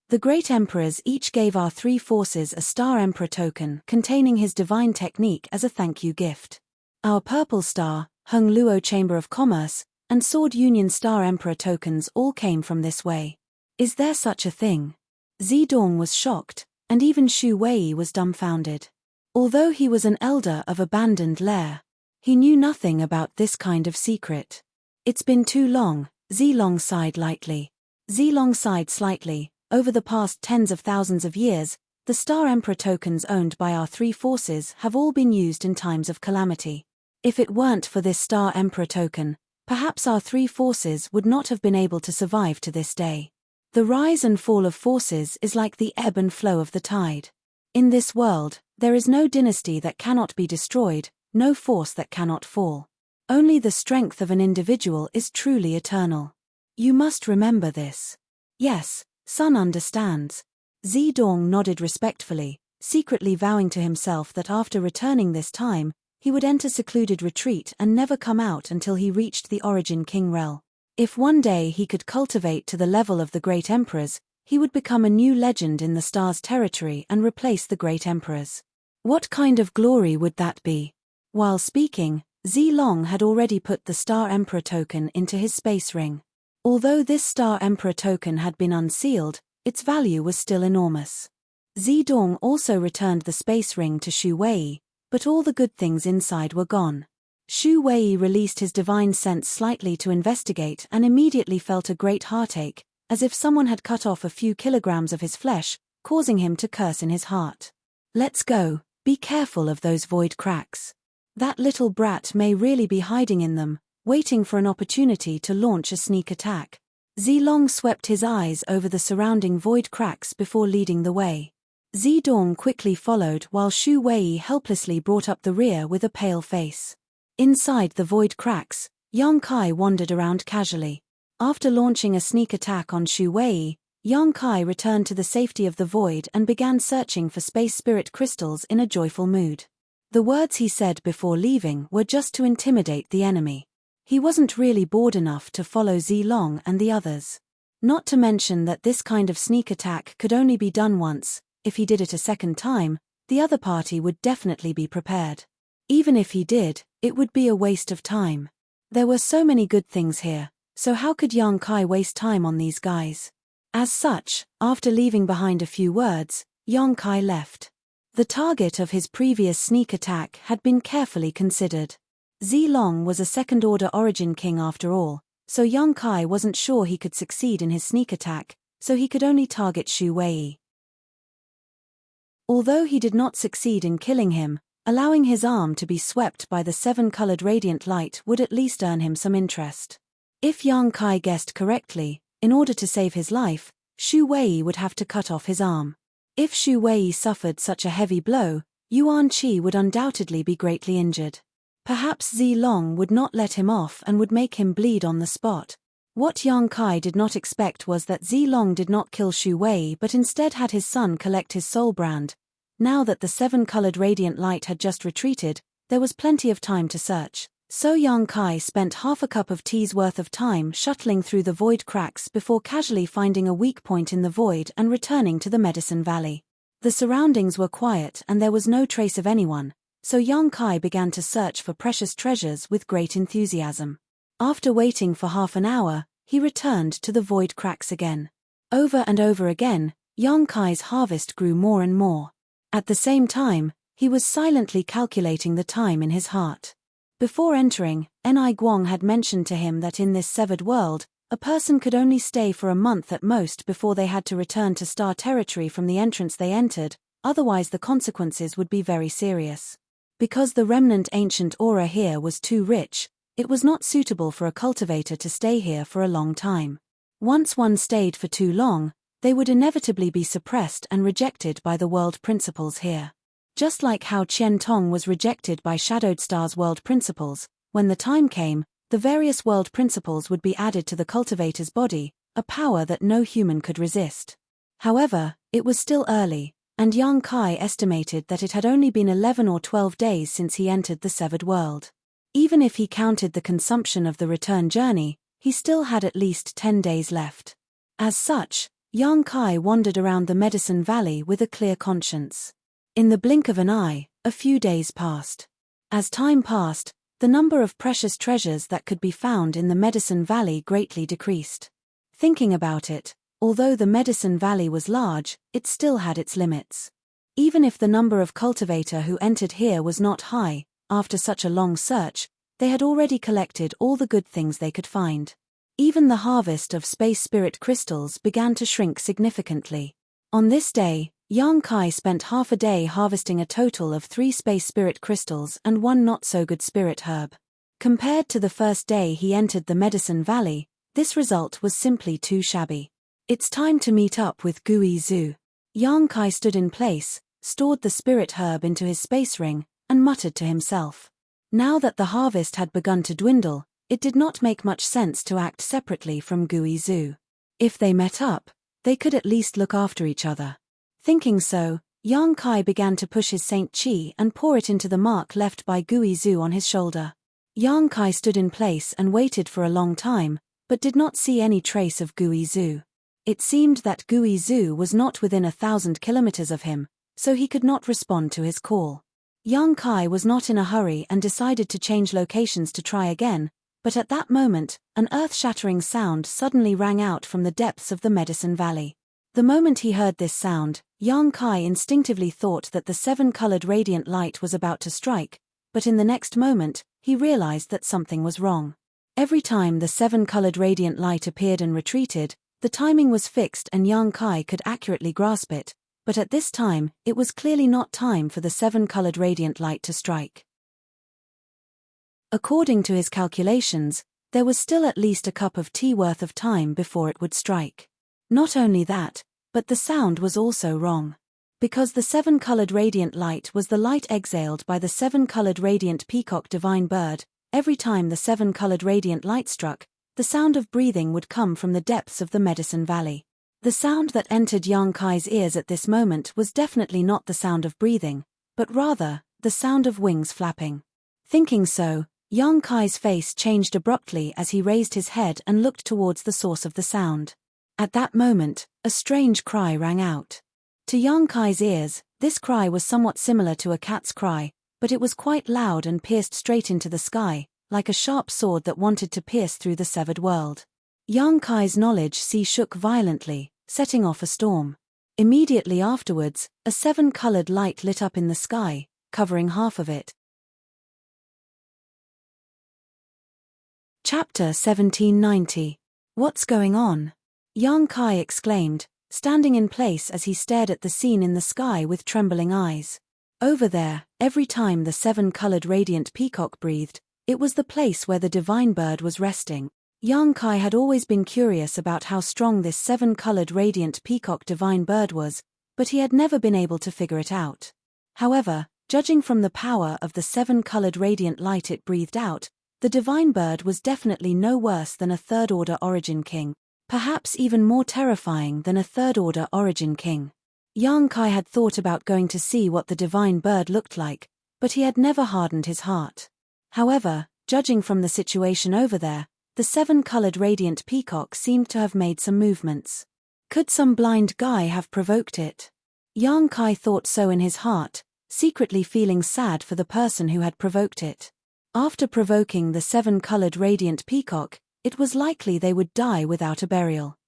The great emperors each gave our 3 forces a Star Emperor token containing his divine technique as a thank you gift. Our Purple Star, Hung Luo Chamber of Commerce, and Sword Union Star Emperor tokens all came from this way. Is there such a thing? Zedong was shocked, and even Shu Wei was dumbfounded. Although he was an elder of abandoned lair, he knew nothing about this kind of secret. It's been too long, Zilong sighed lightly. Zilong sighed slightly. Over the past tens of thousands of years, the Star Emperor tokens owned by our 3 forces have all been used in times of calamity. If it weren't for this Star Emperor token, perhaps our 3 forces would not have been able to survive to this day. The rise and fall of forces is like the ebb and flow of the tide. In this world, there is no dynasty that cannot be destroyed, no force that cannot fall. Only the strength of an individual is truly eternal. You must remember this. Yes, son understands. Zedong nodded respectfully, secretly vowing to himself that after returning this time, he would enter secluded retreat and never come out until he reached the Origin King Rel. If one day he could cultivate to the level of the great emperors, he would become a new legend in the Star's territory and replace the great emperors. What kind of glory would that be? While speaking, Zilong had already put the Star Emperor token into his space ring. Although this Star Emperor token had been unsealed, its value was still enormous. Zidong also returned the space ring to Shu Wei, but all the good things inside were gone. Shu Wei released his divine sense slightly to investigate and immediately felt a great heartache, as if someone had cut off a few kilograms of his flesh, causing him to curse in his heart. "Let's go, be careful of those void cracks. That little brat may really be hiding in them, waiting for an opportunity to launch a sneak attack." Zilong swept his eyes over the surrounding void cracks before leading the way. Zidong quickly followed while Shu Wei helplessly brought up the rear with a pale face. Inside the void cracks, Yang Kai wandered around casually. After launching a sneak attack on Shu Wei, Yang Kai returned to the safety of the void and began searching for space spirit crystals in a joyful mood. The words he said before leaving were just to intimidate the enemy. He wasn't really bored enough to follow Zilong and the others. Not to mention that this kind of sneak attack could only be done once. If he did it a second time, the other party would definitely be prepared. Even if he did, it would be a waste of time. There were so many good things here, so how could Yang Kai waste time on these guys? As such, after leaving behind a few words, Yang Kai left. The target of his previous sneak attack had been carefully considered. Zilong was a second-order origin king after all, so Yang Kai wasn't sure he could succeed in his sneak attack, so he could only target Shu Wei. Although he did not succeed in killing him, allowing his arm to be swept by the 7-colored radiant light would at least earn him some interest. If Yang Kai guessed correctly, in order to save his life, Shu Wei would have to cut off his arm. If Shu Wei suffered such a heavy blow, Yuan Qi would undoubtedly be greatly injured. Perhaps Zilong would not let him off and would make him bleed on the spot. What Yang Kai did not expect was that Zilong did not kill Shu Wei but instead had his son collect his soul brand. Now that the 7-colored radiant light had just retreated, there was plenty of time to search. So Yang Kai spent half a cup of tea's worth of time shuttling through the void cracks before casually finding a weak point in the void and returning to the Medicine Valley. The surroundings were quiet and there was no trace of anyone, so Yang Kai began to search for precious treasures with great enthusiasm. After waiting for half an hour, he returned to the void cracks again. Over and over again, Yang Kai's harvest grew more and more. At the same time, he was silently calculating the time in his heart. Before entering, Enai Guang had mentioned to him that in this severed world, a person could only stay for a month at most before they had to return to star territory from the entrance they entered, otherwise the consequences would be very serious. Because the remnant ancient aura here was too rich, it was not suitable for a cultivator to stay here for a long time. Once one stayed for too long, they would inevitably be suppressed and rejected by the world principles here. Just like how Qian Tong was rejected by Shadowed Star's world principles, when the time came, the various world principles would be added to the cultivator's body, a power that no human could resist. However, it was still early, and Yang Kai estimated that it had only been 11 or 12 days since he entered the severed world. Even if he counted the consumption of the return journey, he still had at least 10 days left. As such, Yang Kai wandered around the Medicine Valley with a clear conscience. In the blink of an eye, a few days passed. As time passed, the number of precious treasures that could be found in the Medicine Valley greatly decreased. Thinking about it, although the Medicine Valley was large, it still had its limits. Even if the number of cultivator who entered here was not high, after such a long search, they had already collected all the good things they could find. Even the harvest of space spirit crystals began to shrink significantly. On this day, Yang Kai spent half a day harvesting a total of 3 space spirit crystals and 1 not-so-good spirit herb. Compared to the first day he entered the Medicine Valley, this result was simply too shabby. It's time to meet up with Gui Zhu. Yang Kai stood in place, stored the spirit herb into his space ring, and muttered to himself. Now that the harvest had begun to dwindle, it did not make much sense to act separately from Gui Zhu. If they met up, they could at least look after each other. Thinking so, Yang Kai began to push his Saint Qi and pour it into the mark left by Gui Zhu on his shoulder. Yang Kai stood in place and waited for a long time, but did not see any trace of Gui Zhu. It seemed that Gui Zhu was not within 1,000 kilometers of him, so he could not respond to his call. Young Kai was not in a hurry and decided to change locations to try again, but at that moment, an earth-shattering sound suddenly rang out from the depths of the Medicine Valley. The moment he heard this sound, Young Kai instinctively thought that the seven-colored radiant light was about to strike, but in the next moment, he realized that something was wrong. Every time the seven-colored radiant light appeared and retreated, the timing was fixed and Young Kai could accurately grasp it, but at this time, it was clearly not time for the seven-colored radiant light to strike. According to his calculations, there was still at least a cup of tea worth of time before it would strike. Not only that, but the sound was also wrong. Because the seven-colored radiant light was the light exhaled by the seven-colored radiant peacock divine bird, every time the seven-colored radiant light struck, the sound of breathing would come from the depths of the Medicine Valley. The sound that entered Young Kai's ears at this moment was definitely not the sound of breathing, but rather, the sound of wings flapping. Thinking so, Young Kai's face changed abruptly as he raised his head and looked towards the source of the sound. At that moment, a strange cry rang out. To Young Kai's ears, this cry was somewhat similar to a cat's cry, but it was quite loud and pierced straight into the sky, like a sharp sword that wanted to pierce through the severed world. Young Kai's knowledge shook violently, setting off a storm. Immediately afterwards, a seven-colored light lit up in the sky, covering half of it. Chapter 1790. What's going on? Young Kai exclaimed, standing in place as he stared at the scene in the sky with trembling eyes. Over there, every time the seven-colored radiant peacock breathed, it was the place where the divine bird was resting. Young Kai had always been curious about how strong this seven-colored radiant peacock divine bird was, but he had never been able to figure it out. However, judging from the power of the seven-colored radiant light it breathed out, the divine bird was definitely no worse than a third-order origin king, perhaps even more terrifying than a third-order origin king. Young Kai had thought about going to see what the divine bird looked like, but he had never hardened his heart. However, judging from the situation over there, the seven-colored radiant peacock seemed to have made some movements. Could some blind guy have provoked it? Young Kai thought so in his heart, secretly feeling sad for the person who had provoked it. After provoking the seven-colored radiant peacock, it was likely they would die without a burial.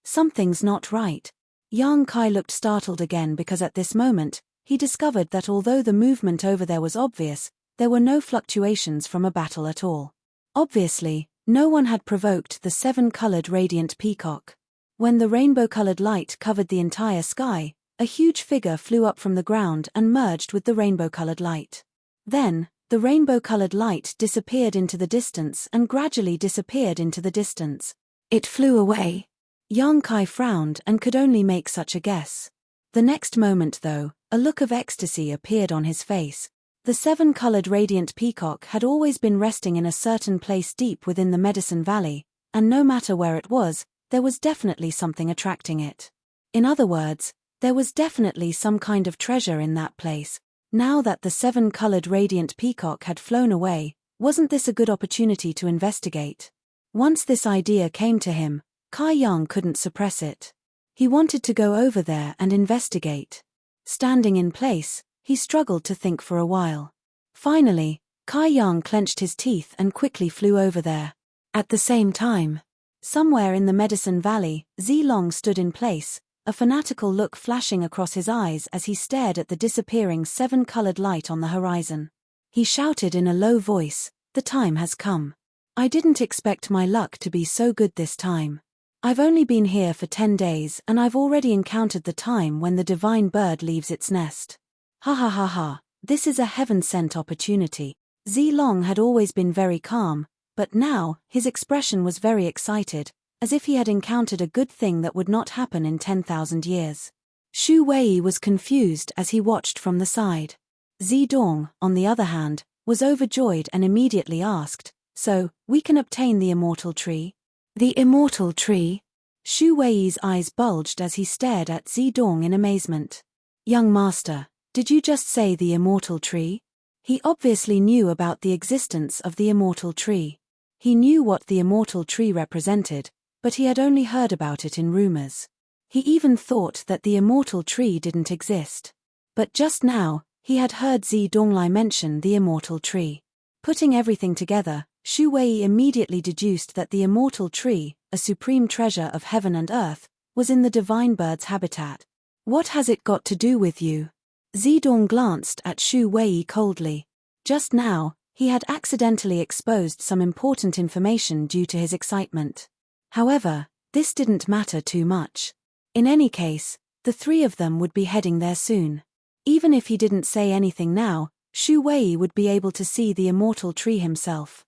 Something's not right. Young Kai looked startled again because at this moment, he discovered that although the movement over there was obvious, there were no fluctuations from a battle at all. Obviously, no one had provoked the seven-colored radiant peacock. When the rainbow-colored light covered the entire sky, a huge figure flew up from the ground and merged with the rainbow-colored light. Then, the rainbow-colored light disappeared into the distance and gradually disappeared into the distance. It flew away. Young Kai frowned and could only make such a guess. The next moment though, a look of ecstasy appeared on his face. The seven-colored radiant peacock had always been resting in a certain place deep within the Medicine Valley, and no matter where it was, there was definitely something attracting it. In other words, there was definitely some kind of treasure in that place. Now that the seven-colored radiant peacock had flown away, wasn't this a good opportunity to investigate? Once this idea came to him, Kai Yang couldn't suppress it. He wanted to go over there and investigate. Standing in place, he struggled to think for a while. Finally, Kai Yang clenched his teeth and quickly flew over there. At the same time, somewhere in the Medicine Valley, Zilong stood in place, a fanatical look flashing across his eyes as he stared at the disappearing seven-colored light on the horizon. He shouted in a low voice, "The time has come. I didn't expect my luck to be so good this time. I've only been here for 10 days and I've already encountered the time when the divine bird leaves its nest. Ha ha ha ha, this is a heaven-sent opportunity." Zilong had always been very calm, but now, his expression was very excited, as if he had encountered a good thing that would not happen in 10,000 years. Shu Wei was confused as he watched from the side. Zidong, on the other hand, was overjoyed and immediately asked, "So, we can obtain the immortal tree?" "The immortal tree?" Shu Wei's eyes bulged as he stared at Zidong in amazement. "Young master, did you just say the immortal tree?" He obviously knew about the existence of the immortal tree. He knew what the immortal tree represented, but he had only heard about it in rumors. He even thought that the immortal tree didn't exist. But just now, He had heard Donglai mention the immortal tree. Putting everything together, Shu Wei immediately deduced that the immortal tree, a supreme treasure of heaven and earth, was in the divine bird's habitat. What has it got to do with you? Zedong glanced at Shu Wei coldly. Just now, he had accidentally exposed some important information due to his excitement. However, this didn't matter too much. In any case, the three of them would be heading there soon. Even if he didn't say anything now, Shu Wei would be able to see the immortal tree himself.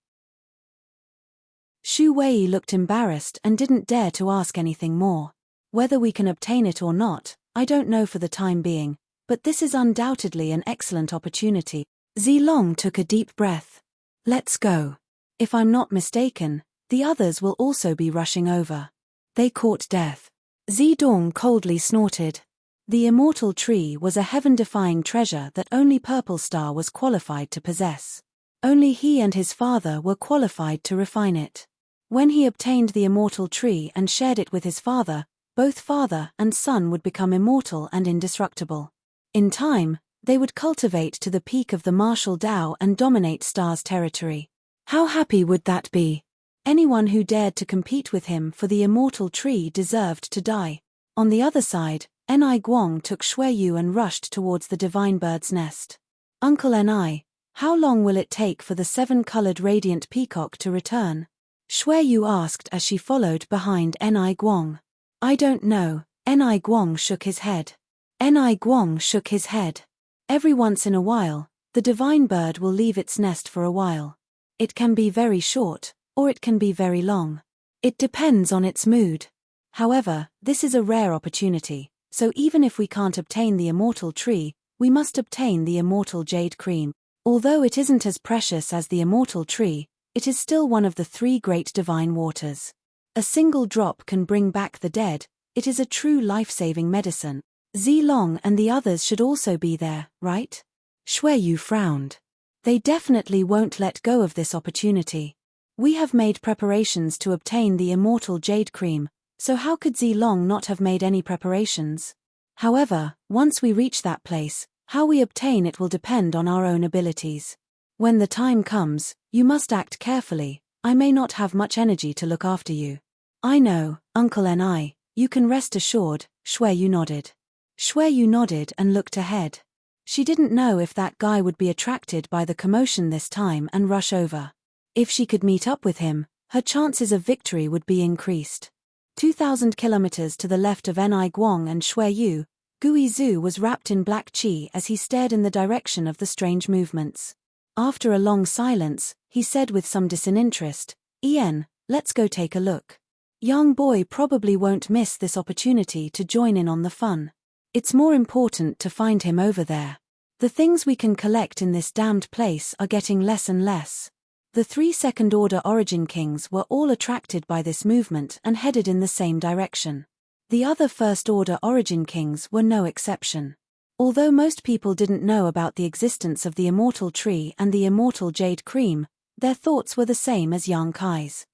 Shu Wei looked embarrassed and didn't dare to ask anything more. Whether we can obtain it or not, I don't know for the time being, but this is undoubtedly an excellent opportunity. Zilong took a deep breath. Let's go. If I'm not mistaken, the others will also be rushing over. They court death. Zedong coldly snorted. The immortal tree was a heaven-defying treasure that only Purple Star was qualified to possess. Only he and his father were qualified to refine it. When he obtained the immortal tree and shared it with his father, both father and son would become immortal and indestructible. In time, they would cultivate to the peak of the martial Tao and dominate Star's territory. How happy would that be? Anyone who dared to compete with him for the immortal tree deserved to die. On the other side, Ni Guang took Shui Yu and rushed towards the divine bird's nest. Uncle Ni, how long will it take for the 7-colored radiant peacock to return? Shui Yu asked as she followed behind Ni Guang. I don't know, Ni Guang shook his head. Ni Guang shook his head. Every once in a while, the divine bird will leave its nest for a while. It can be very short, or it can be very long. It depends on its mood. However, this is a rare opportunity, so even if we can't obtain the immortal tree, we must obtain the immortal jade cream. Although it isn't as precious as the immortal tree, it is still one of the 3 great divine waters. A single drop can bring back the dead. It is a true life-saving medicine. Zilong and the others should also be there, right? Shui Yu frowned. They definitely won't let go of this opportunity. We have made preparations to obtain the immortal jade cream, so how could Zilong not have made any preparations? However, once we reach that place, how we obtain it will depend on our own abilities. When the time comes, you must act carefully. I may not have much energy to look after you. I know, Uncle Ni, you can rest assured, Shui Yu nodded. Shui Yu nodded and looked ahead. She didn't know if that guy would be attracted by the commotion this time and rush over. If she could meet up with him, her chances of victory would be increased. 2,000 kilometers to the left of Ni Guang and Shui Yu, Gui Zhu was wrapped in black qi as he stared in the direction of the strange movements. After a long silence, he said with some disinterest, Ian, let's go take a look. Young boy probably won't miss this opportunity to join in on the fun. It's more important to find him over there. The things we can collect in this damned place are getting less and less. The 3 second-order Origin Kings were all attracted by this movement and headed in the same direction. The other first-order Origin Kings were no exception. Although most people didn't know about the existence of the immortal tree and the immortal jade cream, their thoughts were the same as Yang Kai's.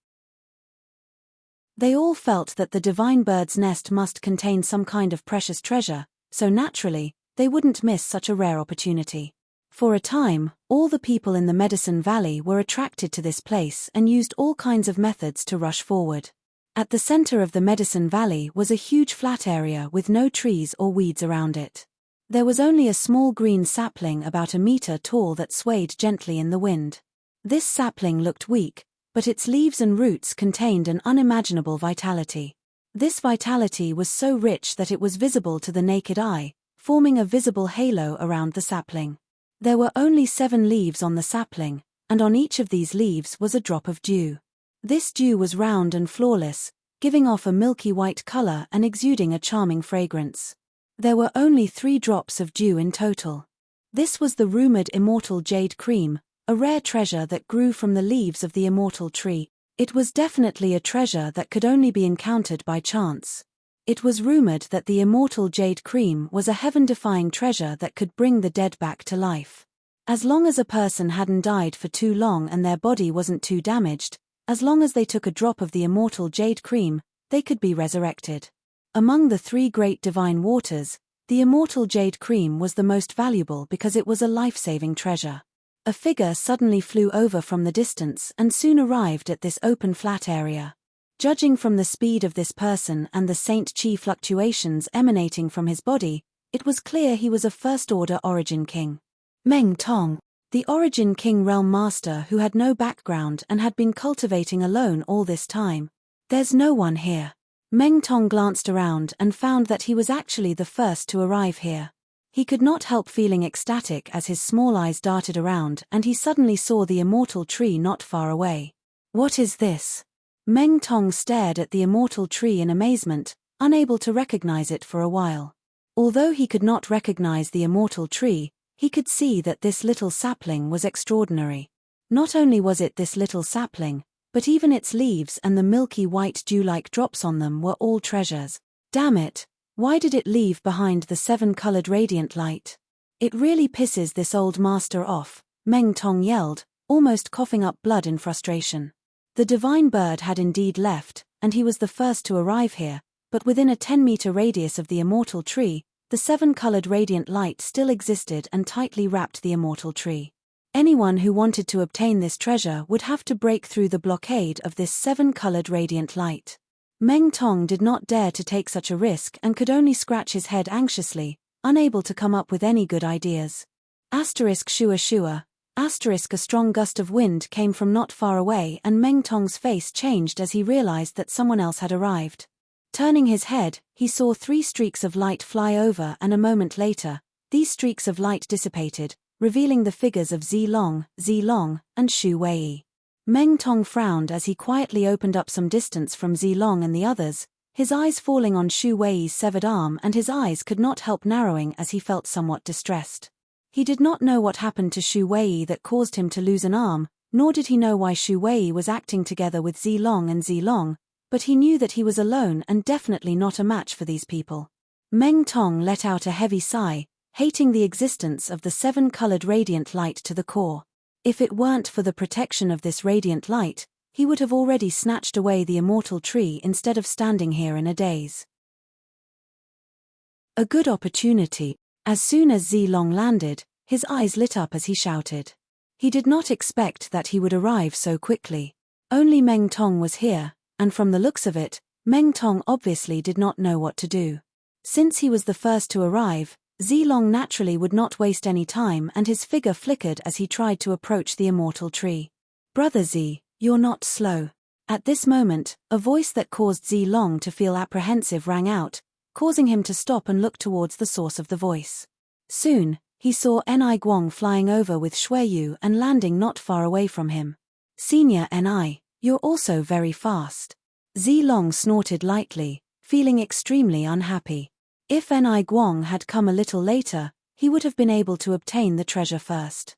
They all felt that the divine bird's nest must contain some kind of precious treasure, so naturally, they wouldn't miss such a rare opportunity. For a time, all the people in the Medicine Valley were attracted to this place and used all kinds of methods to rush forward. At the center of the Medicine Valley was a huge flat area with no trees or weeds around it. There was only a small green sapling about a meter tall that swayed gently in the wind. This sapling looked weak, but its leaves and roots contained an unimaginable vitality. This vitality was so rich that it was visible to the naked eye, forming a visible halo around the sapling. There were only 7 leaves on the sapling, and on each of these leaves was a drop of dew. This dew was round and flawless, giving off a milky white color and exuding a charming fragrance. There were only 3 drops of dew in total. This was the rumored immortal jade cream, a rare treasure that grew from the leaves of the immortal tree. It was definitely a treasure that could only be encountered by chance. It was rumored that the immortal jade cream was a heaven-defying treasure that could bring the dead back to life. As long as a person hadn't died for too long and their body wasn't too damaged, as long as they took a drop of the immortal jade cream, they could be resurrected. Among the 3 great divine waters, The immortal jade cream was the most valuable because it was a life-saving treasure. A figure suddenly flew over from the distance and soon arrived at this open flat area. Judging from the speed of this person and the Saint Chi fluctuations emanating from his body, it was clear he was a first-order Origin King. Meng Tong, the Origin King Realm Master who had no background and had been cultivating alone all this time. There's no one here. Meng Tong glanced around and found that he was actually the first to arrive here. He could not help feeling ecstatic as his small eyes darted around and he suddenly saw the immortal tree not far away. What is this? Meng Tong stared at the immortal tree in amazement, unable to recognize it for a while. Although he could not recognize the immortal tree, he could see that this little sapling was extraordinary. Not only was it this little sapling, but even its leaves and the milky white dew-like drops on them were all treasures. Damn it, why did it leave behind the 7-colored radiant light? It really pisses this old master off, Meng Tong yelled, almost coughing up blood in frustration. The divine bird had indeed left, and he was the first to arrive here, but within a 10-meter radius of the immortal tree, the 7-colored radiant light still existed and tightly wrapped the immortal tree. Anyone who wanted to obtain this treasure would have to break through the blockade of this 7-colored radiant light. Meng Tong did not dare to take such a risk and could only scratch his head anxiously, unable to come up with any good ideas. Asterisk shua shua, asterisk a strong gust of wind came from not far away and Meng Tong's face changed as he realized that someone else had arrived. Turning his head, he saw 3 streaks of light fly over and a moment later, these streaks of light dissipated, revealing the figures of Zilong, and Shu Wei. Meng Tong frowned as he quietly opened up some distance from Zilong and the others, his eyes falling on Shu Wei's severed arm and his eyes could not help narrowing as he felt somewhat distressed. He did not know what happened to Shu Wei that caused him to lose an arm, nor did he know why Shu Wei was acting together with Zilong, but he knew that he was alone and definitely not a match for these people. Meng Tong let out a heavy sigh, hating the existence of the 7-colored radiant light to the core. If it weren't for the protection of this radiant light, he would have already snatched away the immortal tree instead of standing here in a daze. A good opportunity. As soon as Zilong landed, his eyes lit up as he shouted. He did not expect that he would arrive so quickly. Only Meng Tong was here, and from the looks of it, Meng Tong obviously did not know what to do. Since he was the first to arrive, Zilong naturally would not waste any time and his figure flickered as he tried to approach the immortal tree. Brother Z, you're not slow. At this moment, a voice that caused Zilong to feel apprehensive rang out, causing him to stop and look towards the source of the voice. Soon, he saw Ni Guang flying over with Shuiyu and landing not far away from him. Senior Ni, you're also very fast. Zilong snorted lightly, feeling extremely unhappy. If Ni Guang had come a little later, he would have been able to obtain the treasure first.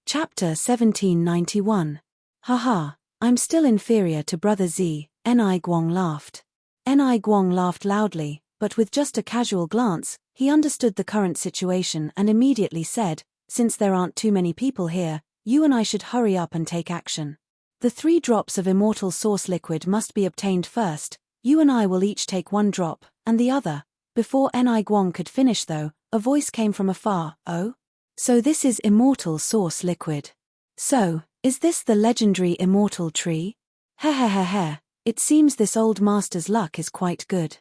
Chapter 1791. Haha, I'm still inferior to Brother Z, Ni Guang laughed. Ni Guang laughed loudly, but with just a casual glance, he understood the current situation and immediately said, since there aren't too many people here, you and I should hurry up and take action. The 3 drops of immortal source liquid must be obtained first, you and I will each take 1 drop, and the other. Before Ni Guang could finish though, a voice came from afar, oh? So this is immortal source liquid. So, is this the legendary immortal tree? Heh, it seems this old master's luck is quite good.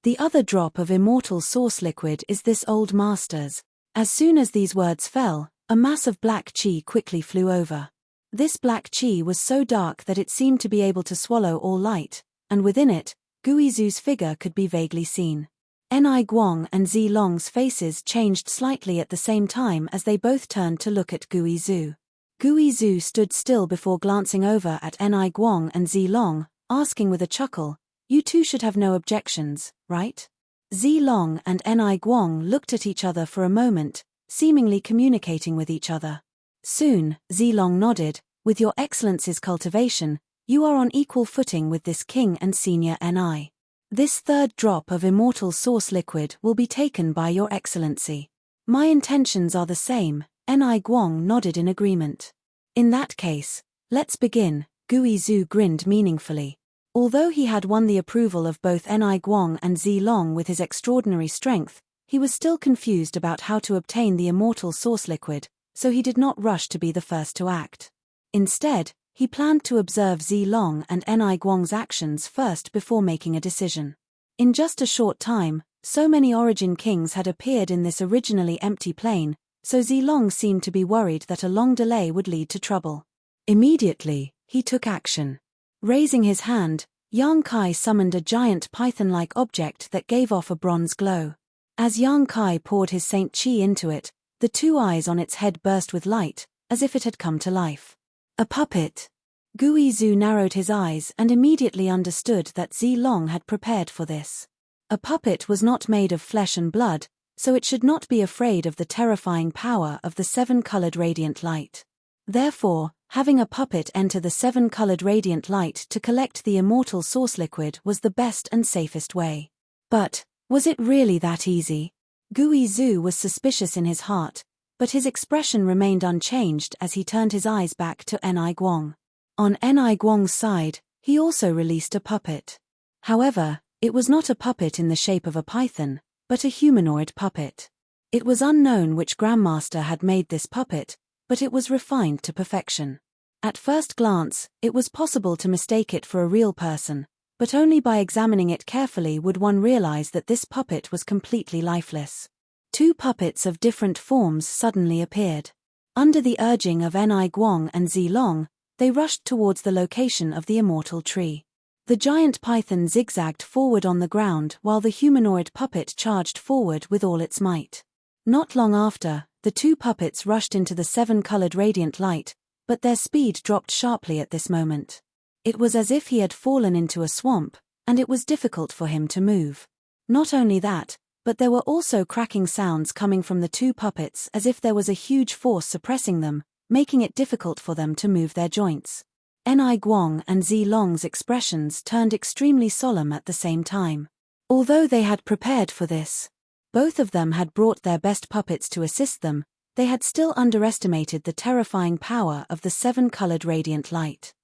The other drop of immortal source liquid is this old master's. As soon as these words fell, a mass of black chi quickly flew over. This black chi was so dark that it seemed to be able to swallow all light, and within it, Guizu's figure could be vaguely seen. Ni Guang and Zilong's faces changed slightly at the same time as they both turned to look at Guizu. Guizu stood still before glancing over at Ni Guang and Zilong, asking with a chuckle, you two should have no objections, right? Zilong and Ni Guang looked at each other for a moment, seemingly communicating with each other. Soon, Zilong nodded, with your excellency's cultivation, you are on equal footing with this king and senior Ni. This 3rd drop of immortal source liquid will be taken by your excellency. My intentions are the same, Ni Guang nodded in agreement. In that case, let's begin, Guizu grinned meaningfully. Although he had won the approval of both Ni Guang and Zi Long with his extraordinary strength, he was still confused about how to obtain the immortal source liquid, so he did not rush to be the first to act. Instead, he planned to observe Zi Long and Ni Guang's actions first before making a decision. In just a short time, so many origin kings had appeared in this originally empty plain, so Zi Long seemed to be worried that a long delay would lead to trouble. Immediately, he took action. Raising his hand, Yang Kai summoned a giant python-like object that gave off a bronze glow. As Yang Kai poured his Saint Qi into it, the two eyes on its head burst with light, as if it had come to life. A puppet. Gui Zhu narrowed his eyes and immediately understood that Zi Long had prepared for this. A puppet was not made of flesh and blood, so it should not be afraid of the terrifying power of the seven-colored radiant light. Therefore, having a puppet enter the seven-colored radiant light to collect the immortal source liquid was the best and safest way. But, was it really that easy? Gui Zhu was suspicious in his heart, but his expression remained unchanged as he turned his eyes back to Ni Guang. On Ni Guang's side, he also released a puppet. However, it was not a puppet in the shape of a python, but a humanoid puppet. It was unknown which Grandmaster had made this puppet, but it was refined to perfection. At first glance, it was possible to mistake it for a real person, but only by examining it carefully would one realize that this puppet was completely lifeless. Two puppets of different forms suddenly appeared. Under the urging of Ni Guang and Zi Long, they rushed towards the location of the immortal tree. The giant python zigzagged forward on the ground while the humanoid puppet charged forward with all its might. Not long after, the two puppets rushed into the seven-colored radiant light, but their speed dropped sharply at this moment. It was as if he had fallen into a swamp, and it was difficult for him to move. Not only that, but there were also cracking sounds coming from the two puppets as if there was a huge force suppressing them, making it difficult for them to move their joints. Ni Guang and Zi Long's expressions turned extremely solemn at the same time. Although they had prepared for this, both of them had brought their best puppets to assist them, they had still underestimated the terrifying power of the seven-colored radiant light.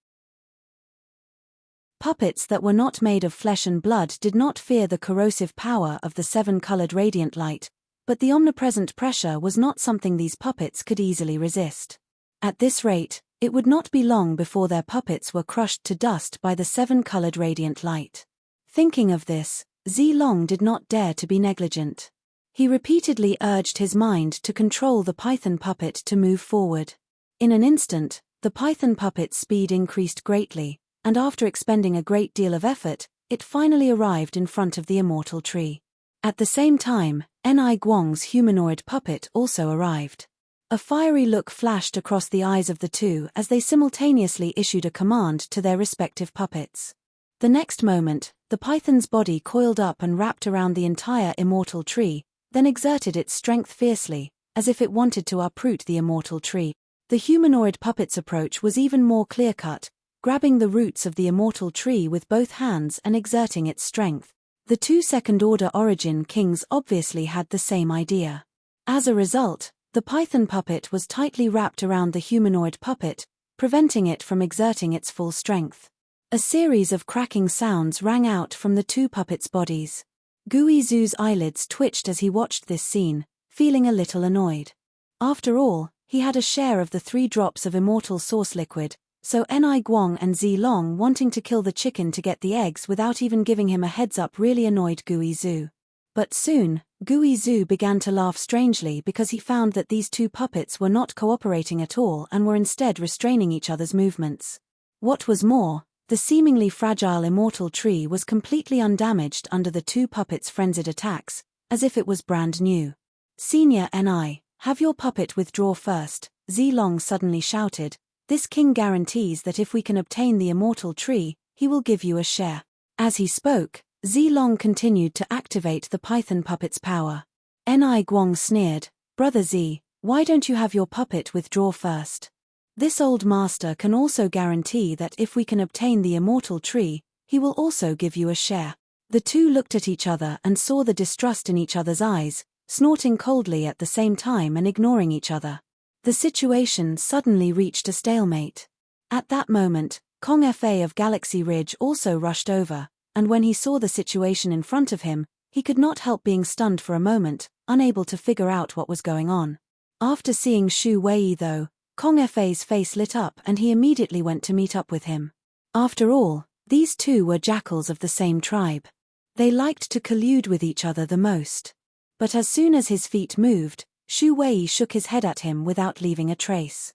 Puppets that were not made of flesh and blood did not fear the corrosive power of the seven-colored radiant light, but the omnipresent pressure was not something these puppets could easily resist. At this rate, it would not be long before their puppets were crushed to dust by the seven-colored radiant light. Thinking of this, Zi Long did not dare to be negligent. He repeatedly urged his mind to control the python puppet to move forward. In an instant, the python puppet's speed increased greatly, and after expending a great deal of effort, it finally arrived in front of the immortal tree. At the same time, Ni Guang's humanoid puppet also arrived. A fiery look flashed across the eyes of the two as they simultaneously issued a command to their respective puppets. The next moment, the python's body coiled up and wrapped around the entire immortal tree, then exerted its strength fiercely, as if it wanted to uproot the immortal tree. The humanoid puppet's approach was even more clear-cut, grabbing the roots of the immortal tree with both hands and exerting its strength. The two second-order origin kings obviously had the same idea. As a result, the python puppet was tightly wrapped around the humanoid puppet, preventing it from exerting its full strength. A series of cracking sounds rang out from the two puppets' bodies. Gui Zhu's eyelids twitched as he watched this scene, feeling a little annoyed. After all, he had a share of the 3 drops of immortal source liquid, so Ni Guang and Zi Long wanting to kill the chicken to get the eggs without even giving him a heads-up really annoyed Gui Zhu. But soon, Gui Zhu began to laugh strangely because he found that these two puppets were not cooperating at all and were instead restraining each other's movements. What was more, the seemingly fragile immortal tree was completely undamaged under the two puppets' frenzied attacks, as if it was brand new. "Senior Ni, have your puppet withdraw first," Zi Long suddenly shouted. "This king guarantees that if we can obtain the immortal tree, he will give you a share." As he spoke, Zi Long continued to activate the python puppet's power. Ni Guang sneered, "Brother Zi, why don't you have your puppet withdraw first? This old master can also guarantee that if we can obtain the immortal tree, he will also give you a share." The two looked at each other and saw the distrust in each other's eyes, snorting coldly at the same time and ignoring each other. The situation suddenly reached a stalemate. At that moment, Kong Fa of Galaxy Ridge also rushed over, and when he saw the situation in front of him, he could not help being stunned for a moment, unable to figure out what was going on. After seeing Shu Wei though, Kong Fa's face lit up and he immediately went to meet up with him. After all, these two were jackals of the same tribe. They liked to collude with each other the most. But as soon as his feet moved, Shu Wei shook his head at him without leaving a trace.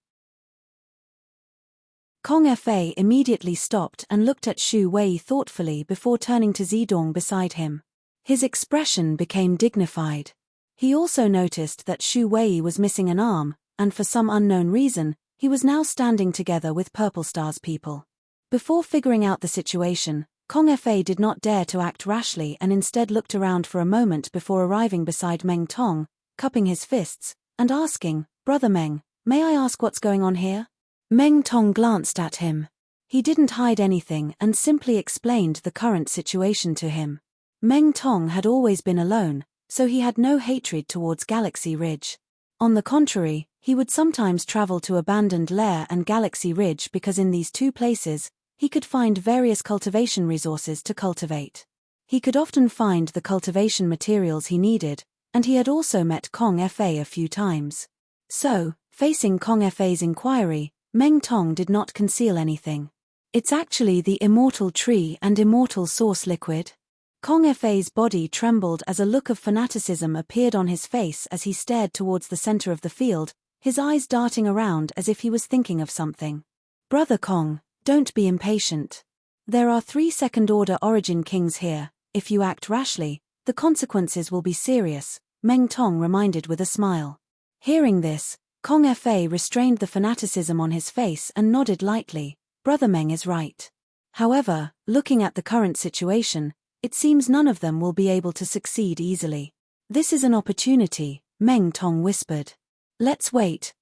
Kong Fa immediately stopped and looked at Shu Wei thoughtfully before turning to Zidong beside him. His expression became dignified. He also noticed that Shu Wei was missing an arm, and for some unknown reason, he was now standing together with Purple Star's people. Before figuring out the situation, Kong Fa did not dare to act rashly and instead looked around for a moment before arriving beside Meng Tong, cupping his fists, and asking, "Brother Meng, may I ask what's going on here?" Meng Tong glanced at him. He didn't hide anything and simply explained the current situation to him. Meng Tong had always been alone, so he had no hatred towards Galaxy Ridge. On the contrary, he would sometimes travel to Abandoned Lair and Galaxy Ridge because in these two places, he could find various cultivation resources to cultivate. He could often find the cultivation materials he needed, and he had also met Kong Fa a few times. So, facing Kong Fa's inquiry, Meng Tong did not conceal anything. "It's actually the immortal tree and immortal source liquid." Kong Fa's body trembled as a look of fanaticism appeared on his face as he stared towards the center of the field, his eyes darting around as if he was thinking of something. "Brother Kong, don't be impatient. There are 3 second-order origin kings here. If you act rashly, the consequences will be serious," Meng Tong reminded with a smile. Hearing this, Kong Fa restrained the fanaticism on his face and nodded lightly. "Brother Meng is right. However, looking at the current situation, it seems none of them will be able to succeed easily." "This is an opportunity," Meng Tong whispered. "Let's wait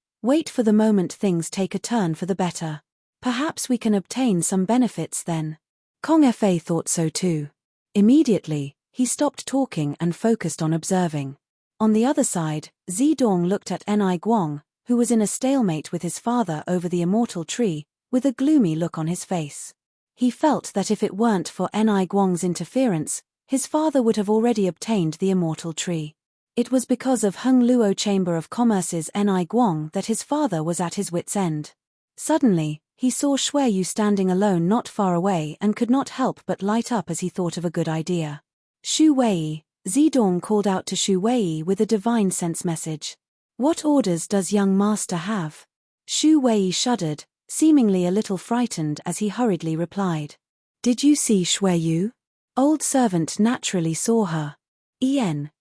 for the moment things take a turn for the better. Perhaps we can obtain some benefits then." Kong Fa thought so too. Immediately, he stopped talking and focused on observing. On the other side, Zidong looked at Ni Guang, who was in a stalemate with his father over the immortal tree, with a gloomy look on his face. He felt that if it weren't for Ni Guang's interference, his father would have already obtained the immortal tree. It was because of Hung Luo Chamber of Commerce's Ni Guang that his father was at his wit's end. Suddenly, he saw Shui Yu standing alone not far away and could not help but light up as he thought of a good idea. "Shu Wei," Zidong called out to Shu Wei with a divine sense message. "What orders does young master have?" Shu Wei shuddered, seemingly a little frightened as he hurriedly replied. "Did you see Shui Yu?" Old servant naturally saw her.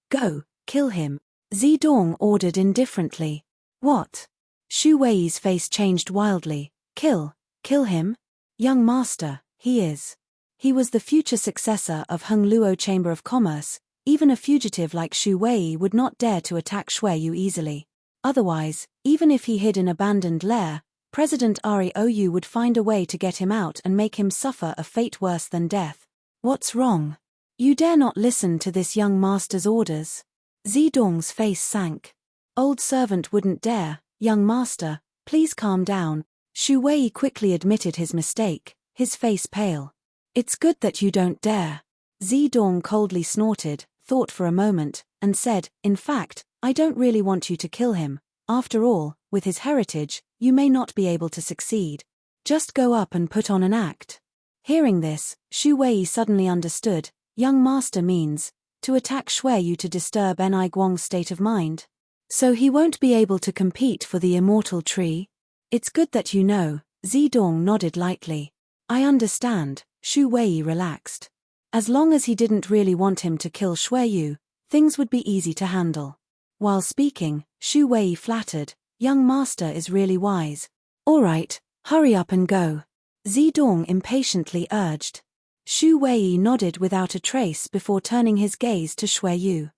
Go, kill him," Zidong ordered indifferently. "What?" Shu Wei's face changed wildly. Kill him? Young master, he is. He was the future successor of Hung Luo Chamber of Commerce. Even a fugitive like Shu Wei would not dare to attack Shui Yu easily. Otherwise, even if he hid in Abandoned Lair, President Rou would find a way to get him out and make him suffer a fate worse than death. "What's wrong? You dare not listen to this young master's orders." Zidong's face sank. "Old servant wouldn't dare, young master, please calm down." Shu Wei quickly admitted his mistake, his face pale. "It's good that you don't dare." Zidong coldly snorted, thought for a moment, and said, "In fact, I don't really want you to kill him. After all, with his heritage, you may not be able to succeed. Just go up and put on an act." Hearing this, Shu Wei suddenly understood. Young master means to attack Shui Yu to disturb Ni Guang's state of mind. So he won't be able to compete for the immortal tree? "It's good that you know," Zidong nodded lightly. "I understand," Shu Wei relaxed. As long as he didn't really want him to kill Shui Yu, things would be easy to handle. While speaking, Shu Wei flattered, "Young master is really wise." "All right, hurry up and go," Zidong impatiently urged. Shu Wei nodded without a trace before turning his gaze to Shui Yu.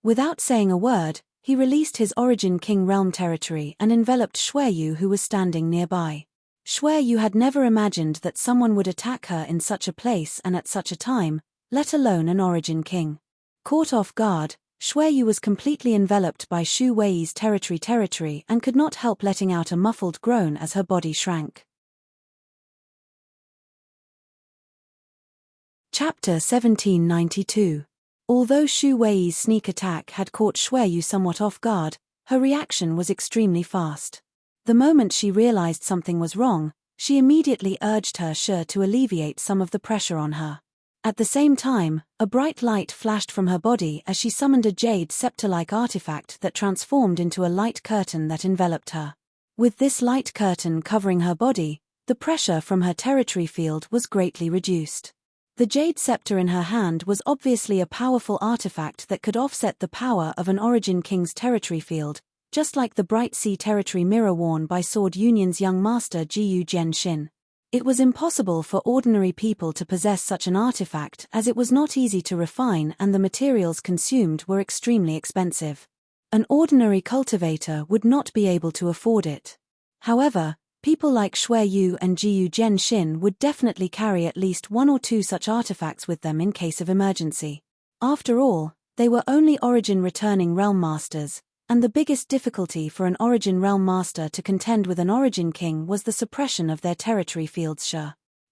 Without saying a word, he released his Origin King realm territory and enveloped Shui Yu, who was standing nearby. Shui Yu had never imagined that someone would attack her in such a place and at such a time, let alone an Origin King. Caught off guard, Shui Yu was completely enveloped by Shu Wei's territory and could not help letting out a muffled groan as her body shrank. Chapter 1792. Although Xu Wei's sneak attack had caught Xueyu somewhat off guard, her reaction was extremely fast. The moment she realized something was wrong, she immediately urged her Shi to alleviate some of the pressure on her. At the same time, a bright light flashed from her body as she summoned a jade scepter-like artifact that transformed into a light curtain that enveloped her. With this light curtain covering her body, the pressure from her territory field was greatly reduced. The jade scepter in her hand was obviously a powerful artifact that could offset the power of an Origin King's territory field, just like the bright sea territory mirror worn by Sword Union's young master Jiyu Jianxin. It was impossible for ordinary people to possess such an artifact as it was not easy to refine and the materials consumed were extremely expensive. An ordinary cultivator would not be able to afford it. However, people like Xueyu and Jiyu Jianxin would definitely carry at least one or two such artifacts with them in case of emergency. After all, they were only Origin returning realm masters, and the biggest difficulty for an Origin realm master to contend with an Origin King was the suppression of their territory field's Shi.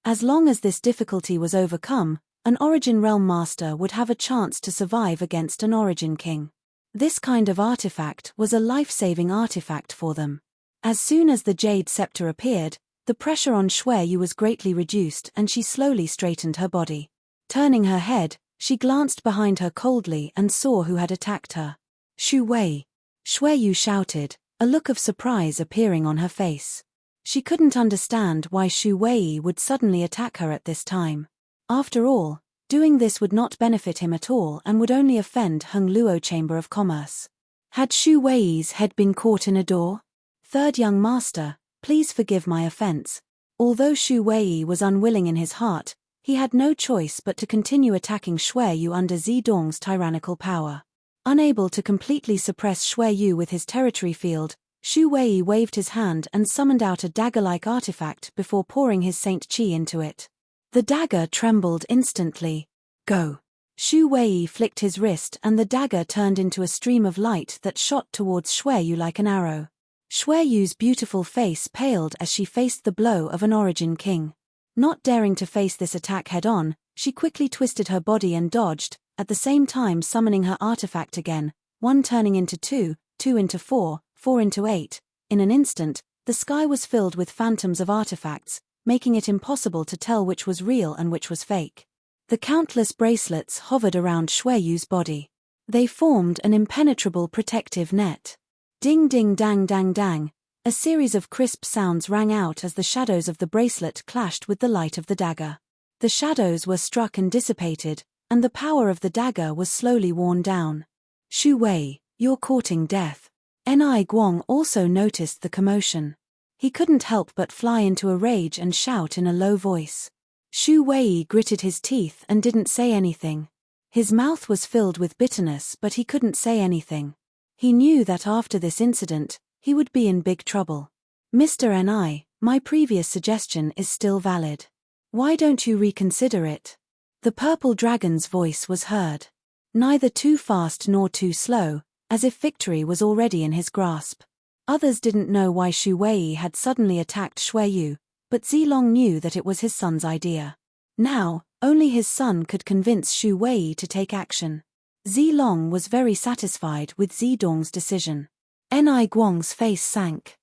As long as this difficulty was overcome, an Origin realm master would have a chance to survive against an Origin King. This kind of artifact was a life-saving artifact for them. As soon as the jade scepter appeared, the pressure on Xueyu was greatly reduced and she slowly straightened her body. Turning her head, she glanced behind her coldly and saw who had attacked her. Xu Wei. Xueyu shouted, a look of surprise appearing on her face. She couldn't understand why Xu Wei would suddenly attack her at this time. After all, doing this would not benefit him at all and would only offend Heng Luo Chamber of Commerce. Had Xu Wei's head been caught in a door? Third young master, please forgive my offense. Although Xu Wei was unwilling in his heart, he had no choice but to continue attacking Xueyu under Zidong's tyrannical power. Unable to completely suppress Xueyu with his territory field, Xu Wei waved his hand and summoned out a dagger-like artifact before pouring his Saint Qi into it. The dagger trembled instantly. Go! Xu Wei flicked his wrist and the dagger turned into a stream of light that shot towards Xueyu like an arrow. Xueyu's beautiful face paled as she faced the blow of an Origin King. Not daring to face this attack head-on, she quickly twisted her body and dodged, at the same time summoning her artifact again, one turning into two, two into four, four into eight. In an instant, the sky was filled with phantoms of artifacts, making it impossible to tell which was real and which was fake. The countless bracelets hovered around Xueyu's body. They formed an impenetrable protective net. Ding ding dang dang dang, a series of crisp sounds rang out as the shadows of the bracelet clashed with the light of the dagger. The shadows were struck and dissipated, and the power of the dagger was slowly worn down. Xu Wei, you're courting death. Ni Guang also noticed the commotion. He couldn't help but fly into a rage and shout in a low voice. Xu Wei gritted his teeth and didn't say anything. His mouth was filled with bitterness but he couldn't say anything. He knew that after this incident, he would be in big trouble. Mr. Ni, my previous suggestion is still valid. Why don't you reconsider it? The purple dragon's voice was heard. Neither too fast nor too slow, as if victory was already in his grasp. Others didn't know why Xu Wei had suddenly attacked Xueyu, but Zilong knew that it was his son's idea. Now, only his son could convince Xu Wei to take action. Zilong was very satisfied with Zidong's decision. Ni Guang's face sank.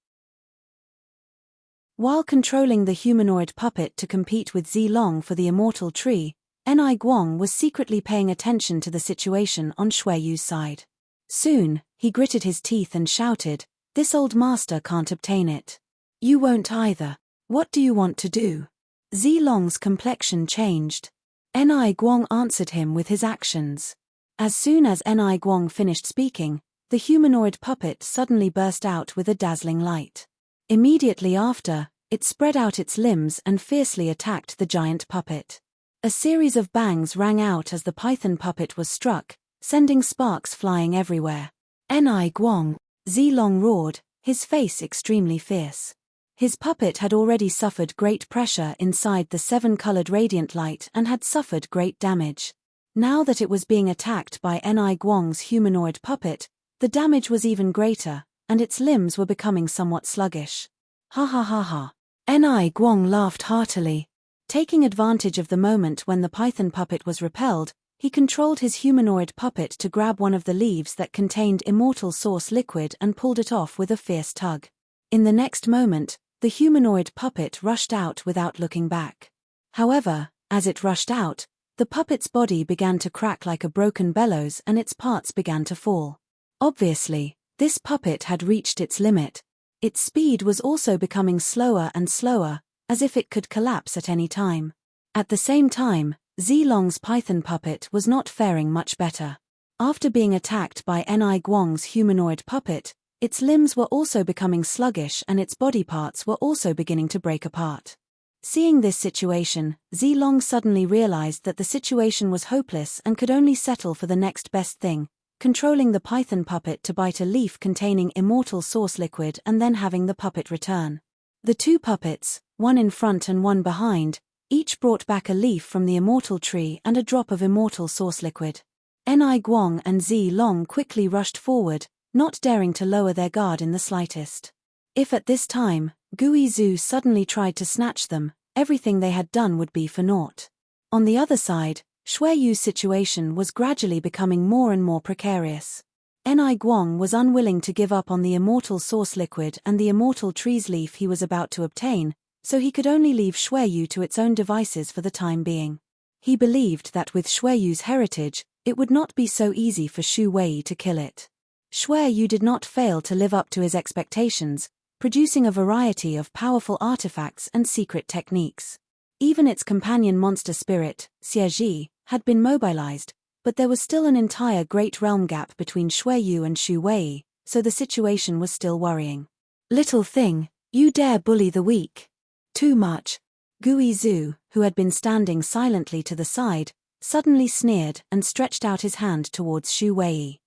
While controlling the humanoid puppet to compete with Zilong for the immortal tree, Ni Guang was secretly paying attention to the situation on Xueyu's side. Soon, he gritted his teeth and shouted, "This old master can't obtain it. You won't either. What do you want to do?" Zilong's complexion changed. Ni Guang answered him with his actions. As soon as Ni Guang finished speaking, the humanoid puppet suddenly burst out with a dazzling light. Immediately after, it spread out its limbs and fiercely attacked the giant puppet. A series of bangs rang out as the python puppet was struck, sending sparks flying everywhere. Ni Guang, Zilong roared, his face extremely fierce. His puppet had already suffered great pressure inside the seven-colored radiant light and had suffered great damage. Now that it was being attacked by Ni Guang's humanoid puppet, the damage was even greater, and its limbs were becoming somewhat sluggish. Ha ha ha ha. Ni Guang laughed heartily. Taking advantage of the moment when the python puppet was repelled, he controlled his humanoid puppet to grab one of the leaves that contained immortal source liquid and pulled it off with a fierce tug. In the next moment, the humanoid puppet rushed out without looking back. However, as it rushed out, the puppet's body began to crack like a broken bellows and its parts began to fall. Obviously, this puppet had reached its limit. Its speed was also becoming slower and slower, as if it could collapse at any time. At the same time, Zilong's python puppet was not faring much better. After being attacked by Ni Guang's humanoid puppet, its limbs were also becoming sluggish and its body parts were also beginning to break apart. Seeing this situation, Zilong suddenly realized that the situation was hopeless and could only settle for the next best thing, controlling the python puppet to bite a leaf containing immortal source liquid and then having the puppet return. The two puppets, one in front and one behind, each brought back a leaf from the immortal tree and a drop of immortal source liquid. Ni Guang and Zilong quickly rushed forward, not daring to lower their guard in the slightest. If at this time, Gui Zhu suddenly tried to snatch them, everything they had done would be for naught. On the other side, Shui Yu's situation was gradually becoming more and more precarious. Ni Guang was unwilling to give up on the immortal source liquid and the immortal tree's leaf he was about to obtain, so he could only leave Shui Yu to its own devices for the time being. He believed that with Shui Yu's heritage, it would not be so easy for Shu Wei to kill it. Shui Yu did not fail to live up to his expectations, producing a variety of powerful artifacts and secret techniques. Even its companion monster spirit, Xie Ji, had been mobilized, but there was still an entire great realm gap between Shui Yu and Shu Wei, so the situation was still worrying. "Little thing, you dare bully the weak. Too much." Gui Zhu, who had been standing silently to the side, suddenly sneered and stretched out his hand towards Shu Wei.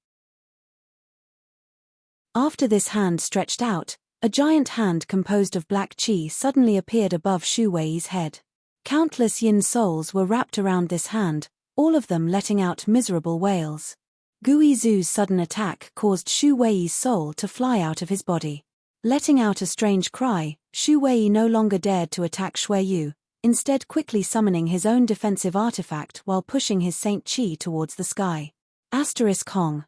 After this hand stretched out, a giant hand composed of black qi suddenly appeared above Shu Wei's head. Countless yin souls were wrapped around this hand, all of them letting out miserable wails. Gui Zhu's sudden attack caused Shu Wei's soul to fly out of his body. Letting out a strange cry, Shu Wei no longer dared to attack Shui Yu, instead quickly summoning his own defensive artifact while pushing his Saint Qi towards the sky. Hong,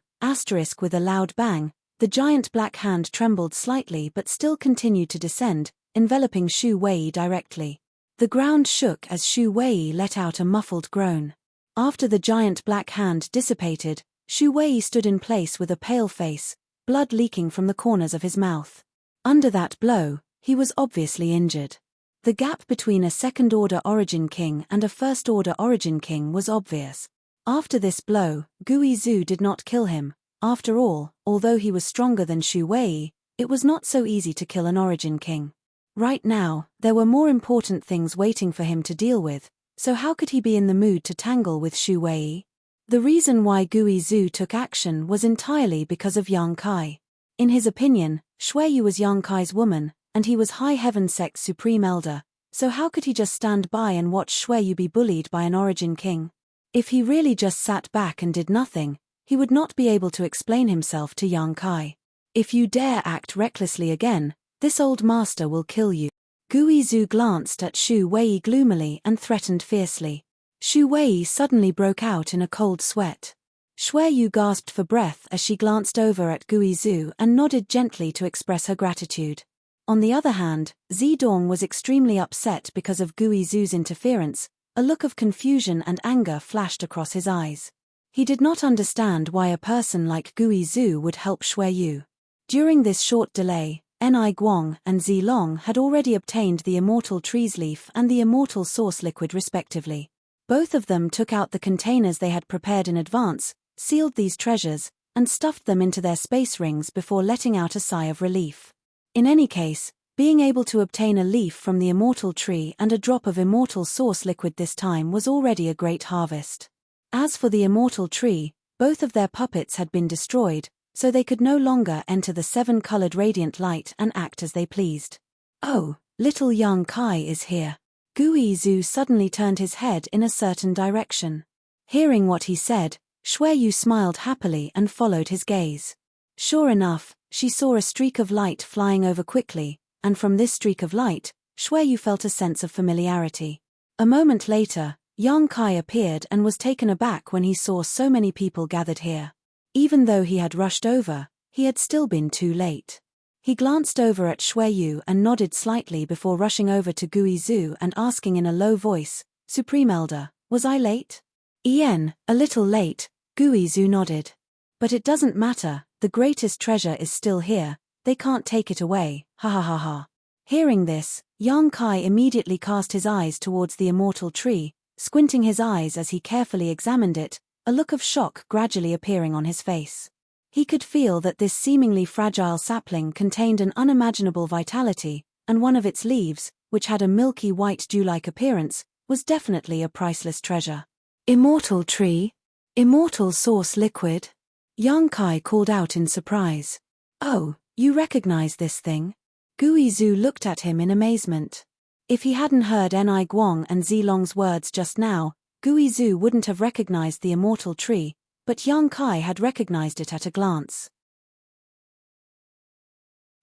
with a loud bang, the giant black hand trembled slightly but still continued to descend, enveloping Shu Wei directly. The ground shook as Shu Wei let out a muffled groan. After the giant black hand dissipated, Shu Wei stood in place with a pale face, blood leaking from the corners of his mouth. Under that blow, he was obviously injured. The gap between a second-order Origin King and a first-order Origin King was obvious. After this blow, Gui Zhu did not kill him. After all, although he was stronger than Shu Wei, it was not so easy to kill an Origin King. Right now, there were more important things waiting for him to deal with, so how could he be in the mood to tangle with Shu Wei? The reason why Gui Zhu took action was entirely because of Yang Kai. In his opinion, Shui Yu was Yang Kai's woman, and he was High Heaven Sect's Supreme Elder, so how could he just stand by and watch Shui Yu be bullied by an Origin King? If he really just sat back and did nothing, he would not be able to explain himself to Yang Kai. "If you dare act recklessly again, this old master will kill you." Gui Zhu glanced at Shu Wei gloomily and threatened fiercely. Shu Wei suddenly broke out in a cold sweat. Shui Yu gasped for breath as she glanced over at Gui Zhu and nodded gently to express her gratitude. On the other hand, Zidong was extremely upset because of Gui Zhu's interference. A look of confusion and anger flashed across his eyes. He did not understand why a person like Gui Zhu would help Shui Yu. During this short delay, Ni Guang and Zilong had already obtained the immortal tree's leaf and the immortal source liquid respectively. Both of them took out the containers they had prepared in advance, sealed these treasures, and stuffed them into their space rings before letting out a sigh of relief. In any case, being able to obtain a leaf from the immortal tree and a drop of immortal source liquid this time was already a great harvest. As for the immortal tree, both of their puppets had been destroyed, so they could no longer enter the seven-colored radiant light and act as they pleased. "Oh, little Yang Kai is here." Gui Zhu suddenly turned his head in a certain direction. Hearing what he said, Shui Yu smiled happily and followed his gaze. Sure enough, she saw a streak of light flying over quickly, and from this streak of light, Shui Yu felt a sense of familiarity. A moment later, Yang Kai appeared and was taken aback when he saw so many people gathered here. Even though he had rushed over, he had still been too late. He glanced over at Shui Yu and nodded slightly before rushing over to Gui Zhu and asking in a low voice, "Supreme Elder, was I late?" "Ien, a little late," Gui Zhu nodded. "But it doesn't matter, the greatest treasure is still here, they can't take it away, ha ha ha ha." Hearing this, Yang Kai immediately cast his eyes towards the immortal tree, squinting his eyes as he carefully examined it, a look of shock gradually appearing on his face. He could feel that this seemingly fragile sapling contained an unimaginable vitality, and one of its leaves, which had a milky white dew-like appearance, was definitely a priceless treasure. "Immortal tree? Immortal source liquid?" Yang Kai called out in surprise. "Oh, you recognize this thing?" Gui Zhu looked at him in amazement. If he hadn't heard Enai Guang and Zilong's words just now, Gui Zhu wouldn't have recognized the immortal tree, but Yang Kai had recognized it at a glance.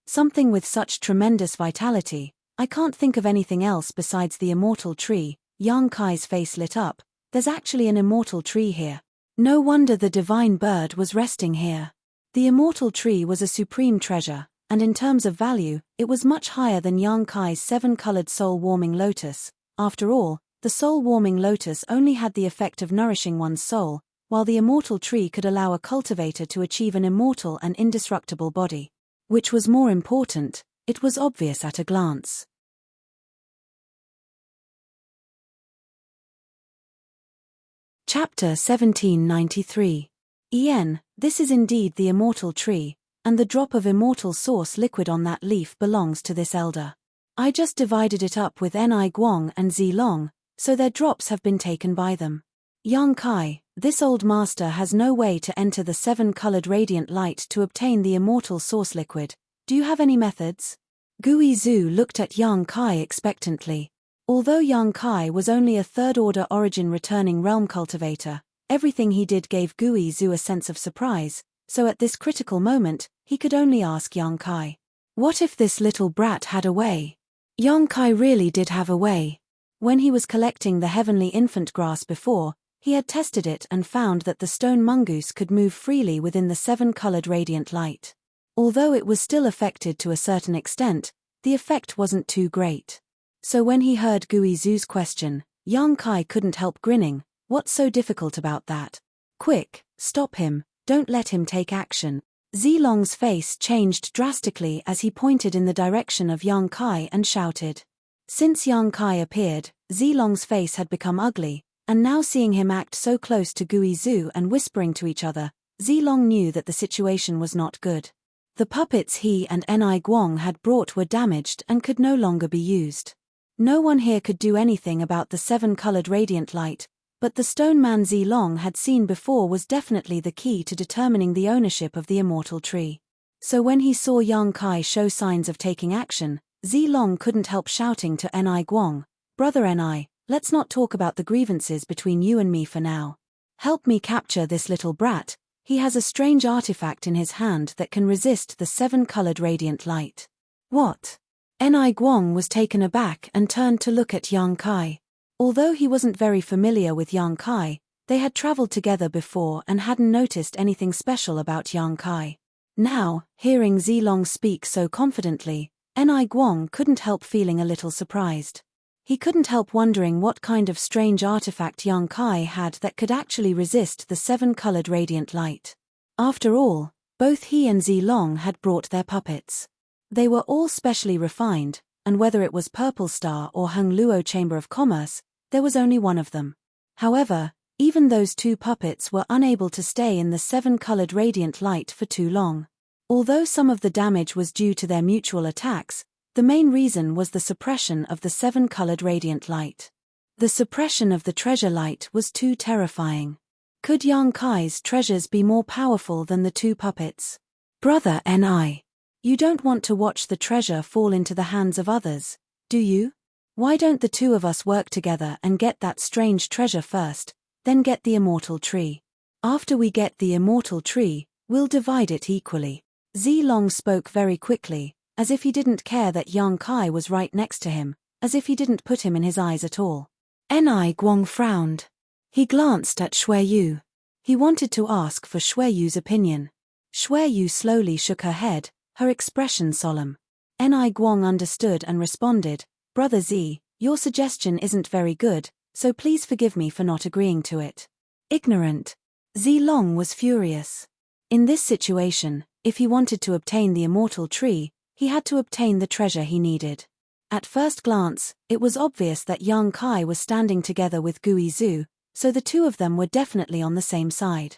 Something with such tremendous vitality, I can't think of anything else besides the immortal tree. Yang Kai's face lit up. There's actually an immortal tree here. No wonder the divine bird was resting here. The immortal tree was a supreme treasure, and in terms of value, it was much higher than Yang Kai's 7-colored soul-warming lotus. After all, the soul-warming lotus only had the effect of nourishing one's soul, while the immortal tree could allow a cultivator to achieve an immortal and indestructible body. Which was more important, it was obvious at a glance. Chapter 1793. Ien, this is indeed the immortal tree, and the drop of immortal source liquid on that leaf belongs to this elder. I just divided it up with Enai Guang and Zilong, so their drops have been taken by them. Yang Kai, this old master has no way to enter the 7-colored radiant light to obtain the immortal source liquid. Do you have any methods? Gui Zhu looked at Yang Kai expectantly. Although Yang Kai was only a third-order origin returning realm cultivator, everything he did gave Gui Zhu a sense of surprise, so at this critical moment, he could only ask Yang Kai. What if this little brat had a way? Yang Kai really did have a way. When he was collecting the heavenly infant grass before, he had tested it and found that the stone mongoose could move freely within the 7-colored radiant light. Although it was still affected to a certain extent, the effect wasn't too great. So when he heard Gui Zhu's question, Yang Kai couldn't help grinning. What's so difficult about that? Quick, stop him, don't let him take action. Zilong's face changed drastically as he pointed in the direction of Yang Kai and shouted. Since Yang Kai appeared, Zilong's face had become ugly, and now seeing him act so close to Gui Zhu and whispering to each other, Zilong knew that the situation was not good. The puppets he and Enai Guang had brought were damaged and could no longer be used. No one here could do anything about the 7-colored radiant light, but the stone man Zilong had seen before was definitely the key to determining the ownership of the immortal tree. So when he saw Yang Kai show signs of taking action, Zilong couldn't help shouting to Enai Guang, "Brother Enai, let's not talk about the grievances between you and me for now. Help me capture this little brat. He has a strange artifact in his hand that can resist the 7-colored radiant light." What? Enai Guang was taken aback and turned to look at Yang Kai. Although he wasn't very familiar with Yang Kai, they had traveled together before and hadn't noticed anything special about Yang Kai. Now, hearing Zilong speak so confidently, Enai Guang couldn't help feeling a little surprised. He couldn't help wondering what kind of strange artifact Yang Kai had that could actually resist the 7-colored radiant light. After all, both he and Zilong had brought their puppets. They were all specially refined, and whether it was Purple Star or Hung Luo Chamber of Commerce, there was only one of them. However, even those two puppets were unable to stay in the 7-colored radiant light for too long. Although some of the damage was due to their mutual attacks, the main reason was the suppression of the 7-colored radiant light. The suppression of the treasure light was too terrifying. Could Yang Kai's treasures be more powerful than the two puppets? Brother Ni, you don't want to watch the treasure fall into the hands of others, do you? Why don't the two of us work together and get that strange treasure first, then get the immortal tree? After we get the immortal tree, we'll divide it equally. Zilong spoke very quickly, as if he didn't care that Yang Kai was right next to him, as if he didn't put him in his eyes at all. Ni Guang frowned. He glanced at Shui Yu. He wanted to ask for Shui Yu's opinion. Shui Yu slowly shook her head, her expression solemn. Ni Guang understood and responded, "Brother Z, your suggestion isn't very good, so please forgive me for not agreeing to it." Ignorant. Z Long was furious. In this situation, if he wanted to obtain the immortal tree, he had to obtain the treasure he needed. At first glance, it was obvious that Yang Kai was standing together with Gui Zhu, so the two of them were definitely on the same side.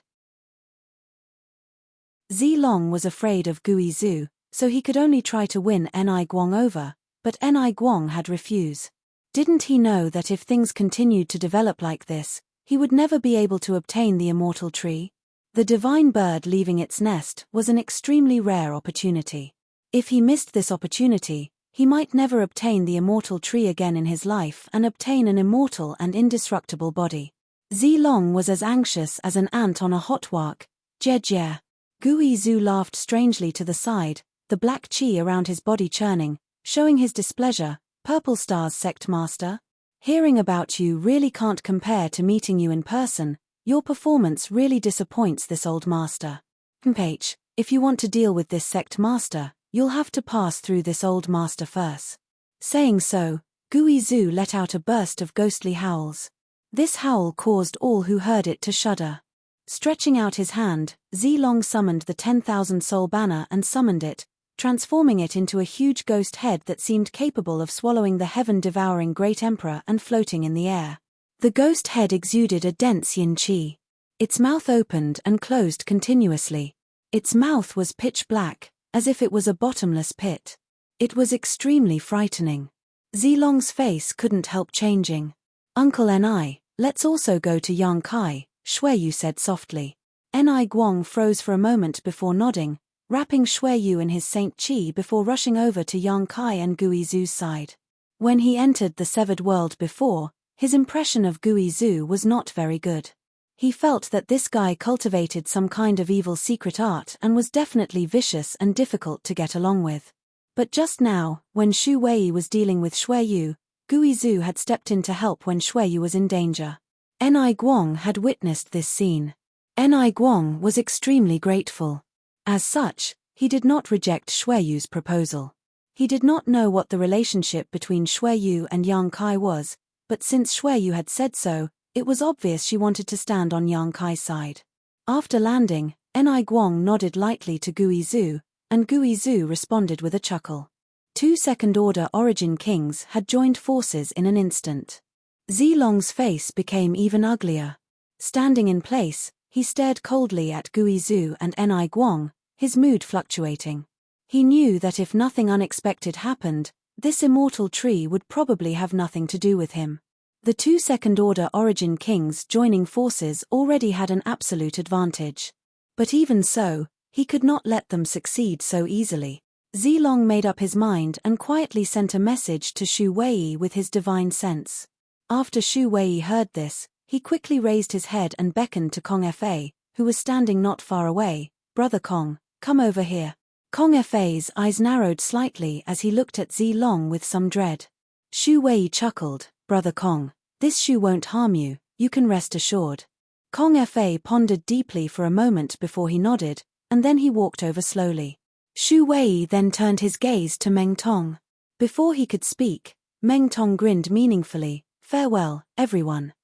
Z Long was afraid of Gui Zhu, so he could only try to win Ni Guang over, but Ni Guang had refused. Didn't he know that if things continued to develop like this, he would never be able to obtain the immortal tree? The divine bird leaving its nest was an extremely rare opportunity. If he missed this opportunity, he might never obtain the immortal tree again in his life and obtain an immortal and indestructible body. Z Long was as anxious as an ant on a hot wok. Jie. Gui Zhu laughed strangely to the side, the black chi around his body churning, showing his displeasure. "Purple Star's sect master? Hearing about you really can't compare to meeting you in person. Your performance really disappoints this old master. H, if you want to deal with this sect master, you'll have to pass through this old master first." Saying so, Gui Zhu let out a burst of ghostly howls. This howl caused all who heard it to shudder. Stretching out his hand, Z Long summoned the 10,000 soul banner and summoned it, transforming it into a huge ghost head that seemed capable of swallowing the heaven-devouring great emperor and floating in the air. The ghost head exuded a dense yin qi. Its mouth opened and closed continuously. Its mouth was pitch black, as if it was a bottomless pit. It was extremely frightening. Z Long's face couldn't help changing. "Uncle Ni, let's also go to Yang Kai," Shui Yu said softly. Ni Guang froze for a moment before nodding, wrapping Shui Yu in his Saint Qi before rushing over to Yang Kai and Gui Zhu's side. When he entered the severed world before, his impression of Gui Zhu was not very good. He felt that this guy cultivated some kind of evil secret art and was definitely vicious and difficult to get along with. But just now, when Shu Wei was dealing with Shui Yu, Gui Zhu had stepped in to help when Shui Yu was in danger. Ni Guang had witnessed this scene. Ni Guang was extremely grateful. As such, he did not reject Shui Yu's proposal. He did not know what the relationship between Shui Yu and Yang Kai was, but since Shui Yu had said so, it was obvious she wanted to stand on Yang Kai's side. After landing, Ni Guang nodded lightly to Gui Zhu, and Gui Zhu responded with a chuckle. 2 second-order origin kings had joined forces in an instant. Z Long's face became even uglier. Standing in place, he stared coldly at Gui Zhu and Ni Guang, his mood fluctuating. He knew that if nothing unexpected happened, this immortal tree would probably have nothing to do with him. The 2 second-order origin kings joining forces already had an absolute advantage. But even so, he could not let them succeed so easily. Z Long made up his mind and quietly sent a message to Shu Wei with his divine sense. After Shu Wei heard this, he quickly raised his head and beckoned to Kong Fa, who was standing not far away. "Brother Kong, come over here." Kong Fa's eyes narrowed slightly as he looked at Z Long with some dread. Shu Wei chuckled, "Brother Kong, this shoe won't harm you, you can rest assured." Kong Fa pondered deeply for a moment before he nodded, and then he walked over slowly. Shu Wei then turned his gaze to Meng Tong. Before he could speak, Meng Tong grinned meaningfully. "Farewell, everyone.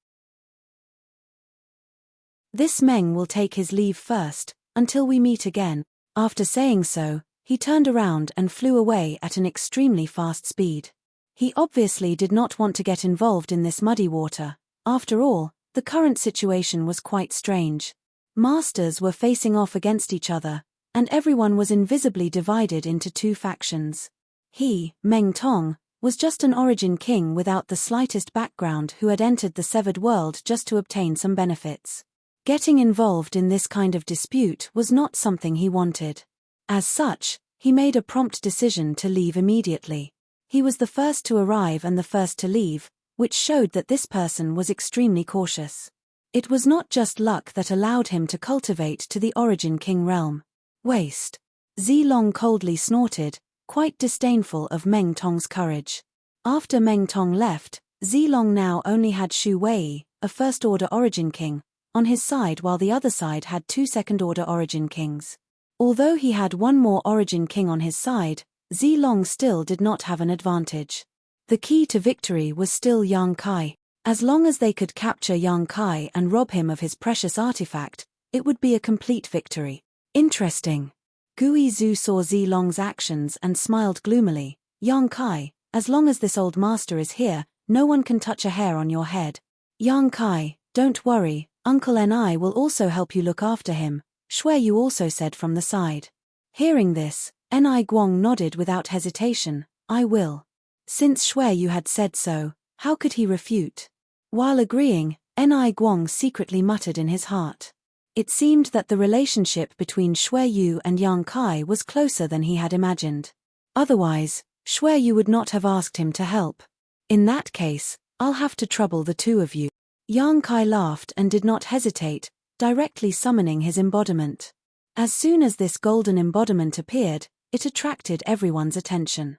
This Meng will take his leave first, until we meet again." After saying so, he turned around and flew away at an extremely fast speed. He obviously did not want to get involved in this muddy water. After all, the current situation was quite strange. Masters were facing off against each other, and everyone was invisibly divided into 2 factions. He, Meng Tong, was just an origin king without the slightest background who had entered the severed world just to obtain some benefits. Getting involved in this kind of dispute was not something he wanted. As such, he made a prompt decision to leave immediately. He was the first to arrive and the first to leave, which showed that this person was extremely cautious. It was not just luck that allowed him to cultivate to the origin king realm. Waste. Z Long coldly snorted, quite disdainful of Meng Tong's courage. After Meng Tong left, Zilong now only had Shu Wei, a first-order origin king, on his side, while the other side had 2 second-order origin kings. Although he had one more origin king on his side, Zilong still did not have an advantage. The key to victory was still Yang Kai. As long as they could capture Yang Kai and rob him of his precious artifact, it would be a complete victory. Interesting. Gui Zhu saw Zilong's actions and smiled gloomily. Yang Kai, as long as this old master is here, no one can touch a hair on your head. Yang Kai, don't worry, Uncle and I will also help you look after him, Shui Yu also said from the side. Hearing this, Ni Guang nodded without hesitation. I will. Since Shui Yu had said so, how could he refute? While agreeing, Ni Guang secretly muttered in his heart. It seemed that the relationship between Shui Yu and Yang Kai was closer than he had imagined. Otherwise, Shui Yu would not have asked him to help. In that case, I'll have to trouble the two of you. Yang Kai laughed and did not hesitate, directly summoning his embodiment. As soon as this golden embodiment appeared, it attracted everyone's attention.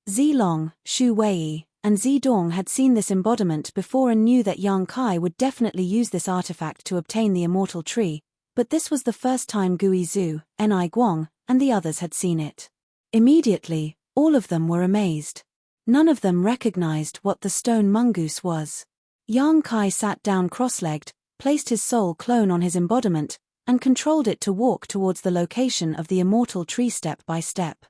Zilong, Shu Wei, and Zidong had seen this embodiment before and knew that Yang Kai would definitely use this artifact to obtain the immortal tree, but this was the first time Gui Zhu, Ni Guang, and the others had seen it. Immediately, all of them were amazed. None of them recognized what the stone mongoose was. Yang Kai sat down cross-legged, placed his soul clone on his embodiment, and controlled it to walk towards the location of the immortal tree step by step.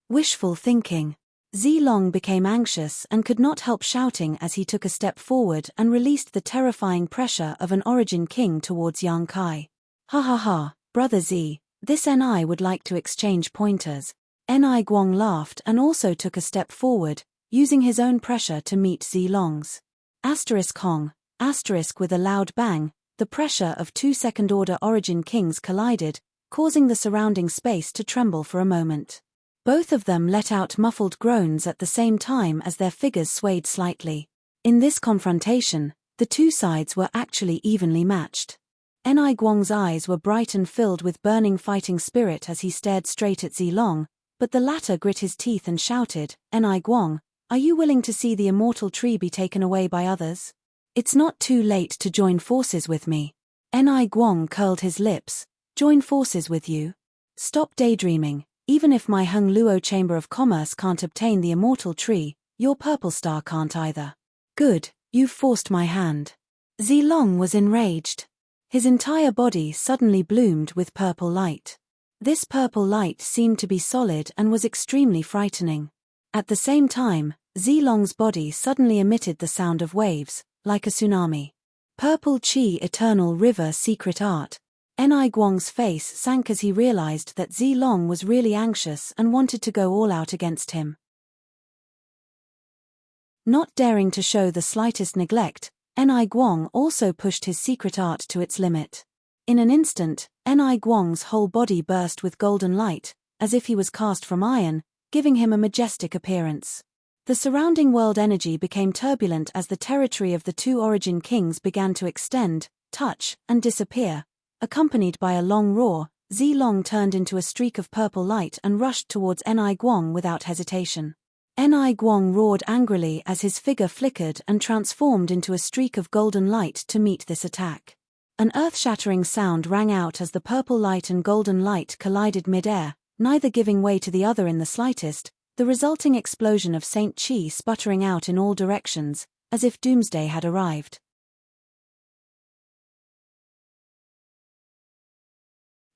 Wishful thinking. Zilong became anxious and could not help shouting as he took a step forward and released the terrifying pressure of an origin king towards Yang Kai. Ha ha ha, Brother Z, this Ni would like to exchange pointers. Ni Guang laughed and also took a step forward, using his own pressure to meet Zilong's. Asterisk Hong, asterisk with a loud bang, the pressure of 2 second-order origin kings collided, causing the surrounding space to tremble for a moment. Both of them let out muffled groans at the same time as their figures swayed slightly. In this confrontation, the two sides were actually evenly matched. Ni Guang's eyes were bright and filled with burning fighting spirit as he stared straight at Zilong, but the latter grit his teeth and shouted, Ni Guang, are you willing to see the immortal tree be taken away by others? It's not too late to join forces with me. Ni Guang curled his lips. Join forces with you? Stop daydreaming. Even if my Hung Luo Chamber of Commerce can't obtain the immortal tree, your Purple Star can't either. Good, you've forced my hand. Zilong was enraged. His entire body suddenly bloomed with purple light. This purple light seemed to be solid and was extremely frightening. At the same time, Zilong's body suddenly emitted the sound of waves, like a tsunami. Purple Chi Eternal River Secret Art. Ni Guang's face sank as he realized that Zilong was really anxious and wanted to go all out against him. Not daring to show the slightest neglect, Ni Guang also pushed his secret art to its limit. In an instant, Ni Guang's whole body burst with golden light, as if he was cast from iron, giving him a majestic appearance. The surrounding world energy became turbulent as the territory of the two origin kings began to extend, touch, and disappear. Accompanied by a long roar, Zilong turned into a streak of purple light and rushed towards Ni Guang without hesitation. Ni Guang roared angrily as his figure flickered and transformed into a streak of golden light to meet this attack. An earth-shattering sound rang out as the purple light and golden light collided mid-air, neither giving way to the other in the slightest, the resulting explosion of Saint Chi sputtering out in all directions, as if doomsday had arrived.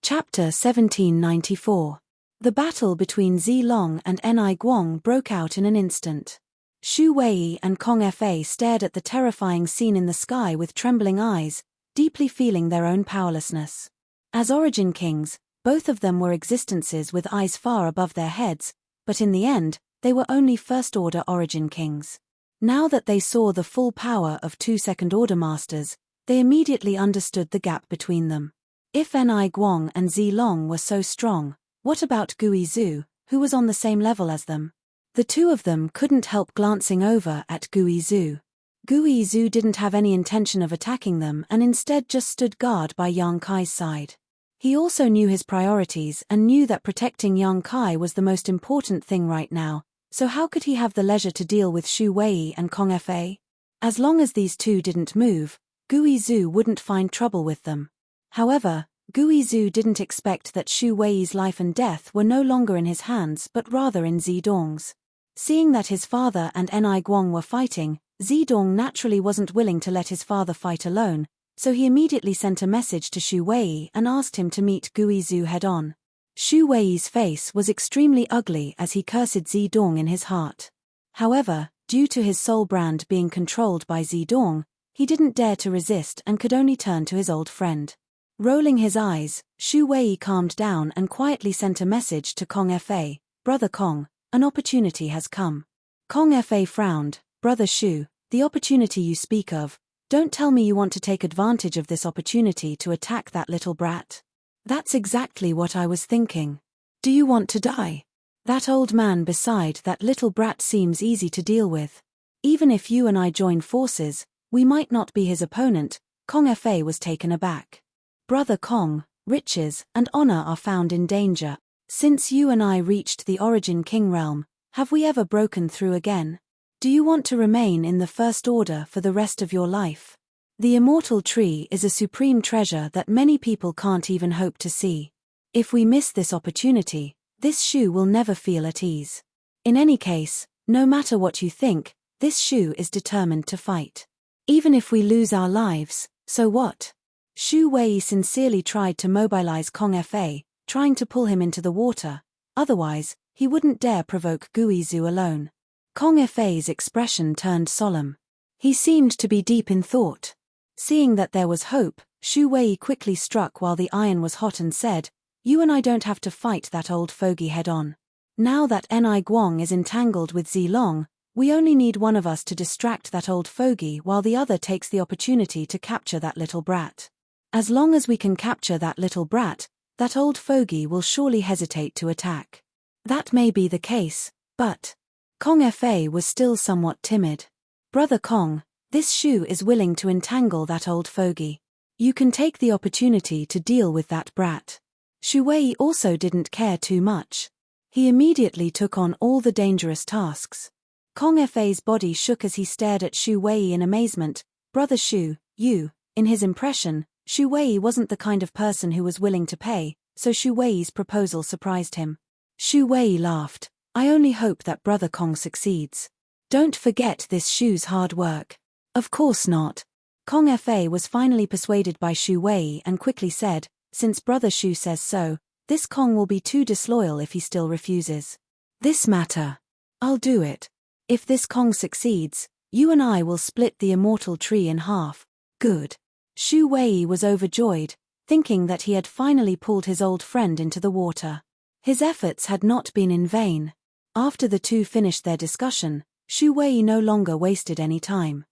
Chapter 1794. The battle between Zilong and Ni Guang broke out in an instant. Shu Wei and Kong Fa stared at the terrifying scene in the sky with trembling eyes, deeply feeling their own powerlessness. As origin kings, both of them were existences with eyes far above their heads, but in the end, they were only first-order origin kings. Now that they saw the full power of two second-order masters, they immediately understood the gap between them. If Ni Guang and Zilong were so strong, what about Gui Zhu, who was on the same level as them? The two of them couldn't help glancing over at Gui Zhu. Gui Zhu didn't have any intention of attacking them and instead just stood guard by Yang Kai's side. He also knew his priorities and knew that protecting Yang Kai was the most important thing right now, so how could he have the leisure to deal with Shu Wei and Kong Fa? As long as these two didn't move, Guizhu wouldn't find trouble with them. However, Guizhu didn't expect that Shu Wei's life and death were no longer in his hands but rather in Zidong's. Seeing that his father and Enai Guang were fighting, Zidong naturally wasn't willing to let his father fight alone, so he immediately sent a message to Shu Wei and asked him to meet Guizhu head-on. Shu Wei's face was extremely ugly as he cursed Zidong in his heart. However, due to his soul brand being controlled by Zidong, he didn't dare to resist and could only turn to his old friend. Rolling his eyes, Shu Wei calmed down and quietly sent a message to Kong Fa, "Brother Kong, an opportunity has come." Kong Fa frowned, "Brother Shu, the opportunity you speak of, don't tell me you want to take advantage of this opportunity to attack that little brat." "That's exactly what I was thinking. Do you want to die? That old man beside that little brat seems easy to deal with. Even if you and I join forces, we might not be his opponent." Kong Fa was taken aback. "Brother Kong, riches and honor are found in danger. Since you and I reached the Origin King realm, have we ever broken through again? Do you want to remain in the First Order for the rest of your life? The immortal tree is a supreme treasure that many people can't even hope to see. If we miss this opportunity, this Shu will never feel at ease. In any case, no matter what you think, this Shu is determined to fight. Even if we lose our lives, so what?" Shu Wei sincerely tried to mobilize Kong Fa, trying to pull him into the water, otherwise, he wouldn't dare provoke Guizhu alone. Kong Fa's expression turned solemn. He seemed to be deep in thought. Seeing that there was hope, Shu Wei quickly struck while the iron was hot and said, "You and I don't have to fight that old fogey head-on. Now that Enai Guang is entangled with Zilong, we only need one of us to distract that old fogey while the other takes the opportunity to capture that little brat. As long as we can capture that little brat, that old fogey will surely hesitate to attack." "That may be the case, but..." Kong Fa was still somewhat timid. "Brother Kong, this Shu is willing to entangle that old fogey. You can take the opportunity to deal with that brat." Shu Wei also didn't care too much. He immediately took on all the dangerous tasks. Kong Fa's body shook as he stared at Shu Wei in amazement. "Brother Shu, you..." In his impression, Shu Wei wasn't the kind of person who was willing to pay, so Shu Wei's proposal surprised him. Shu Wei laughed, "I only hope that Brother Kong succeeds. Don't forget this Shu's hard work." "Of course not." Kong Fa was finally persuaded by Shu Wei and quickly said, "Since Brother Shu says so, this Kong will be too disloyal if he still refuses. This matter. I'll do it. If this Kong succeeds, you and I will split the immortal tree in half." "Good." Shu Wei was overjoyed, thinking that he had finally pulled his old friend into the water. His efforts had not been in vain. After the two finished their discussion, Shu Wei no longer wasted any time.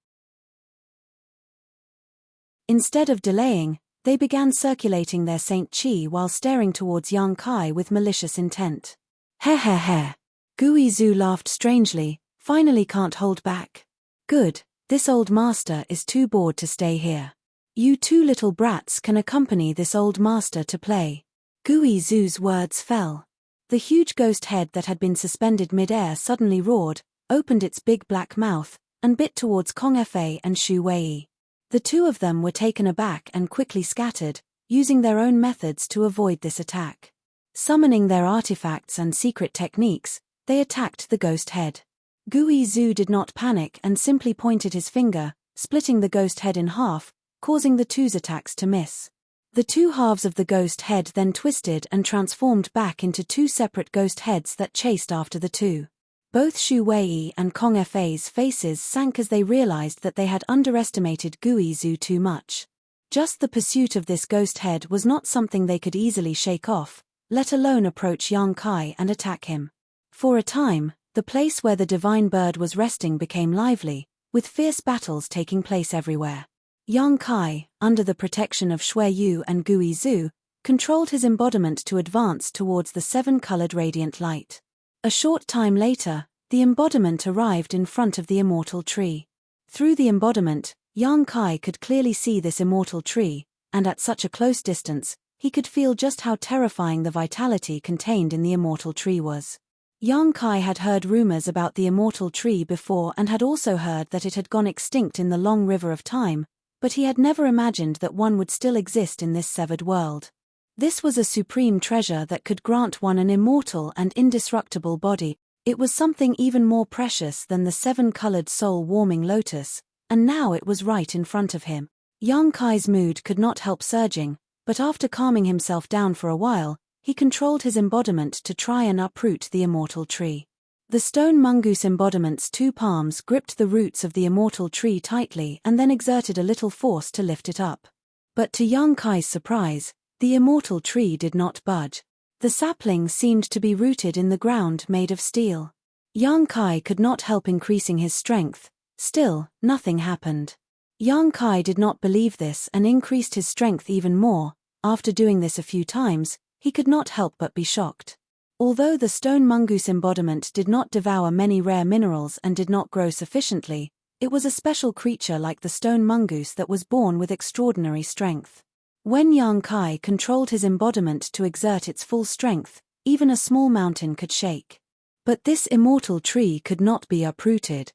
Instead of delaying, they began circulating their Saint Qi while staring towards Yang Kai with malicious intent. "Heh heh heh." Guizhu laughed strangely, finally can't hold back. "Good, this old master is too bored to stay here. You two little brats can accompany this old master to play." Guizhu's words fell. The huge ghost head that had been suspended mid-air suddenly roared, opened its big black mouth, and bit towards Kong Fa and Shu Wei. The two of them were taken aback and quickly scattered, using their own methods to avoid this attack. Summoning their artifacts and secret techniques, they attacked the ghost head. Guizhu did not panic and simply pointed his finger, splitting the ghost head in half, causing the two's attacks to miss. The two halves of the ghost head then twisted and transformed back into two separate ghost heads that chased after the two. Both Shu Wei and Kong Fa's faces sank as they realized that they had underestimated Guizhu too much. Just the pursuit of this ghost head was not something they could easily shake off, let alone approach Yang Kai and attack him. For a time, the place where the divine bird was resting became lively, with fierce battles taking place everywhere. Yang Kai, under the protection of Shui Yu and Guizhu, controlled his embodiment to advance towards the seven-colored radiant light. A short time later, the embodiment arrived in front of the immortal tree. Through the embodiment, Yang Kai could clearly see this immortal tree, and at such a close distance, he could feel just how terrifying the vitality contained in the immortal tree was. Yang Kai had heard rumors about the immortal tree before and had also heard that it had gone extinct in the long river of time, but he had never imagined that one would still exist in this severed world. This was a supreme treasure that could grant one an immortal and indestructible body. It was something even more precious than the seven-colored soul-warming lotus, and now it was right in front of him. Yang Kai's mood could not help surging, but after calming himself down for a while, he controlled his embodiment to try and uproot the immortal tree. The stone mongoose embodiment's two palms gripped the roots of the immortal tree tightly and then exerted a little force to lift it up. But to Yang Kai's surprise, the immortal tree did not budge. The sapling seemed to be rooted in the ground made of steel. Yang Kai could not help increasing his strength. Still, nothing happened. Yang Kai did not believe this and increased his strength even more. After doing this a few times, he could not help but be shocked. Although the stone mongoose embodiment did not devour many rare minerals and did not grow sufficiently, it was a special creature like the stone mongoose that was born with extraordinary strength. When Yang Kai controlled his embodiment to exert its full strength, even a small mountain could shake. But this immortal tree could not be uprooted.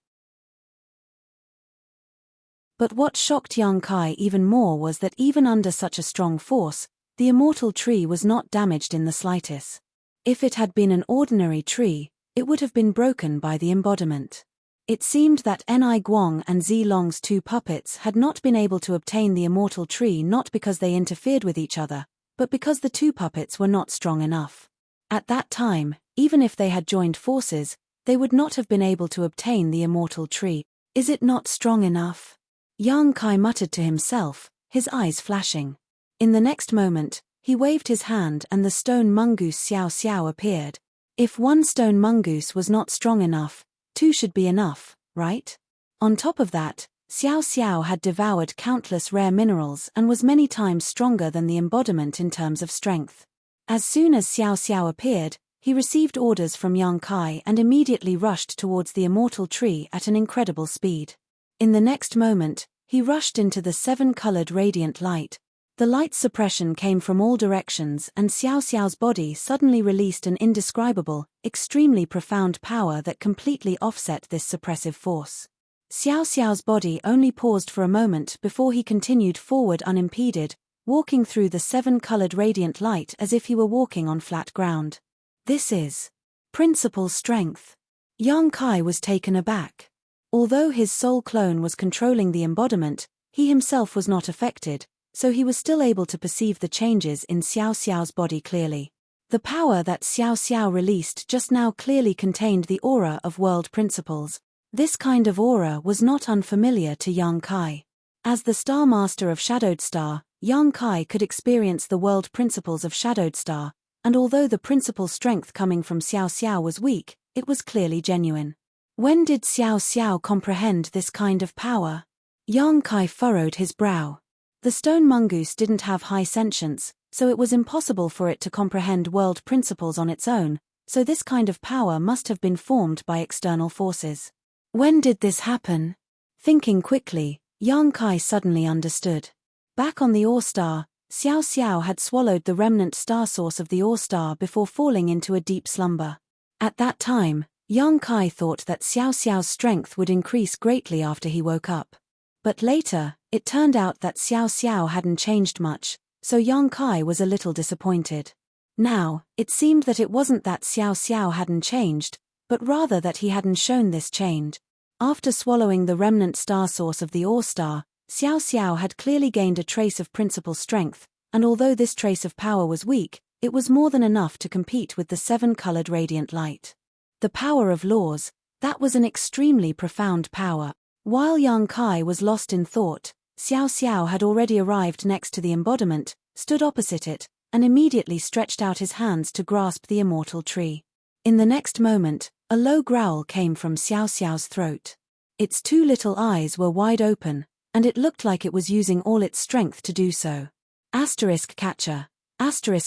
But what shocked Yang Kai even more was that even under such a strong force, the immortal tree was not damaged in the slightest. If it had been an ordinary tree, it would have been broken by the embodiment. It seemed that Ni Guang and Zi Long's two puppets had not been able to obtain the immortal tree not because they interfered with each other, but because the two puppets were not strong enough. At that time, even if they had joined forces, they would not have been able to obtain the immortal tree. Is it not strong enough? Yang Kai muttered to himself, his eyes flashing. In the next moment, he waved his hand and the stone mongoose Xiao Xiao appeared. If one stone mongoose was not strong enough, two should be enough, right? On top of that, Xiao Xiao had devoured countless rare minerals and was many times stronger than the embodiment in terms of strength. As soon as Xiao Xiao appeared, he received orders from Yang Kai and immediately rushed towards the immortal tree at an incredible speed. In the next moment, he rushed into the seven-colored radiant light. The light suppression came from all directions and Xiao Xiao's body suddenly released an indescribable, extremely profound power that completely offset this suppressive force. Xiao Xiao's body only paused for a moment before he continued forward unimpeded, walking through the seven-colored radiant light as if he were walking on flat ground. This is principal strength. Yang Kai was taken aback. Although his soul clone was controlling the embodiment, he himself was not affected, so he was still able to perceive the changes in Xiao Xiao's body clearly. The power that Xiao Xiao released just now clearly contained the aura of world principles. This kind of aura was not unfamiliar to Yang Kai. As the Star Master of Shadowed Star, Yang Kai could experience the world principles of Shadowed Star, and although the principal strength coming from Xiao Xiao was weak, it was clearly genuine. When did Xiao Xiao comprehend this kind of power? Yang Kai furrowed his brow. The stone mongoose didn't have high sentience, so it was impossible for it to comprehend world principles on its own, so this kind of power must have been formed by external forces. When did this happen? Thinking quickly, Yang Kai suddenly understood. Back on the Ore Star, Xiao Xiao had swallowed the remnant star source of the Ore Star before falling into a deep slumber. At that time, Yang Kai thought that Xiao Xiao's strength would increase greatly after he woke up. But later, it turned out that Xiao Xiao hadn't changed much, so Yang Kai was a little disappointed. Now, it seemed that it wasn't that Xiao Xiao hadn't changed, but rather that he hadn't shown this change. After swallowing the remnant star source of the Ore Star, Xiao Xiao had clearly gained a trace of principal strength, and although this trace of power was weak, it was more than enough to compete with the seven-colored radiant light. The power of laws, that was an extremely profound power. While Yang Kai was lost in thought, Xiao Xiao had already arrived next to the embodiment, stood opposite it, and immediately stretched out his hands to grasp the immortal tree. In the next moment, a low growl came from Xiao Xiao's throat. Its two little eyes were wide open, and it looked like it was using all its strength to do so. Catcher,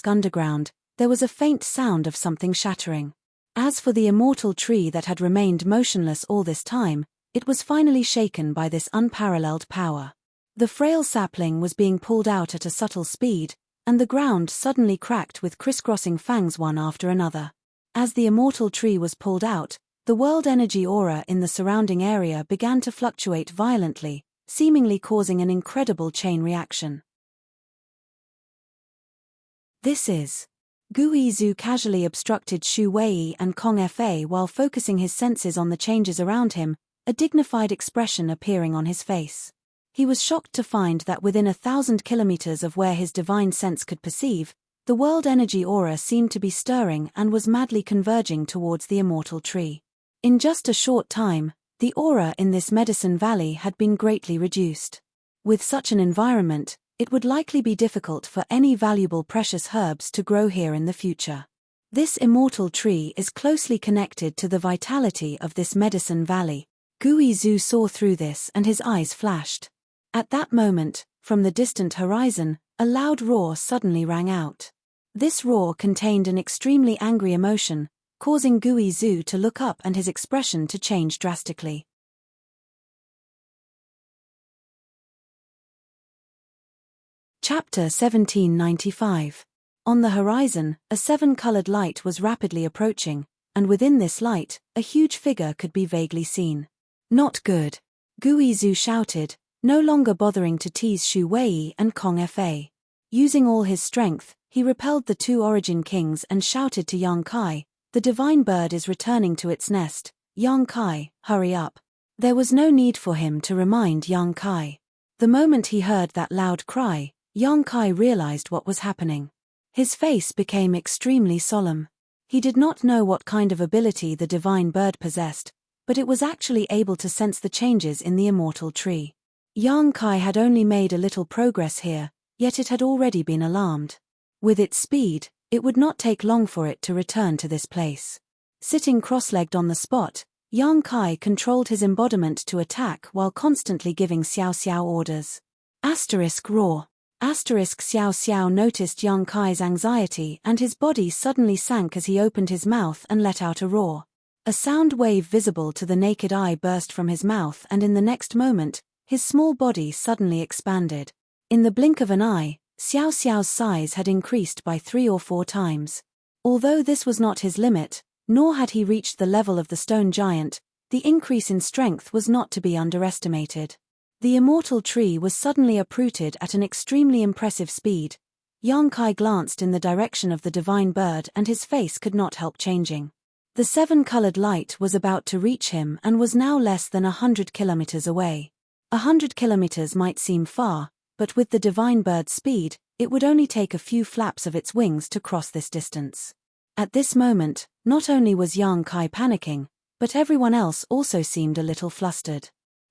underground, there was a faint sound of something shattering. As for the immortal tree that had remained motionless all this time, it was finally shaken by this unparalleled power. The frail sapling was being pulled out at a subtle speed, and the ground suddenly cracked with crisscrossing fangs one after another. As the immortal tree was pulled out, the world energy aura in the surrounding area began to fluctuate violently, seemingly causing an incredible chain reaction. This is. Gui Zhu casually obstructed Shu Wei and Kong Fa while focusing his senses on the changes around him, a dignified expression appearing on his face. He was shocked to find that within 1,000 kilometers of where his divine sense could perceive, the world energy aura seemed to be stirring and was madly converging towards the immortal tree. In just a short time, the aura in this medicine valley had been greatly reduced. With such an environment, it would likely be difficult for any valuable precious herbs to grow here in the future. This immortal tree is closely connected to the vitality of this medicine valley. Gui Zhu saw through this and his eyes flashed. At that moment, from the distant horizon, a loud roar suddenly rang out. This roar contained an extremely angry emotion, causing Gui Zhu to look up and his expression to change drastically. Chapter 1795. On the horizon, a 7-colored light was rapidly approaching, and within this light, a huge figure could be vaguely seen. Not good. Gui Zhu shouted, no longer bothering to tease Shu Wei and Kong Fa. Using all his strength, he repelled the 2 origin kings and shouted to Yang Kai, the divine bird is returning to its nest. Yang Kai, hurry up. There was no need for him to remind Yang Kai. The moment he heard that loud cry, Yang Kai realized what was happening. His face became extremely solemn. He did not know what kind of ability the divine bird possessed, but it was actually able to sense the changes in the immortal tree. Yang Kai had only made a little progress here, yet it had already been alarmed. With its speed, it would not take long for it to return to this place. Sitting cross-legged on the spot, Yang Kai controlled his embodiment to attack while constantly giving Xiao Xiao orders. Roar. Xiao Xiao noticed Yang Kai's anxiety and his body suddenly sank as he opened his mouth and let out a roar. A sound wave visible to the naked eye burst from his mouth, and in the next moment, his small body suddenly expanded. In the blink of an eye, Xiao Xiao's size had increased by 3 or 4 times. Although this was not his limit, nor had he reached the level of the stone giant, the increase in strength was not to be underestimated. The immortal tree was suddenly uprooted at an extremely impressive speed. Yang Kai glanced in the direction of the divine bird and his face could not help changing. The 7-colored light was about to reach him and was now less than 100 kilometers away. 100 kilometers might seem far, but with the divine bird's speed, it would only take a few flaps of its wings to cross this distance. At this moment, not only was Yang Kai panicking, but everyone else also seemed a little flustered.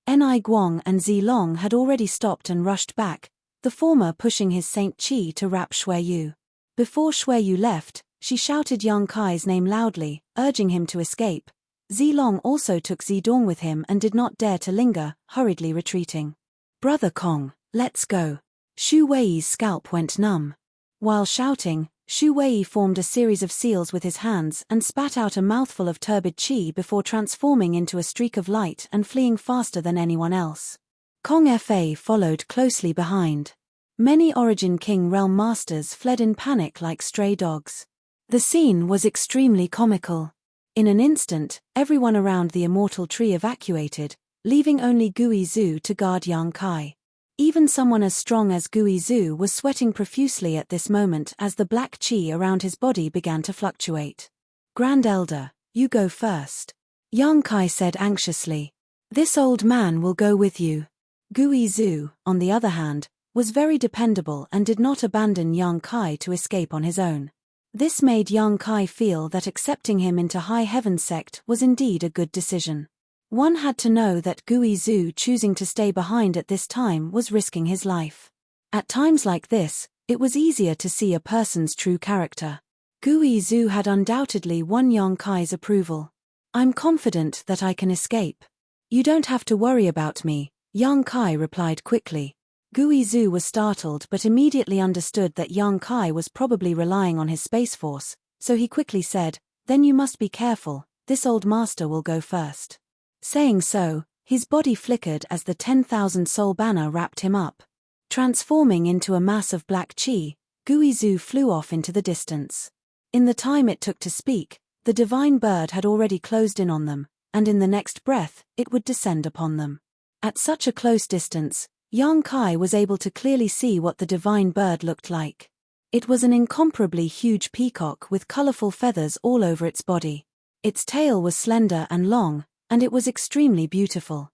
Ni Guang and Zilong had already stopped and rushed back, the former pushing his Saint Qi to wrap Xueyu. Before Xueyu left, she shouted Yang Kai's name loudly, urging him to escape. Zilong also took Zidong with him and did not dare to linger, hurriedly retreating. Brother Kong, let's go. Shu Wei's scalp went numb. While shouting, Shu Wei formed a series of seals with his hands and spat out a mouthful of turbid qi before transforming into a streak of light and fleeing faster than anyone else. Kong Fa followed closely behind. Many Origin King Realm Masters fled in panic like stray dogs. The scene was extremely comical. In an instant, everyone around the immortal tree evacuated, leaving only Gui Zhu to guard Yang Kai. Even someone as strong as Gui Zhu was sweating profusely at this moment as the black qi around his body began to fluctuate. Grand Elder, you go first. Yang Kai said anxiously. This old man will go with you. Gui Zhu, on the other hand, was very dependable and did not abandon Yang Kai to escape on his own. This made Yang Kai feel that accepting him into High Heaven sect was indeed a good decision. One had to know that Gui Zhu choosing to stay behind at this time was risking his life. At times like this, it was easier to see a person's true character. Gui Zhu had undoubtedly won Yang Kai's approval. I'm confident that I can escape. You don't have to worry about me, Yang Kai replied quickly. Gui Zhu was startled but immediately understood that Yang Kai was probably relying on his space force, so he quickly said, then you must be careful, this old master will go first. Saying so, his body flickered as the 10,000 soul banner wrapped him up. Transforming into a mass of black qi, Gui Zhu flew off into the distance. In the time it took to speak, The divine bird had already closed in on them, and in the next breath, it would descend upon them. At such a close distance, Yang Kai was able to clearly see what the divine bird looked like. It was an incomparably huge peacock with colorful feathers all over its body. Its tail was slender and long, and it was extremely beautiful.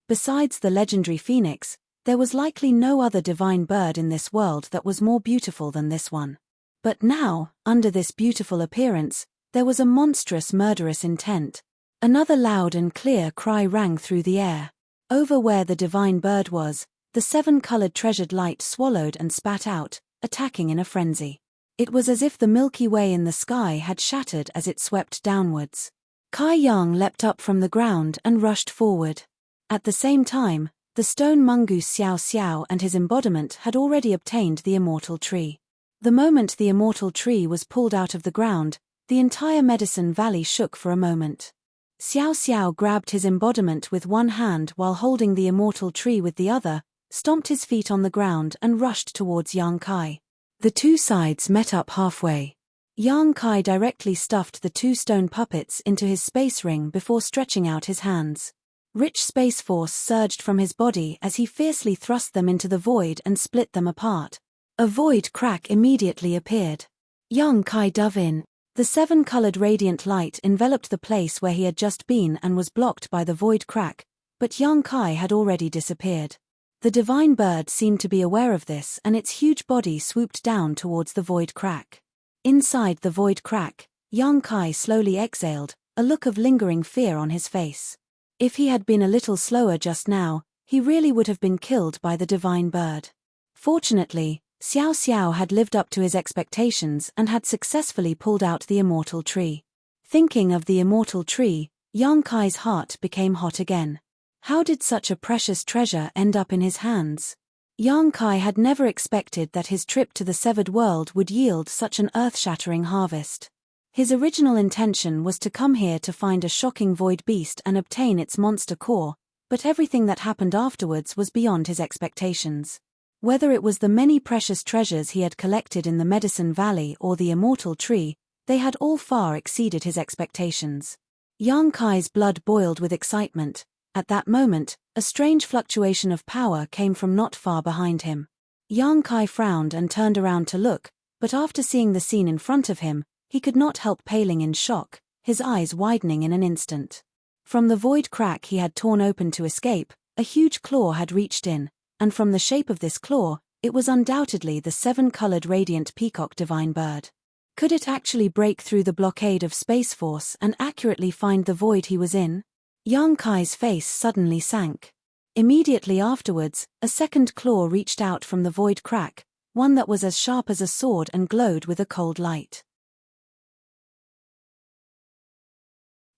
Besides the legendary phoenix, there was likely no other divine bird in this world that was more beautiful than this one. But now, under this beautiful appearance, there was a monstrous murderous intent. Another loud and clear cry rang through the air. Over where the divine bird was, the 7-colored treasured light swallowed and spat out, attacking in a frenzy. It was as if the Milky Way in the sky had shattered as it swept downwards. Kai Yang leapt up from the ground and rushed forward. At the same time, the stone mongoose Xiao Xiao and his embodiment had already obtained the immortal tree. The moment the immortal tree was pulled out of the ground, the entire medicine valley shook for a moment. Xiao Xiao grabbed his embodiment with one hand while holding the immortal tree with the other, stomped his feet on the ground and rushed towards Yang Kai. The two sides met up halfway. Yang Kai directly stuffed the 2 stone puppets into his space ring before stretching out his hands. Rich space force surged from his body as he fiercely thrust them into the void and split them apart. A void crack immediately appeared. Yang Kai dove in. The 7-colored radiant light enveloped the place where he had just been and was blocked by the void crack, but Yang Kai had already disappeared. The divine bird seemed to be aware of this, and its huge body swooped down towards the void crack. Inside the void crack, Yang Kai slowly exhaled, a look of lingering fear on his face. If he had been a little slower just now, he really would have been killed by the divine bird. Fortunately, Xiao Xiao had lived up to his expectations and had successfully pulled out the immortal tree. Thinking of the immortal tree, Yang Kai's heart became hot again. How did such a precious treasure end up in his hands? Yang Kai had never expected that his trip to the severed world would yield such an earth-shattering harvest. His original intention was to come here to find a shocking void beast and obtain its monster core, but everything that happened afterwards was beyond his expectations. Whether it was the many precious treasures he had collected in the Medicine Valley or the immortal tree, they had all far exceeded his expectations. Yang Kai's blood boiled with excitement. At that moment, a strange fluctuation of power came from not far behind him. Yang Kai frowned and turned around to look, but after seeing the scene in front of him, he could not help paling in shock, his eyes widening in an instant. From the void crack he had torn open to escape, a huge claw had reached in, and from the shape of this claw, it was undoubtedly the 7-colored radiant peacock divine bird. Could it actually break through the blockade of space force and accurately find the void he was in? Yang Kai's face suddenly sank. Immediately afterwards, a second claw reached out from the void crack, one that was as sharp as a sword and glowed with a cold light.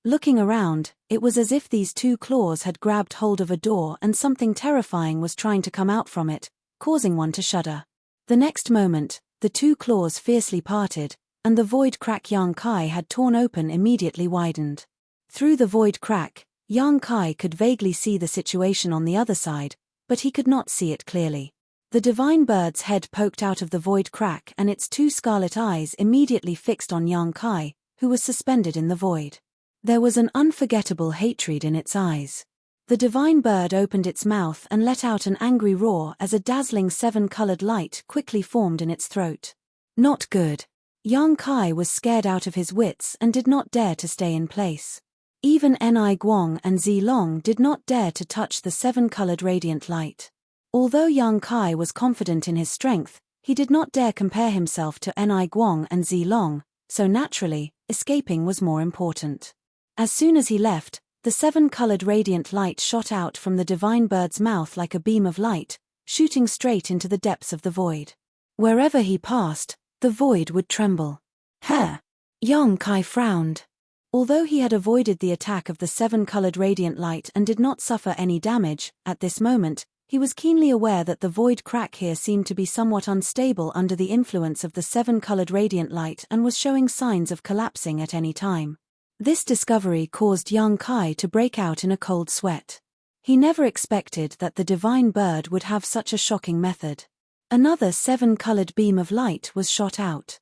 Looking around, it was as if these 2 claws had grabbed hold of a door and something terrifying was trying to come out from it, causing one to shudder. The next moment, the 2 claws fiercely parted, and the void crack Yang Kai had torn open immediately widened. Through the void crack, Yang Kai could vaguely see the situation on the other side, but he could not see it clearly. The divine bird's head poked out of the void crack and its 2 scarlet eyes immediately fixed on Yang Kai, who was suspended in the void. There was an unforgettable hatred in its eyes. The divine bird opened its mouth and let out an angry roar as a dazzling 7-colored light quickly formed in its throat. Not good. Yang Kai was scared out of his wits and did not dare to stay in place. Even Ni Guang and Zi Long did not dare to touch the 7-colored radiant light. Although Yang Kai was confident in his strength, he did not dare compare himself to Ni Guang and Zi Long, so naturally, escaping was more important. As soon as he left, the 7-colored radiant light shot out from the divine bird's mouth like a beam of light, shooting straight into the depths of the void. Wherever he passed, the void would tremble. "Huh!" Yang Kai frowned. Although he had avoided the attack of the 7-colored radiant light and did not suffer any damage, at this moment, he was keenly aware that the void crack here seemed to be somewhat unstable under the influence of the 7-colored radiant light and was showing signs of collapsing at any time. This discovery caused Yang Kai to break out in a cold sweat. He never expected that the divine bird would have such a shocking method. Another 7-colored beam of light was shot out.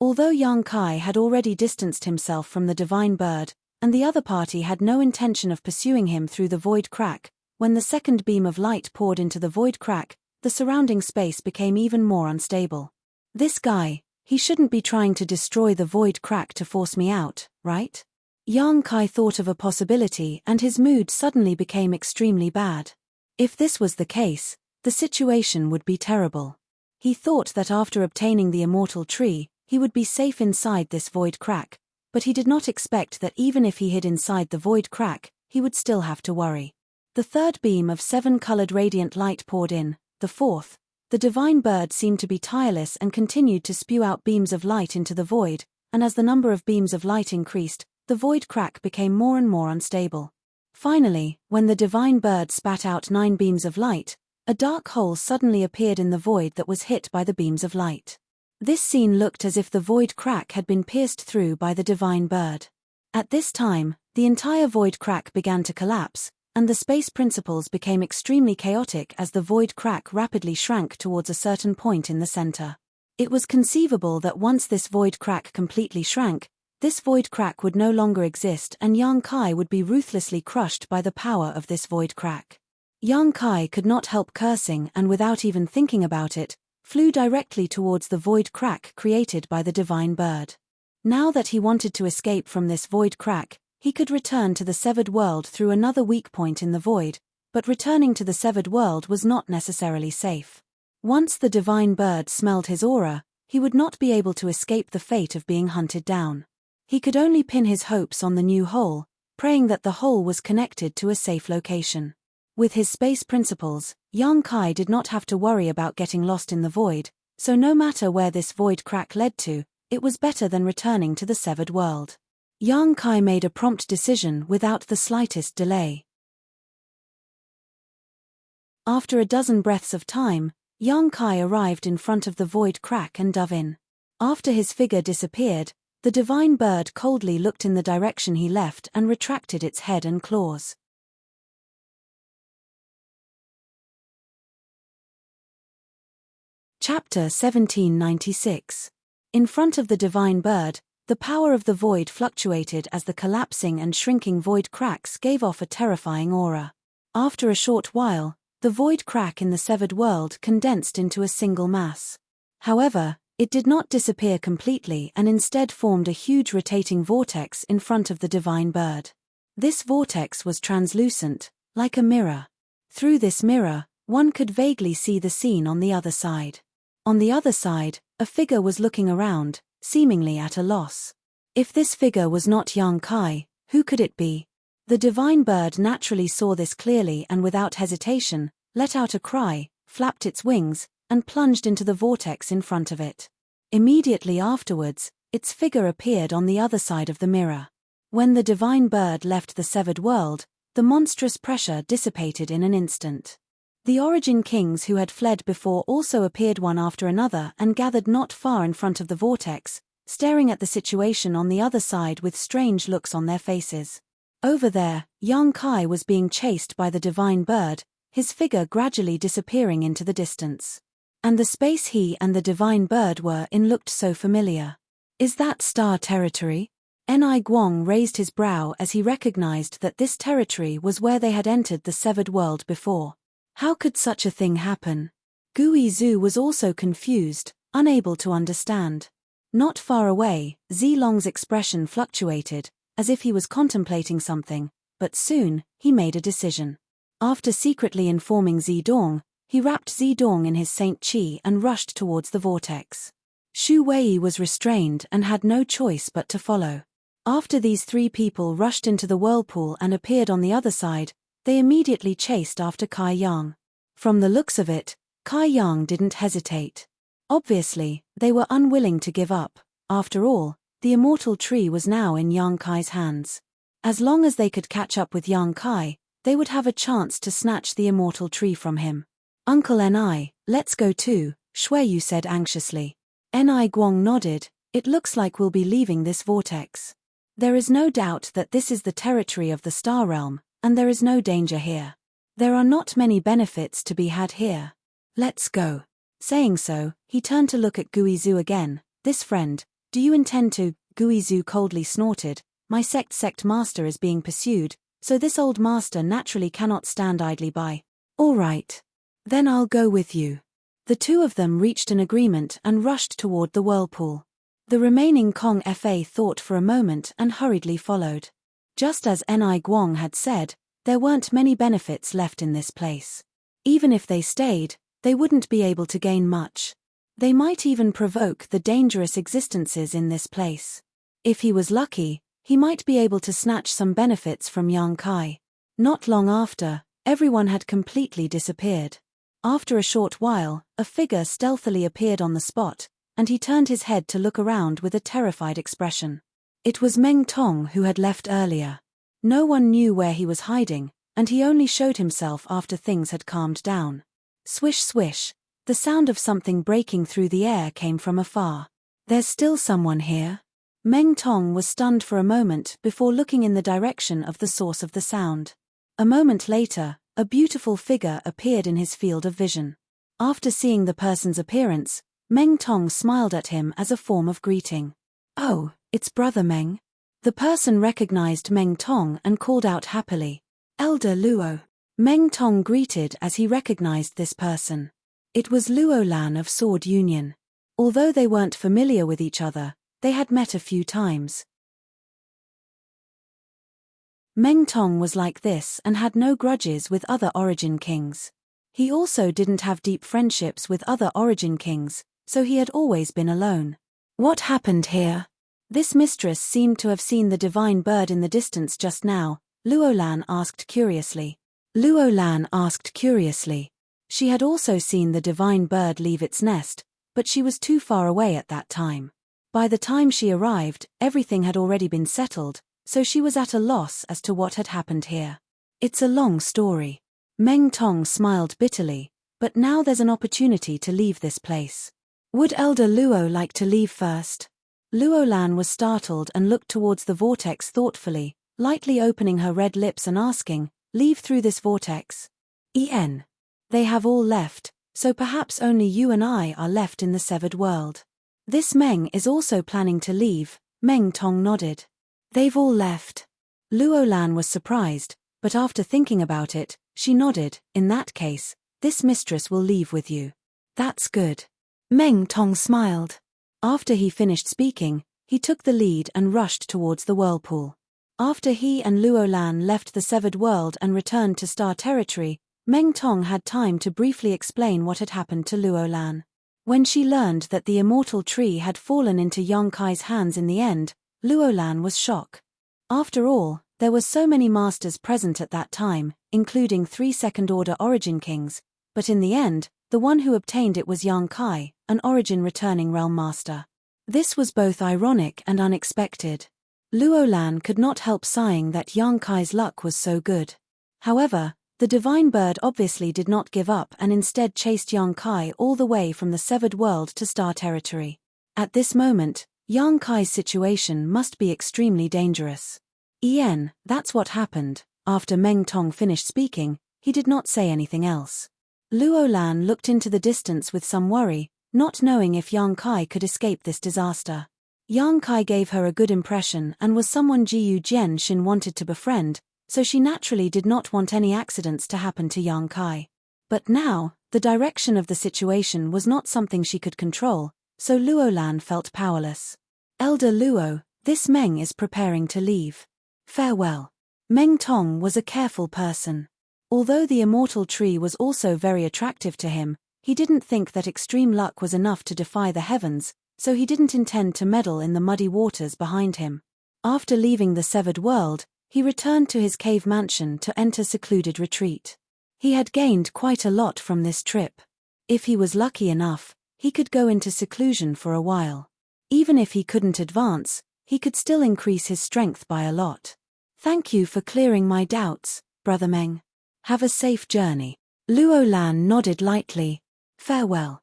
Although Yang Kai had already distanced himself from the divine bird, and the other party had no intention of pursuing him through the void crack, when the second beam of light poured into the void crack, the surrounding space became even more unstable. This guy, he shouldn't be trying to destroy the void crack to force me out, right? Yang Kai thought of a possibility and his mood suddenly became extremely bad. If this was the case, the situation would be terrible. He thought that after obtaining the immortal tree, he would be safe inside this void crack, but he did not expect that even if he hid inside the void crack, he would still have to worry. The third beam of 7-colored radiant light poured in, the fourth. The divine bird seemed to be tireless and continued to spew out beams of light into the void, and as the number of beams of light increased, the void crack became more and more unstable. Finally, when the divine bird spat out 9 beams of light, a dark hole suddenly appeared in the void that was hit by the beams of light. This scene looked as if the void crack had been pierced through by the divine bird. At this time, the entire void crack began to collapse, and the space principles became extremely chaotic as the void crack rapidly shrank towards a certain point in the center. It was conceivable that once this void crack completely shrank, this void crack would no longer exist and Yang Kai would be ruthlessly crushed by the power of this void crack. Yang Kai could not help cursing and without even thinking about it, flew directly towards the void crack created by the divine bird. Now that he wanted to escape from this void crack, he could return to the severed world through another weak point in the void, but returning to the severed world was not necessarily safe. Once the divine bird smelled his aura, he would not be able to escape the fate of being hunted down. He could only pin his hopes on the new hole, praying that the hole was connected to a safe location. With his space principles, Yang Kai did not have to worry about getting lost in the void, so no matter where this void crack led to, it was better than returning to the severed world. Yang Kai made a prompt decision without the slightest delay. After a dozen breaths of time, Yang Kai arrived in front of the void crack and dove in. After his figure disappeared, the divine bird coldly looked in the direction he left and retracted its head and claws. Chapter 1796. In front of the divine bird, the power of the void fluctuated as the collapsing and shrinking void cracks gave off a terrifying aura. After a short while, the void crack in the severed world condensed into a single mass. However, it did not disappear completely and instead formed a huge rotating vortex in front of the divine bird. This vortex was translucent, like a mirror. Through this mirror, one could vaguely see the scene on the other side. On the other side, a figure was looking around, seemingly at a loss. If this figure was not Yang Kai, who could it be? The divine bird naturally saw this clearly and without hesitation, let out a cry, flapped its wings, and plunged into the vortex in front of it. Immediately afterwards, its figure appeared on the other side of the mirror. When the divine bird left the severed world, the monstrous pressure dissipated in an instant. The origin kings who had fled before also appeared one after another and gathered not far in front of the vortex, staring at the situation on the other side with strange looks on their faces. Over there, Yang Kai was being chased by the divine bird, his figure gradually disappearing into the distance. And the space he and the divine bird were in looked so familiar. Is that star territory? Ni Guang raised his brow as he recognized that this territory was where they had entered the severed world before. How could such a thing happen? Gui Zhu was also confused, unable to understand. Not far away, Zilong's expression fluctuated, as if he was contemplating something, but soon, he made a decision. After secretly informing Zidong, he wrapped Zidong in his Saint Qi and rushed towards the vortex. Shu Wei was restrained and had no choice but to follow. After these 3 people rushed into the whirlpool and appeared on the other side, they immediately chased after Kai Yang. From the looks of it, Kai Yang didn't hesitate. Obviously, they were unwilling to give up. After all, the immortal tree was now in Yang Kai's hands. As long as they could catch up with Yang Kai, they would have a chance to snatch the immortal tree from him. Uncle Ni, let's go too, Shuiyu said anxiously. Ni Guang nodded. It looks like we'll be leaving this vortex. There is no doubt that this is the territory of the Star Realm, and there is no danger here. There are not many benefits to be had here. Let's go. Saying so, he turned to look at Gui Zhu again. This friend, Do you intend to? Guizhu coldly snorted. My sect master is being pursued, so this old master naturally cannot stand idly by. All right. Then I'll go with you. The two of them reached an agreement and rushed toward the whirlpool. The remaining Kong Fa thought for a moment and hurriedly followed. Just as Ni Guang had said, there weren't many benefits left in this place. Even if they stayed, they wouldn't be able to gain much. They might even provoke the dangerous existences in this place. If he was lucky, he might be able to snatch some benefits from Yang Kai. Not long after, everyone had completely disappeared. After a short while, a figure stealthily appeared on the spot, and he turned his head to look around with a terrified expression. It was Meng Tong who had left earlier. No one knew where he was hiding, and he only showed himself after things had calmed down. Swish swish, the sound of something breaking through the air came from afar. There's still someone here? Meng Tong was stunned for a moment before looking in the direction of the source of the sound. A moment later, a beautiful figure appeared in his field of vision. After seeing the person's appearance, Meng Tong smiled at him as a form of greeting. Oh, it's Brother Meng. The person recognized Meng Tong and called out happily. Elder Luo. Meng Tong greeted as he recognized this person. It was Luo Lan of Sword Union. Although they weren't familiar with each other, they had met a few times. Meng Tong was like this and had no grudges with other Origin Kings. He also didn't have deep friendships with other Origin Kings, so he had always been alone. What happened here? This mistress seemed to have seen the divine bird in the distance just now, Luo Lan asked curiously. She had also seen the divine bird leave its nest, but she was too far away at that time. By the time she arrived, everything had already been settled, so she was at a loss as to what had happened here. It's a long story. Meng Tong smiled bitterly, but now there's an opportunity to leave this place. Would Elder Luo like to leave first? Luo Lan was startled and looked towards the vortex thoughtfully, lightly opening her red lips and asking, leave through this vortex? They have all left, so perhaps only you and I are left in the severed world. This Meng is also planning to leave, Meng Tong nodded. They've all left. Luo Lan was surprised, but after thinking about it, she nodded. In that case, this mistress will leave with you. That's good. Meng Tong smiled. After he finished speaking, he took the lead and rushed towards the whirlpool. After he and Luo Lan left the severed world and returned to Star Territory, Meng Tong had time to briefly explain what had happened to Luo Lan. When she learned that the immortal tree had fallen into Yang Kai's hands in the end, Luo Lan was shocked. After all, there were so many masters present at that time, including 3 second-order Origin Kings, but in the end, the one who obtained it was Yang Kai, an Origin returning realm master. This was both ironic and unexpected. Luo Lan could not help sighing that Yang Kai's luck was so good. However, the divine bird obviously did not give up and instead chased Yang Kai all the way from the severed world to Star Territory. At this moment, Yang Kai's situation must be extremely dangerous. That's what happened. After Meng Tong finished speaking, he did not say anything else. Luo Lan looked into the distance with some worry, not knowing if Yang Kai could escape this disaster. Yang Kai gave her a good impression and was someone Jiu Jian Xin wanted to befriend, so she naturally did not want any accidents to happen to Yang Kai. But now, the direction of the situation was not something she could control, so Luo Lan felt powerless. Elder Luo, this Meng is preparing to leave. Farewell. Meng Tong was a careful person. Although the immortal tree was also very attractive to him, he didn't think that extreme luck was enough to defy the heavens, so he didn't intend to meddle in the muddy waters behind him. After leaving the severed world, he returned to his cave mansion to enter secluded retreat. He had gained quite a lot from this trip. If he was lucky enough, he could go into seclusion for a while. Even if he couldn't advance, he could still increase his strength by a lot. Thank you for clearing my doubts, Brother Meng. Have a safe journey. Luo Lan nodded lightly. Farewell.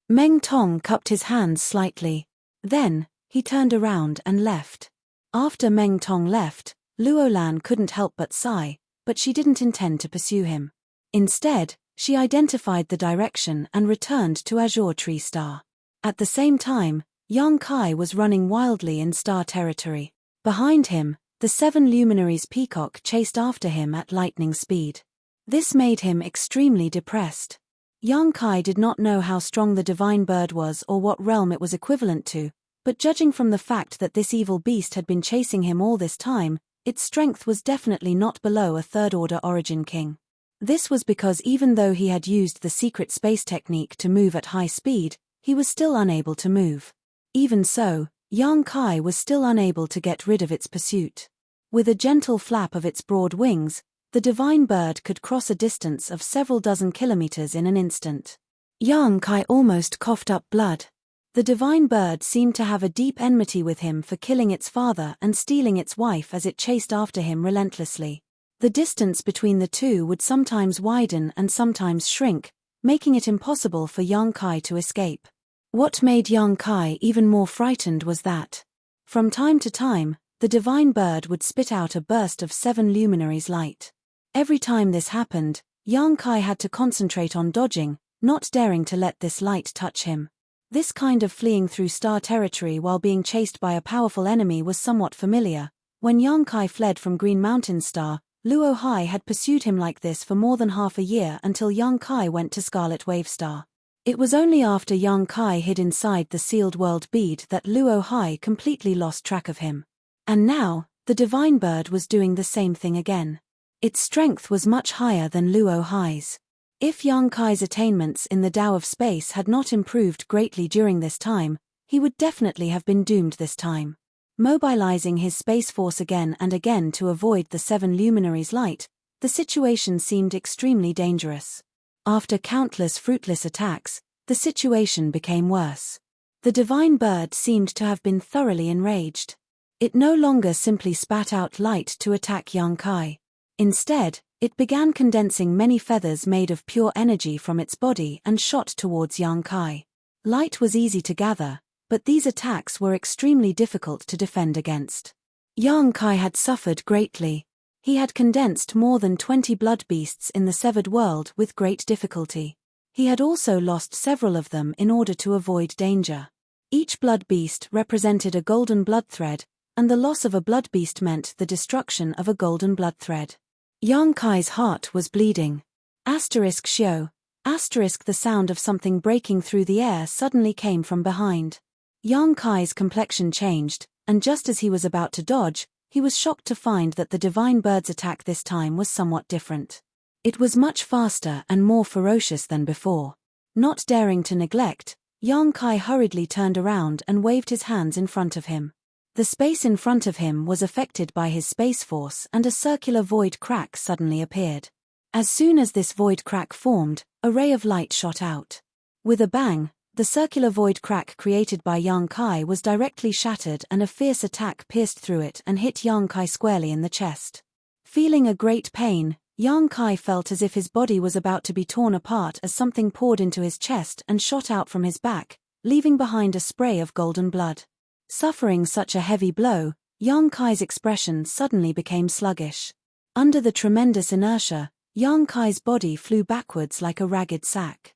Meng Tong cupped his hands slightly. Then, he turned around and left. After Meng Tong left, Luo Lan couldn't help but sigh, but she didn't intend to pursue him. Instead, she identified the direction and returned to Azure Tree Star. At the same time, young Kai was running wildly in star territory. Behind him, the 7 luminaries' peacock chased after him at lightning speed. This made him extremely depressed. Young Kai did not know how strong the divine bird was or what realm it was equivalent to, but judging from the fact that this evil beast had been chasing him all this time, its strength was definitely not below a third-order origin king. This was because even though he had used the secret space technique to move at high speed, he was still unable to move. Even so, young Kai was still unable to get rid of its pursuit. With a gentle flap of its broad wings, the divine bird could cross a distance of several dozen kilometers in an instant. Young Kai almost coughed up blood. The divine bird seemed to have a deep enmity with him for killing its father and stealing its wife as it chased after him relentlessly. The distance between the two would sometimes widen and sometimes shrink, making it impossible for young Kai to escape. What made young Kai even more frightened was that, from time to time, the divine bird would spit out a burst of 7 luminaries' light. Every time this happened, young Kai had to concentrate on dodging, not daring to let this light touch him. This kind of fleeing through star territory while being chased by a powerful enemy was somewhat familiar. When young Kai fled from Green Mountain Star, Luo Hai had pursued him like this for more than half a year until young Kai went to Scarlet Wave Star. It was only after young Kai hid inside the sealed world bead that Luo Hai completely lost track of him. And now, the divine bird was doing the same thing again. Its strength was much higher than Luo Hai's. If young Kai's attainments in the Tao of space had not improved greatly during this time, he would definitely have been doomed this time. Mobilizing his space force again and again to avoid the 7 luminaries' light, the situation seemed extremely dangerous. After countless fruitless attacks, the situation became worse. The divine bird seemed to have been thoroughly enraged. It no longer simply spat out light to attack young Kai. Instead, it began condensing many feathers made of pure energy from its body and shot towards young Kai. Light was easy to gather, but these attacks were extremely difficult to defend against. Young Kai had suffered greatly. He had condensed more than 20 blood beasts in the severed world with great difficulty. He had also lost several of them in order to avoid danger. Each blood beast represented a golden blood thread, and the loss of a blood beast meant the destruction of a golden blood thread. Young Kai's heart was bleeding. Shio. The sound of something breaking through the air suddenly came from behind. Young Kai's complexion changed, and just as he was about to dodge, he was shocked to find that the divine bird's attack this time was somewhat different. It was much faster and more ferocious than before. Not daring to neglect, young Kai hurriedly turned around and waved his hands in front of him. The space in front of him was affected by his space force and a circular void crack suddenly appeared. As soon as this void crack formed, a ray of light shot out. With a bang, the circular void crack created by young Kai was directly shattered and a fierce attack pierced through it and hit young Kai squarely in the chest. Feeling a great pain, young Kai felt as if his body was about to be torn apart as something poured into his chest and shot out from his back, leaving behind a spray of golden blood. Suffering such a heavy blow, young Kai's expression suddenly became sluggish. Under the tremendous inertia, young Kai's body flew backwards like a ragged sack.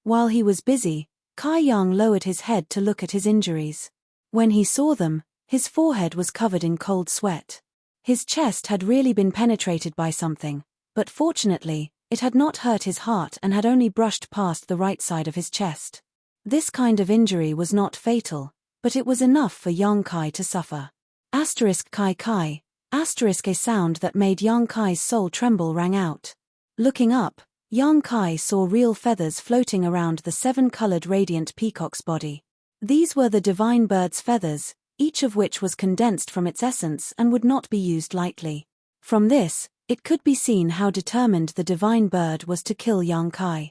While he was busy, Kai Yang lowered his head to look at his injuries. When he saw them, his forehead was covered in cold sweat. His chest had really been penetrated by something, but fortunately, it had not hurt his heart and had only brushed past the right side of his chest. This kind of injury was not fatal, but it was enough for young Kai to suffer. Kai. A sound that made young Kai's soul tremble rang out. Looking up, young Kai saw real feathers floating around the 7-colored radiant peacock's body. These were the divine bird's feathers, each of which was condensed from its essence and would not be used lightly. From this, it could be seen how determined the divine bird was to kill young Kai.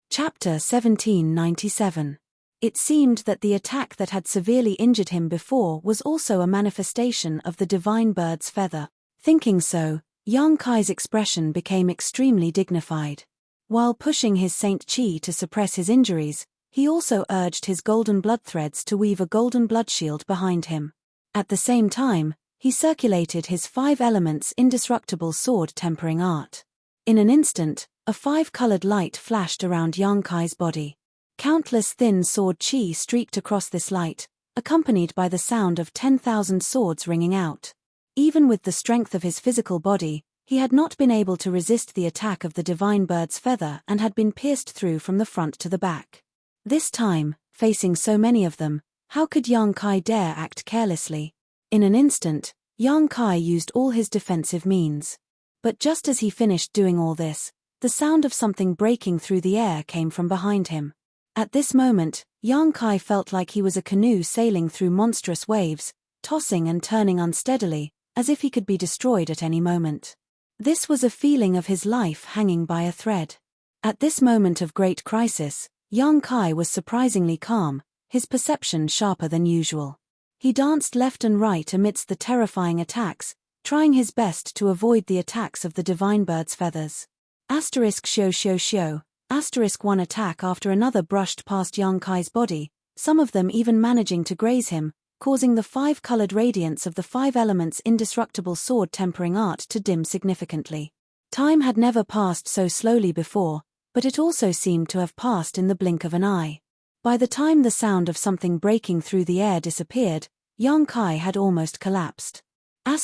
Chapter 1797. It seemed that the attack that had severely injured him before was also a manifestation of the divine bird's feather. Thinking so, young Kai's expression became extremely dignified. While pushing his Saint Chi to suppress his injuries, he also urged his golden blood threads to weave a golden blood shield behind him. At the same time, he circulated his 5 elements indestructible sword-tempering art. In an instant, a 5-colored light flashed around Yang Kai's body. Countless thin sword chi streaked across this light, accompanied by the sound of 10,000 swords ringing out. Even with the strength of his physical body, he had not been able to resist the attack of the divine bird's feather and had been pierced through from the front to the back. This time, facing so many of them, how could Yang Kai dare act carelessly? In an instant, Yang Kai used all his defensive means. But just as he finished doing all this, the sound of something breaking through the air came from behind him. At this moment, Yang Kai felt like he was a canoe sailing through monstrous waves, tossing and turning unsteadily, as if he could be destroyed at any moment. This was a feeling of his life hanging by a thread. At this moment of great crisis, Yang Kai was surprisingly calm, his perception sharper than usual. He danced left and right amidst the terrifying attacks, trying his best to avoid the attacks of the divine bird's feathers. *********. One attack after another brushed past Yang Kai's body, some of them even managing to graze him, causing the 5-colored radiance of the 5 elements indestructible sword-tempering art to dim significantly. Time had never passed so slowly before, but it also seemed to have passed in the blink of an eye. By the time the sound of something breaking through the air disappeared, Yang Kai had almost collapsed. *****.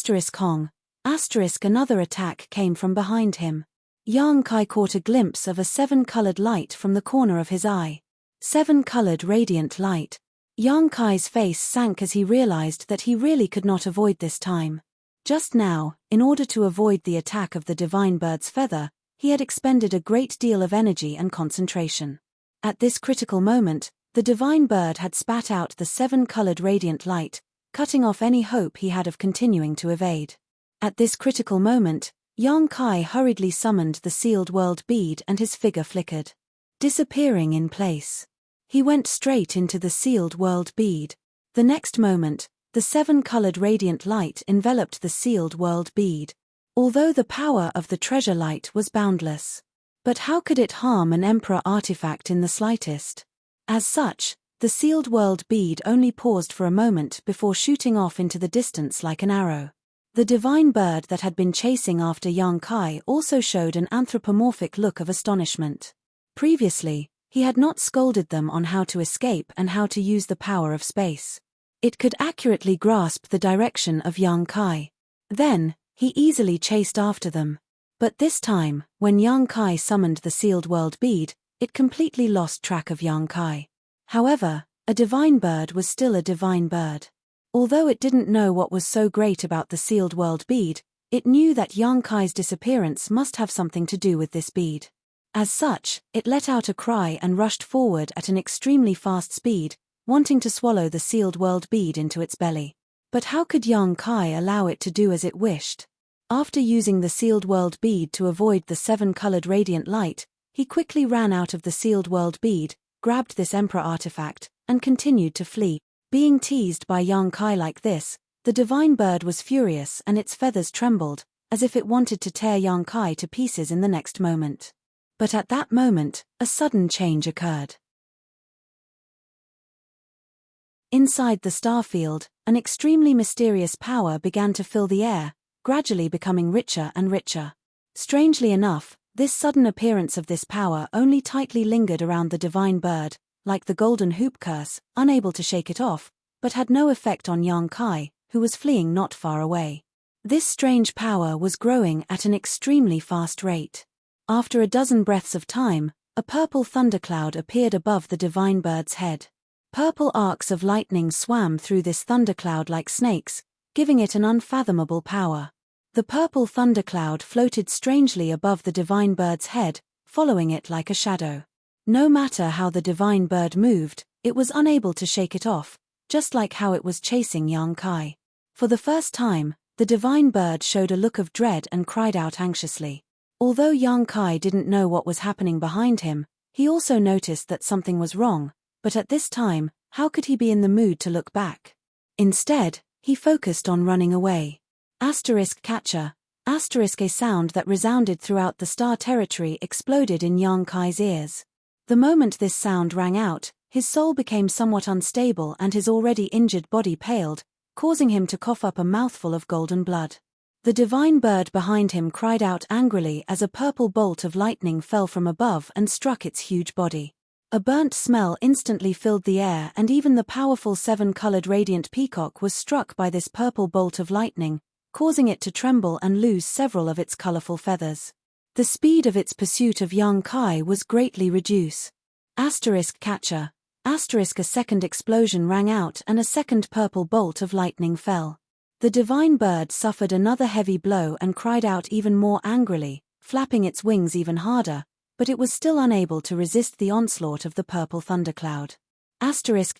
Another attack came from behind him. Yang Kai caught a glimpse of a 7-colored light from the corner of his eye. 7-colored radiant light. Yang Kai's face sank as he realized that he really could not avoid this time. Just now, in order to avoid the attack of the divine bird's feather, he had expended a great deal of energy and concentration. At this critical moment, the divine bird had spat out the 7-colored radiant light, cutting off any hope he had of continuing to evade. At this critical moment, Yang Kai hurriedly summoned the sealed world bead and his figure flickered, disappearing in place. He went straight into the sealed world bead. The next moment, the 7-colored radiant light enveloped the sealed world bead. Although the power of the treasure light was boundless. But how could it harm an emperor artifact in the slightest? As such, the sealed world bead only paused for a moment before shooting off into the distance like an arrow. The divine bird that had been chasing after Yang Kai also showed an anthropomorphic look of astonishment. Previously, he had not scolded them on how to escape and how to use the power of space. It could accurately grasp the direction of Yang Kai. Then, he easily chased after them. But this time, when Yang Kai summoned the sealed world bead, it completely lost track of Yang Kai. However, a divine bird was still a divine bird. Although it didn't know what was so great about the sealed world bead, it knew that Yang Kai's disappearance must have something to do with this bead. As such, it let out a cry and rushed forward at an extremely fast speed, wanting to swallow the sealed world bead into its belly. But how could Yang Kai allow it to do as it wished? After using the sealed world bead to avoid the 7-colored radiant light, he quickly ran out of the sealed world bead, grabbed this emperor artifact, and continued to flee. Being teased by Yang Kai like this, the divine bird was furious and its feathers trembled, as if it wanted to tear Yang Kai to pieces in the next moment. But at that moment, a sudden change occurred. Inside the starfield, an extremely mysterious power began to fill the air, gradually becoming richer and richer. Strangely enough, this sudden appearance of this power only tightly lingered around the divine bird, like the golden hoop curse, unable to shake it off, but had no effect on Yang Kai, who was fleeing not far away. This strange power was growing at an extremely fast rate. After a dozen breaths of time, a purple thundercloud appeared above the divine bird's head. Purple arcs of lightning swam through this thundercloud like snakes, giving it an unfathomable power. The purple thundercloud floated strangely above the divine bird's head, following it like a shadow. No matter how the divine bird moved, it was unable to shake it off, just like how it was chasing Yang Kai. For the first time, the divine bird showed a look of dread and cried out anxiously. Although Yang Kai didn't know what was happening behind him, he also noticed that something was wrong, but at this time, how could he be in the mood to look back? Instead, he focused on running away. ***catcher****. A sound that resounded throughout the star territory exploded in Yang Kai's ears. The moment this sound rang out, his soul became somewhat unstable and his already injured body paled, causing him to cough up a mouthful of golden blood. The divine bird behind him cried out angrily as a purple bolt of lightning fell from above and struck its huge body. A burnt smell instantly filled the air, and even the powerful seven-colored radiant peacock was struck by this purple bolt of lightning, causing it to tremble and lose several of its colorful feathers. The speed of its pursuit of young Kai was greatly reduced. Catcher. A second explosion rang out and a second purple bolt of lightning fell. The divine bird suffered another heavy blow and cried out even more angrily, flapping its wings even harder, but it was still unable to resist the onslaught of the purple thundercloud.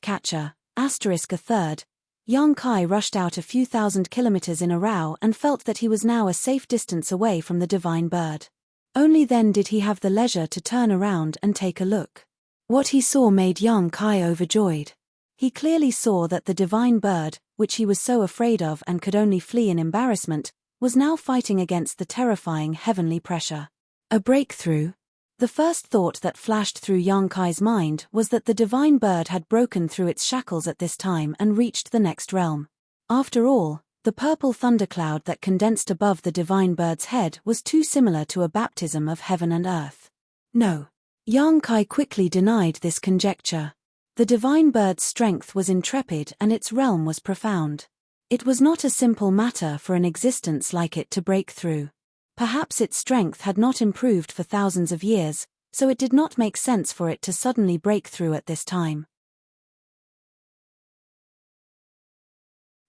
Catcher. A third. Young Kai rushed out a few thousand kilometers in a row and felt that he was now a safe distance away from the divine bird. Only then did he have the leisure to turn around and take a look. What he saw made young Kai overjoyed. He clearly saw that the divine bird, which he was so afraid of and could only flee in embarrassment, was now fighting against the terrifying heavenly pressure. A breakthrough? The first thought that flashed through young Kai's mind was that the divine bird had broken through its shackles at this time and reached the next realm. After all, the purple thundercloud that condensed above the divine bird's head was too similar to a baptism of heaven and earth. No. Young Kai quickly denied this conjecture. The divine bird's strength was intrepid and its realm was profound. It was not a simple matter for an existence like it to break through. Perhaps its strength had not improved for thousands of years, so it did not make sense for it to suddenly break through at this time.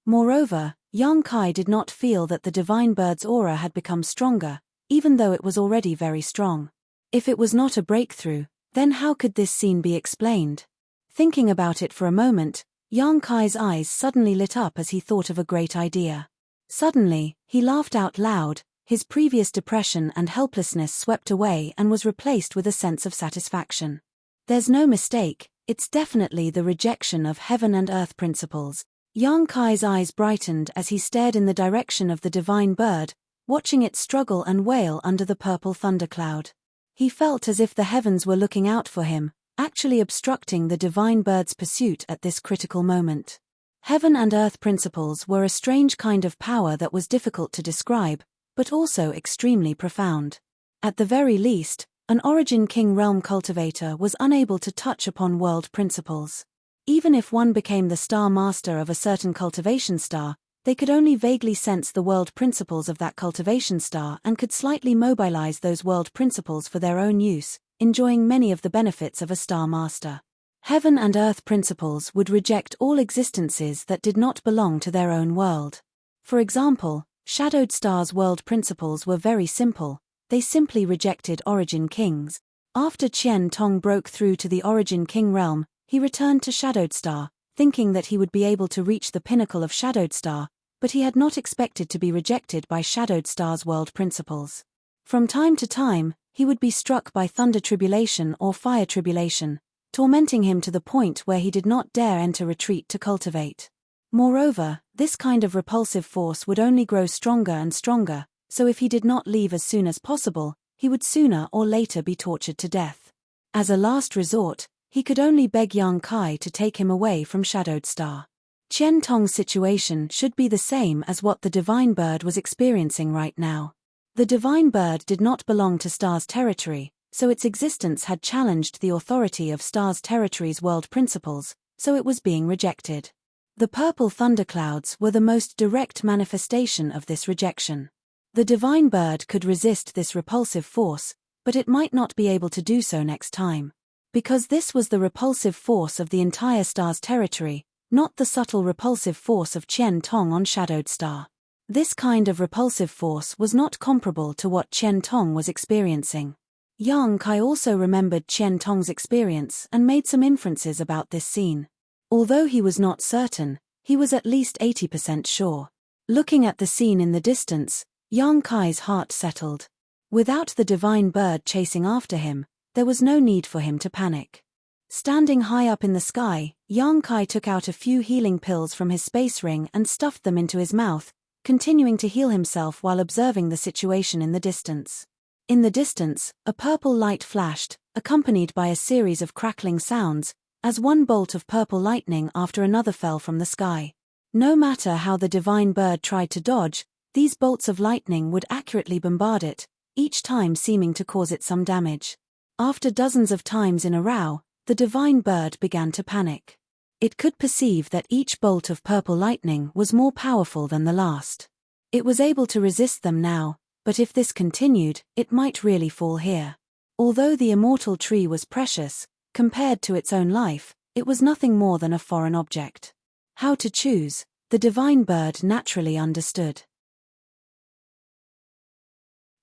Moreover, young Kai did not feel that the divine bird's aura had become stronger, even though it was already very strong. If it was not a breakthrough, then how could this scene be explained? Thinking about it for a moment, young Kai's eyes suddenly lit up as he thought of a great idea. Suddenly, he laughed out loud, his previous depression and helplessness swept away and was replaced with a sense of satisfaction. There's no mistake, it's definitely the rejection of heaven and earth principles. Young Kai's eyes brightened as he stared in the direction of the divine bird, watching it struggle and wail under the purple thundercloud. He felt as if the heavens were looking out for him, actually obstructing the divine bird's pursuit at this critical moment. Heaven and earth principles were a strange kind of power that was difficult to describe, but also extremely profound. At the very least, an Origin King realm cultivator was unable to touch upon world principles. Even if one became the star master of a certain cultivation star, they could only vaguely sense the world principles of that cultivation star and could slightly mobilize those world principles for their own use, enjoying many of the benefits of a star master. Heaven and earth principles would reject all existences that did not belong to their own world. For example, Shadowed Star's world principles were very simple, they simply rejected Origin Kings. After Qian Tong broke through to the Origin King realm, he returned to Shadowed Star, thinking that he would be able to reach the pinnacle of Shadowed Star, but he had not expected to be rejected by Shadowed Star's world principles. From time to time, he would be struck by thunder tribulation or fire tribulation, tormenting him to the point where he did not dare enter retreat to cultivate. Moreover, this kind of repulsive force would only grow stronger and stronger, so if he did not leave as soon as possible, he would sooner or later be tortured to death. As a last resort, he could only beg young Kai to take him away from Shadowed Star. Qian Tong's situation should be the same as what the divine bird was experiencing right now. The divine bird did not belong to Star's territory, so its existence had challenged the authority of Star's territory's world principles, so it was being rejected. The purple thunderclouds were the most direct manifestation of this rejection. The divine bird could resist this repulsive force, but it might not be able to do so next time. Because this was the repulsive force of the entire star's territory, not the subtle repulsive force of Qian Tong on Shadowed Star. This kind of repulsive force was not comparable to what Qian Tong was experiencing. Young Kai also remembered Qian Tong's experience and made some inferences about this scene. Although he was not certain, he was at least 80% sure. Looking at the scene in the distance, young Kai's heart settled. Without the divine bird chasing after him, there was no need for him to panic. Standing high up in the sky, young Kai took out a few healing pills from his space ring and stuffed them into his mouth, continuing to heal himself while observing the situation in the distance. In the distance, a purple light flashed, accompanied by a series of crackling sounds, as one bolt of purple lightning after another fell from the sky. No matter how the divine bird tried to dodge, these bolts of lightning would accurately bombard it, each time seeming to cause it some damage. After dozens of times in a row, the divine bird began to panic. It could perceive that each bolt of purple lightning was more powerful than the last. It was able to resist them now, but if this continued, it might really fall here. Although the immortal tree was precious, compared to its own life, it was nothing more than a foreign object. How to choose, the divine bird naturally understood.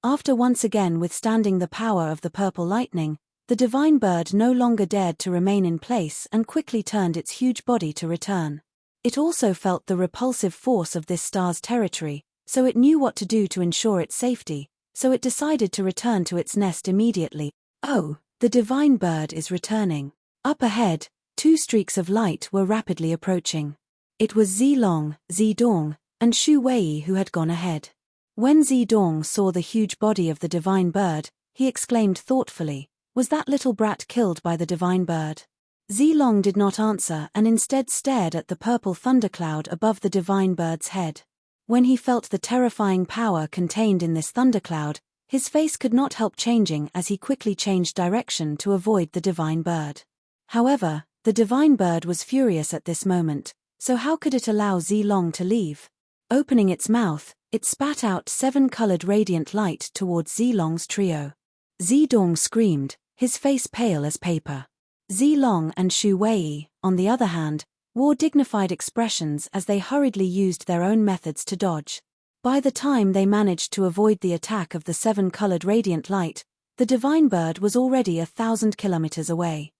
After once again withstanding the power of the purple lightning, the divine bird no longer dared to remain in place and quickly turned its huge body to return. It also felt the repulsive force of this star's territory, so it knew what to do to ensure its safety, so it decided to return to its nest immediately. Oh, the divine bird is returning. Up ahead, two streaks of light were rapidly approaching. It was Zilong, Zidong, and Shu Wei who had gone ahead. When Zidong saw the huge body of the divine bird, he exclaimed thoughtfully, "Was that little brat killed by the divine bird?" Zilong did not answer and instead stared at the purple thundercloud above the divine bird's head. When he felt the terrifying power contained in this thundercloud, his face could not help changing as he quickly changed direction to avoid the divine bird. However, the divine bird was furious at this moment, so how could it allow Zilong to leave? Opening its mouth, it spat out 7-colored radiant light towards Zilong's trio. Zidong screamed, his face pale as paper. Zilong and Shu Wei, on the other hand, wore dignified expressions as they hurriedly used their own methods to dodge. By the time they managed to avoid the attack of the 7-colored radiant light, the divine bird was already 1,000 kilometers away.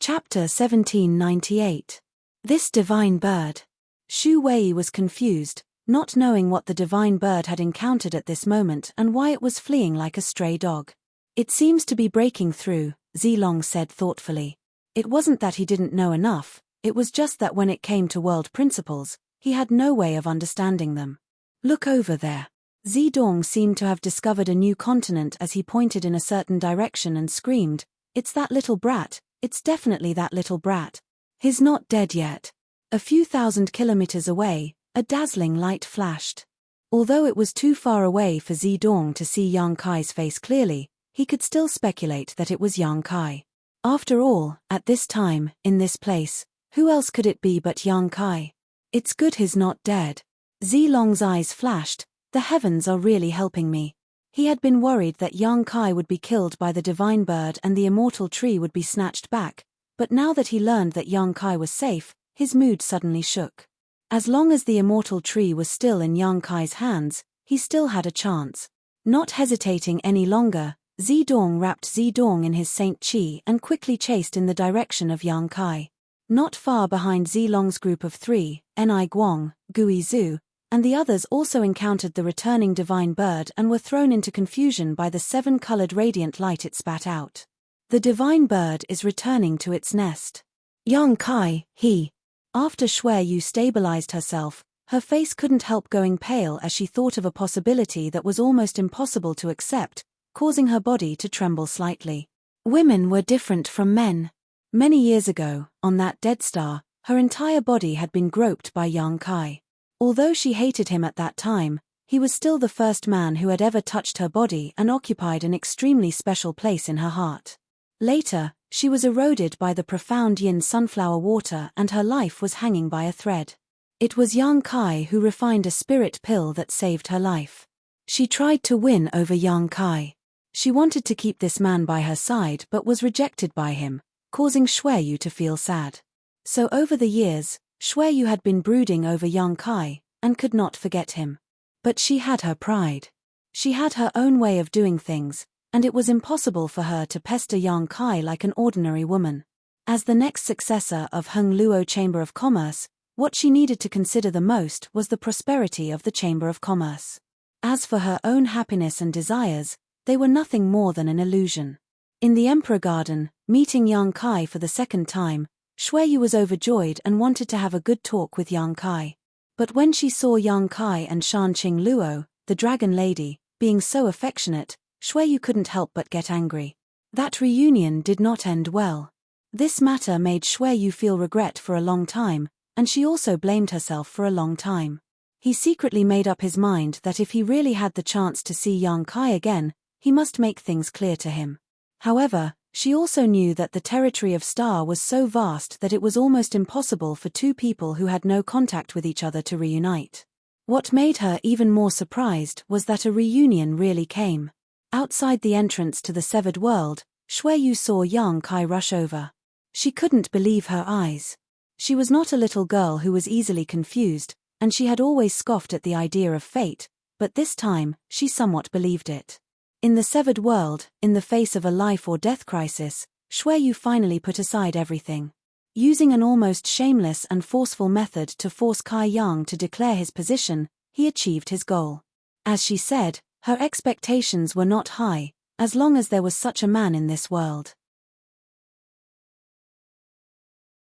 Chapter 1798. This divine bird. Shu Wei was confused, not knowing what the divine bird had encountered at this moment and why it was fleeing like a stray dog. "It seems to be breaking through," Zilong said thoughtfully. It wasn't that he didn't know enough, it was just that when it came to world principles, he had no way of understanding them. "Look over there." Zidong seemed to have discovered a new continent as he pointed in a certain direction and screamed, "It's that little brat, it's definitely that little brat. He's not dead yet." A few thousand kilometers away, a dazzling light flashed. Although it was too far away for Zidong to see Yang Kai's face clearly, he could still speculate that it was Yang Kai. After all, at this time, in this place, who else could it be but Yang Kai? "It's good he's not dead." Zilong's eyes flashed, "The heavens are really helping me." He had been worried that Yang Kai would be killed by the divine bird and the immortal tree would be snatched back, but now that he learned that Yang Kai was safe, his mood suddenly shook. As long as the immortal tree was still in Yang Kai's hands, he still had a chance. Not hesitating any longer, Zidong wrapped Zidong in his Saint Chi and quickly chased in the direction of Yang Kai. Not far behind Zilong's group of 3, Enai Guang, Gui Zhu, and the others also encountered the returning divine bird and were thrown into confusion by the 7-colored radiant light it spat out. The divine bird is returning to its nest. Yang Kai, he. After Shui Yu stabilized herself, her face couldn't help going pale as she thought of a possibility that was almost impossible to accept, causing her body to tremble slightly. Women were different from men. Many years ago, on that dead star, her entire body had been groped by Yang Kai. Although she hated him at that time, he was still the first man who had ever touched her body and occupied an extremely special place in her heart. Later, she was eroded by the profound yin sunflower water and her life was hanging by a thread. It was Yang Kai who refined a spirit pill that saved her life. She tried to win over Yang Kai. She wanted to keep this man by her side but was rejected by him, causing Shui Yu to feel sad. So over the years, Shui Yu had been brooding over Yang Kai, and could not forget him. But she had her pride. She had her own way of doing things, and it was impossible for her to pester Yang Kai like an ordinary woman. As the next successor of Heng Luo Chamber of Commerce, what she needed to consider the most was the prosperity of the Chamber of Commerce. As for her own happiness and desires, they were nothing more than an illusion. In the Emperor Garden, meeting Yang Kai for the second time, Shui Yu was overjoyed and wanted to have a good talk with Yang Kai. But when she saw Yang Kai and Shanqing Luo, the dragon lady, being so affectionate, Shui Yu couldn't help but get angry. That reunion did not end well. This matter made Shui feel regret for a long time, and she also blamed herself for a long time. He secretly made up his mind that if he really had the chance to see Yang Kai again, he must make things clear to him. However, she also knew that the territory of Star was so vast that it was almost impossible for two people who had no contact with each other to reunite. What made her even more surprised was that a reunion really came. Outside the entrance to the severed world, Shui saw Yang Kai rush over. She couldn't believe her eyes. She was not a little girl who was easily confused, and she had always scoffed at the idea of fate, but this time, she somewhat believed it. In the severed world, in the face of a life or death crisis, Shui finally put aside everything. Using an almost shameless and forceful method to force Kai Yang to declare his position, he achieved his goal. As she said, her expectations were not high, as long as there was such a man in this world.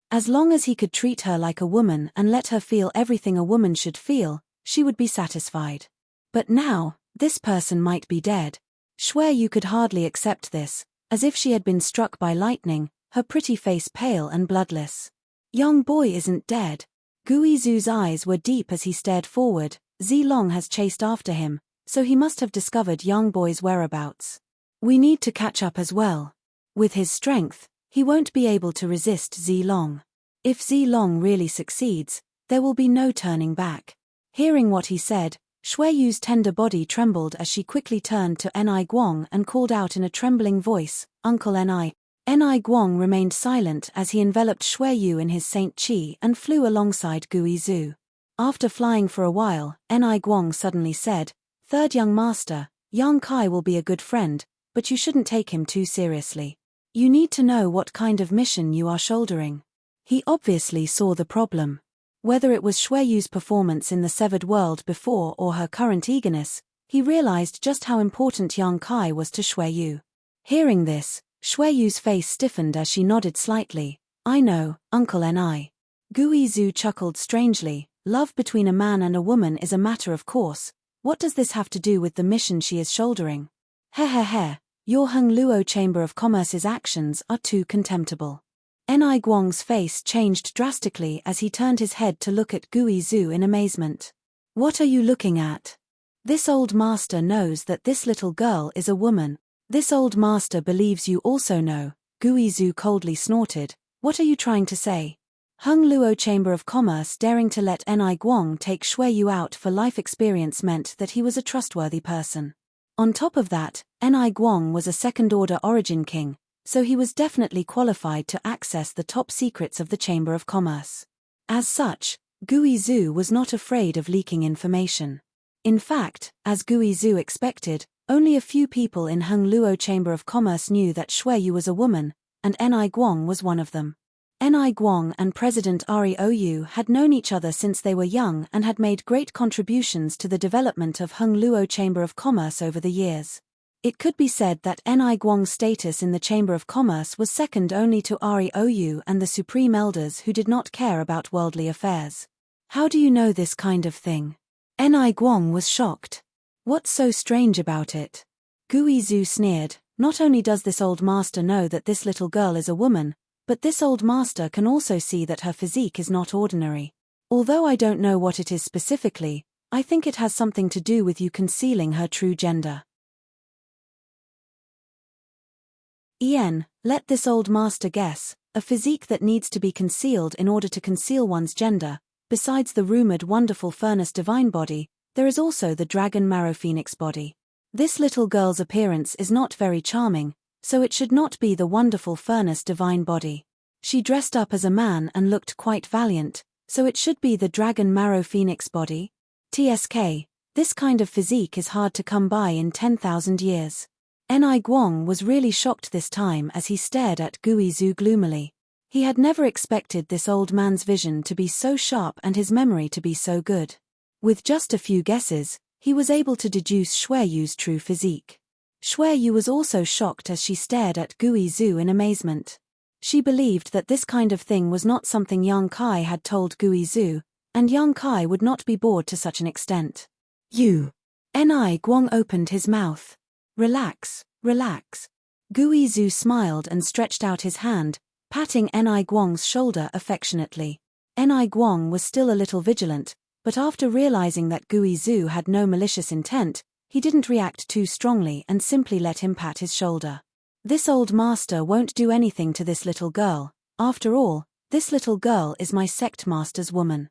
As long as he could treat her like a woman and let her feel everything a woman should feel, she would be satisfied. But now, this person might be dead. Shui could hardly accept this, as if she had been struck by lightning, her pretty face pale and bloodless. Young boy isn't dead. Guizu's eyes were deep as he stared forward. Zilong has chased after him, so he must have discovered young boy's whereabouts. We need to catch up as well. With his strength, he won't be able to resist Zilong. If Zilong really succeeds, there will be no turning back. Hearing what he said, Shui's tender body trembled as she quickly turned to Ni Guang and called out in a trembling voice, "Uncle Ni." Ni Guang remained silent as he enveloped Shui in his Saint Qi and flew alongside Guizu. After flying for a while, Ni Guang suddenly said, "Third young master, Yang Kai will be a good friend, but you shouldn't take him too seriously. You need to know what kind of mission you are shouldering." He obviously saw the problem. Whether it was Shui's performance in the severed world before or her current eagerness, he realized just how important Yang Kai was to Shui. Hearing this, Shui's face stiffened as she nodded slightly. "I know, Uncle Ni." Guizu chuckled strangely. "Love between a man and a woman is a matter of course. What does this have to do with the mission she is shouldering? He. Your Hung Luo Chamber of Commerce's actions are too contemptible." Ni Guang's face changed drastically as he turned his head to look at Guizu in amazement. "What are you looking at? This old master knows that this little girl is a woman. This old master believes you also know." Guizu coldly snorted. "What are you trying to say?" Hung Luo Chamber of Commerce daring to let Ni Guang take Shui out for life experience meant that he was a trustworthy person. On top of that, Ni Guang was a second-order origin king, so he was definitely qualified to access the top secrets of the Chamber of Commerce. As such, Guizu was not afraid of leaking information. In fact, as Guizu expected, only a few people in Hung Luo Chamber of Commerce knew that Shui was a woman, and Ni Guang was one of them. Ni Guang and President Rou had known each other since they were young and had made great contributions to the development of Hung Luo Chamber of Commerce over the years. It could be said that Ni Guang's status in the Chamber of Commerce was second only to Rou and the Supreme Elders who did not care about worldly affairs. "How do you know this kind of thing?" Ni Guang was shocked. "What's so strange about it?" Guizu sneered. "Not only does this old master know that this little girl is a woman, but this old master can also see that her physique is not ordinary. Although I don't know what it is specifically, I think it has something to do with you concealing her true gender." Let this old master guess, a physique that needs to be concealed in order to conceal one's gender. Besides the rumored wonderful furnace divine body, there is also the dragon marrow phoenix body. This little girl's appearance is not very charming, so it should not be the wonderful furnace divine body. She dressed up as a man and looked quite valiant, so it should be the dragon marrow phoenix body. TSK, this kind of physique is hard to come by in 10,000 years. Ni Guang was really shocked this time as he stared at Guizu gloomily. He had never expected this old man's vision to be so sharp and his memory to be so good. With just a few guesses, he was able to deduce Shui's true physique. Shui was also shocked as she stared at Guizu in amazement. She believed that this kind of thing was not something Yang Kai had told Guizu, and Yang Kai would not be bored to such an extent. "You." Ni Guang opened his mouth. Relax. Gui Zhu smiled and stretched out his hand, patting Enai Guang's shoulder affectionately. Enai Guang was still a little vigilant, but after realizing that Gui Zhu had no malicious intent, he didn't react too strongly and simply let him pat his shoulder. This old master won't do anything to this little girl. After all, this little girl is my sect master's woman.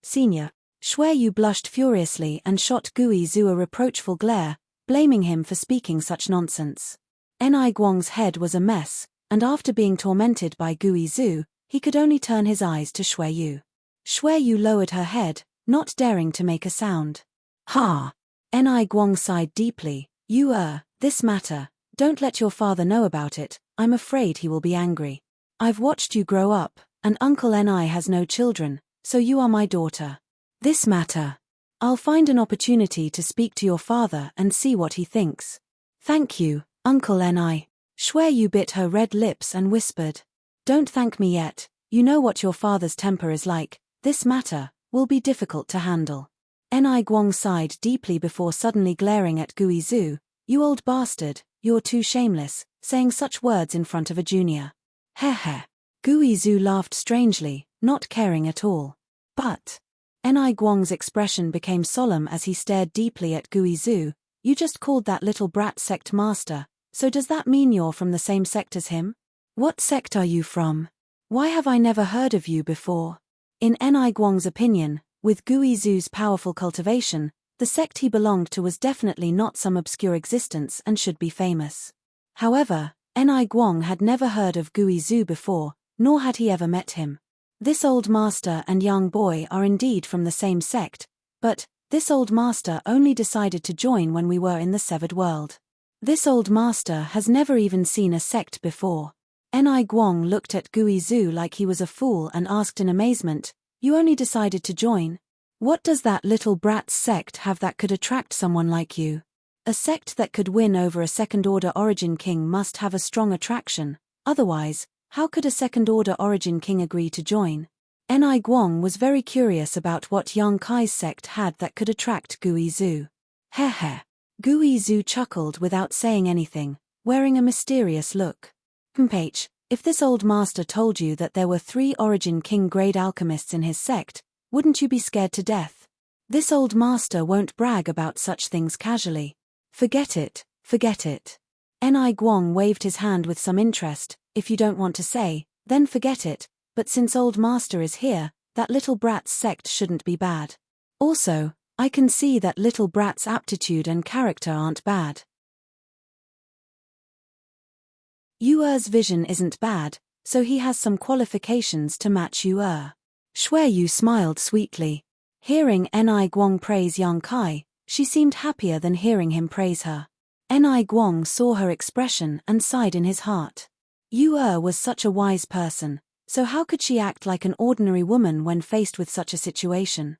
Senior. Shui Yu blushed furiously and shot Gui Zhu a reproachful glare, blaming him for speaking such nonsense. Enai Guang's head was a mess, and after being tormented by Gui Zhu, he could only turn his eyes to Shui Yu. Shui Yu lowered her head, not daring to make a sound. Ha! Enai Guang sighed deeply. This matter, don't let your father know about it, I'm afraid he will be angry. I've watched you grow up, and Uncle Enai has no children, so you are my daughter. This matter. I'll find an opportunity to speak to your father and see what he thinks. Thank you, Uncle Enai. Shui Yu bit her red lips and whispered. Don't thank me yet, you know what your father's temper is like, this matter will be difficult to handle. Enai Guang sighed deeply before suddenly glaring at Gui Zhu. You old bastard, you're too shameless, saying such words in front of a junior. Heh. Gui Zhu laughed strangely, not caring at all. But Enai Guang's expression became solemn as he stared deeply at Gui Zhu. You just called that little brat sect master, so does that mean you're from the same sect as him? What sect are you from? Why have I never heard of you before? In Enai Guang's opinion, with Gui Zhu's powerful cultivation, the sect he belonged to was definitely not some obscure existence and should be famous. However, Enai Guang had never heard of Gui Zhu before, nor had he ever met him. This old master and young boy are indeed from the same sect, but this old master only decided to join when we were in the severed world. This old master has never even seen a sect before. Enai Guang looked at Gui Zhu like he was a fool and asked in amazement, You only decided to join? What does that little brat's sect have that could attract someone like you? A sect that could win over a second-order origin king must have a strong attraction, otherwise, how could a second-order origin king agree to join? Enai Guang was very curious about what Yang Kai's sect had that could attract Gui Zhu. Heh. Gui Zhu chuckled without saying anything, wearing a mysterious look. If this old master told you that there were 3 origin king-grade alchemists in his sect, wouldn't you be scared to death? This old master won't brag about such things casually. Forget it. Enai Guang waved his hand with some interest. If you don't want to say, then forget it, but since old master is here, that little brat's sect shouldn't be bad. Also, I can see that little brat's aptitude and character aren't bad. Yuer's vision isn't bad, so he has some qualifications to match Yuer. Shui Yu smiled sweetly. Hearing Enai Guang praise Yang Kai, she seemed happier than hearing him praise her. Enai Guang saw her expression and sighed in his heart. Yuer was such a wise person, so how could she act like an ordinary woman when faced with such a situation?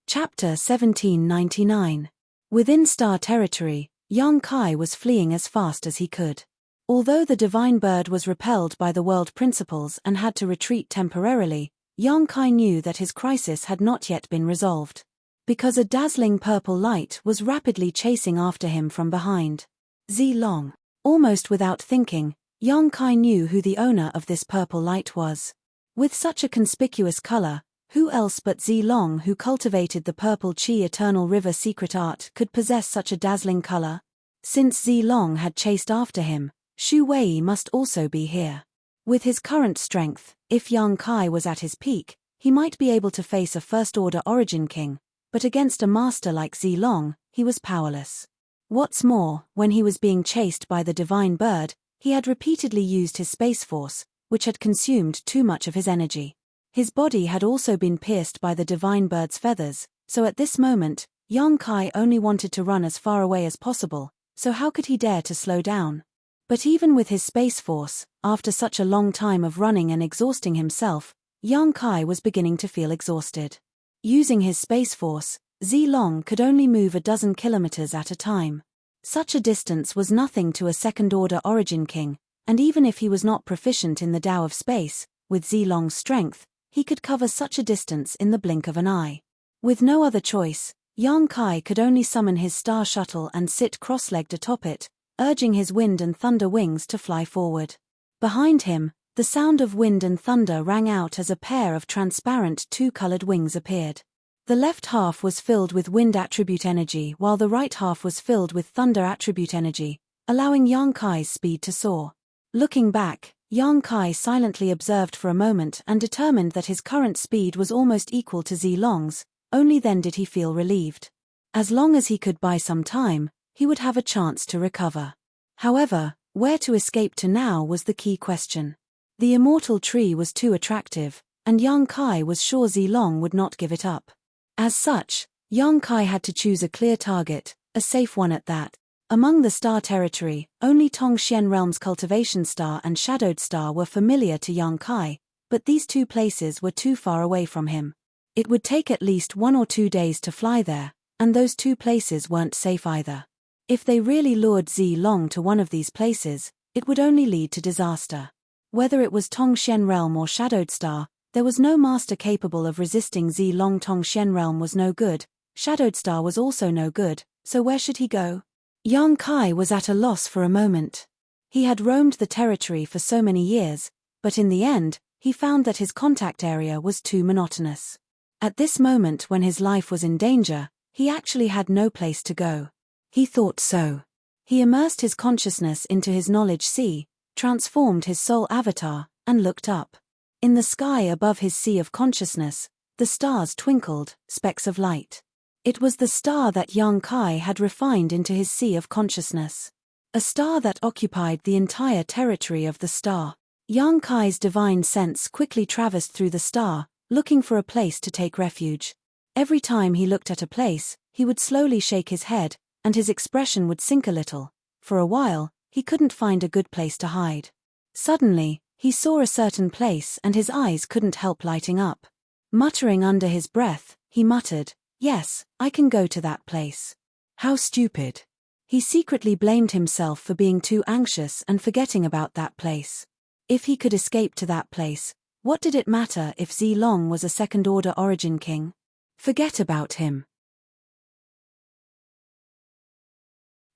Chapter 1799. Within Star Territory, Yang Kai was fleeing as fast as he could. Although the divine bird was repelled by the world principles and had to retreat temporarily, Yang Kai knew that his crisis had not yet been resolved. Because a dazzling purple light was rapidly chasing after him from behind. Zilong. Almost without thinking, Yang Kai knew who the owner of this purple light was. With such a conspicuous color, who else but Zilong, who cultivated the purple Qi eternal river secret art, could possess such a dazzling color? Since Zilong had chased after him, Shu Wei must also be here. With his current strength, if Yang Kai was at his peak, he might be able to face a first-order origin king, but against a master like Zilong, he was powerless. What's more, when he was being chased by the divine bird, he had repeatedly used his space force, which had consumed too much of his energy. His body had also been pierced by the divine bird's feathers, so at this moment, Yang Kai only wanted to run as far away as possible, so how could he dare to slow down? But even with his space force, after such a long time of running and exhausting himself, Yang Kai was beginning to feel exhausted. Using his space force, Zilong could only move 12 kilometers at a time. Such a distance was nothing to a second-order origin king, and even if he was not proficient in the Tao of space, with Zilong's strength, he could cover such a distance in the blink of an eye. With no other choice, Yang Kai could only summon his star shuttle and sit cross-legged atop it, urging his wind and thunder wings to fly forward. Behind him, the sound of wind and thunder rang out as a pair of transparent two-colored wings appeared. The left half was filled with wind attribute energy while the right half was filled with thunder attribute energy, allowing Yang Kai's speed to soar. Looking back, Yang Kai silently observed for a moment and determined that his current speed was almost equal to Zilong's. Only then did he feel relieved. As long as he could buy some time, he would have a chance to recover. However, where to escape to now was the key question. The immortal tree was too attractive, and Yang Kai was sure Zilong would not give it up. As such, Yang Kai had to choose a clear target, a safe one at that. Among the star territory, only Tongxian Realm's cultivation star and shadowed star were familiar to Yang Kai, but these two places were too far away from him. It would take at least 1 or 2 days to fly there, and those two places weren't safe either. If they really lured Zilong to one of these places, it would only lead to disaster. Whether it was Tongxian Realm or Shadowed Star, there was no master capable of resisting Zilong. Tongxian Realm was no good, Shadowed Star was also no good, so where should he go? Yang Kai was at a loss for a moment. He had roamed the territory for so many years, but in the end, he found that his contact area was too monotonous. At this moment when his life was in danger, he actually had no place to go. He thought so. He immersed his consciousness into his knowledge sea, transformed his soul avatar, and looked up. In the sky above his sea of consciousness, the stars twinkled, specks of light. It was the star that Yang Kai had refined into his sea of consciousness. A star that occupied the entire territory of the star. Yang Kai's divine sense quickly traversed through the star, looking for a place to take refuge. Every time he looked at a place, he would slowly shake his head, and his expression would sink a little. For a while, he couldn't find a good place to hide. Suddenly, he saw a certain place and his eyes couldn't help lighting up. Muttering under his breath, he muttered, "Yes, I can go to that place." How stupid. He secretly blamed himself for being too anxious and forgetting about that place. If he could escape to that place, what did it matter if Zilong was a second-order origin king? Forget about him.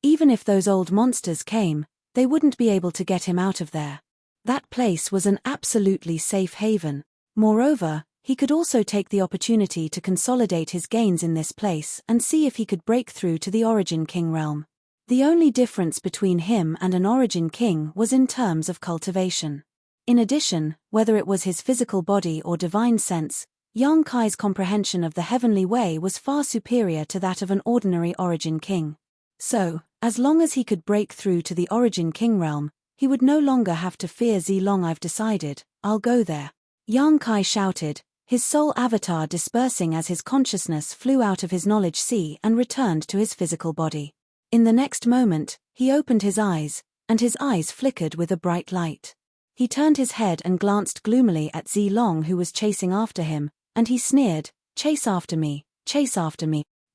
Even if those old monsters came, they wouldn't be able to get him out of there. That place was an absolutely safe haven. Moreover, he could also take the opportunity to consolidate his gains in this place and see if he could break through to the Origin King realm. The only difference between him and an Origin King was in terms of cultivation. In addition, whether it was his physical body or divine sense, Yang Kai's comprehension of the heavenly way was far superior to that of an ordinary Origin King. So, as long as he could break through to the Origin King realm, he would no longer have to fear Zilong. "I've decided, I'll go there," Yang Kai shouted, his soul avatar dispersing as his consciousness flew out of his knowledge sea and returned to his physical body. In the next moment, he opened his eyes, and his eyes flickered with a bright light. He turned his head and glanced gloomily at Zilong, who was chasing after him, and he sneered, chase after me,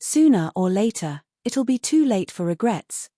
sooner or later, it'll be too late for regrets."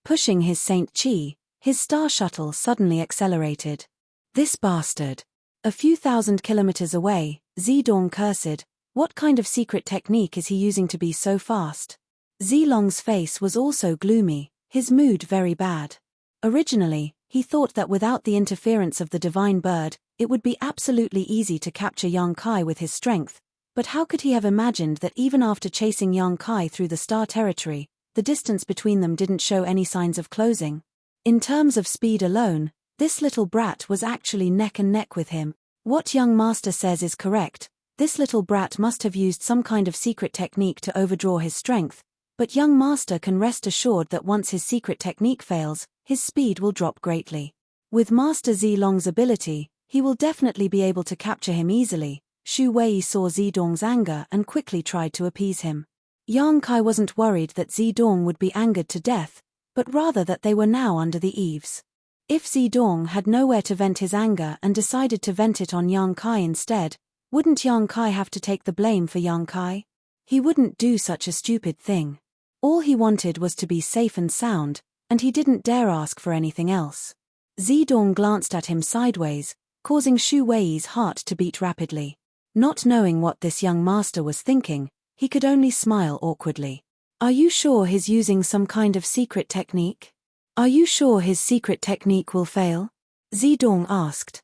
Pushing his Saint Chi, his star shuttle suddenly accelerated. "This bastard." A few thousand kilometers away, Zidong cursed, "What kind of secret technique is he using to be so fast?" Zilong's face was also gloomy, his mood very bad. Originally, he thought that without the interference of the divine bird, it would be absolutely easy to capture Yang Kai with his strength, but how could he have imagined that even after chasing Yang Kai through the star territory, the distance between them didn't show any signs of closing? In terms of speed alone, this little brat was actually neck and neck with him. What young master says is correct, this little brat must have used some kind of secret technique to overdraw his strength, but young master can rest assured that once his secret technique fails, his speed will drop greatly. With Master Zilong's ability, he will definitely be able to capture him easily. Shu Wei saw Zidong's anger and quickly tried to appease him. Yang Kai wasn't worried that Zidong would be angered to death, but rather that they were now under the eaves. If Zidong had nowhere to vent his anger and decided to vent it on Yang Kai instead, wouldn't Yang Kai have to take the blame for Yang Kai? He wouldn't do such a stupid thing. All he wanted was to be safe and sound, and he didn't dare ask for anything else. Zedong glanced at him sideways, causing Shu Wei's heart to beat rapidly. Not knowing what this young master was thinking, he could only smile awkwardly. Are you sure he's using some kind of secret technique? Are you sure his secret technique will fail? Zedong asked.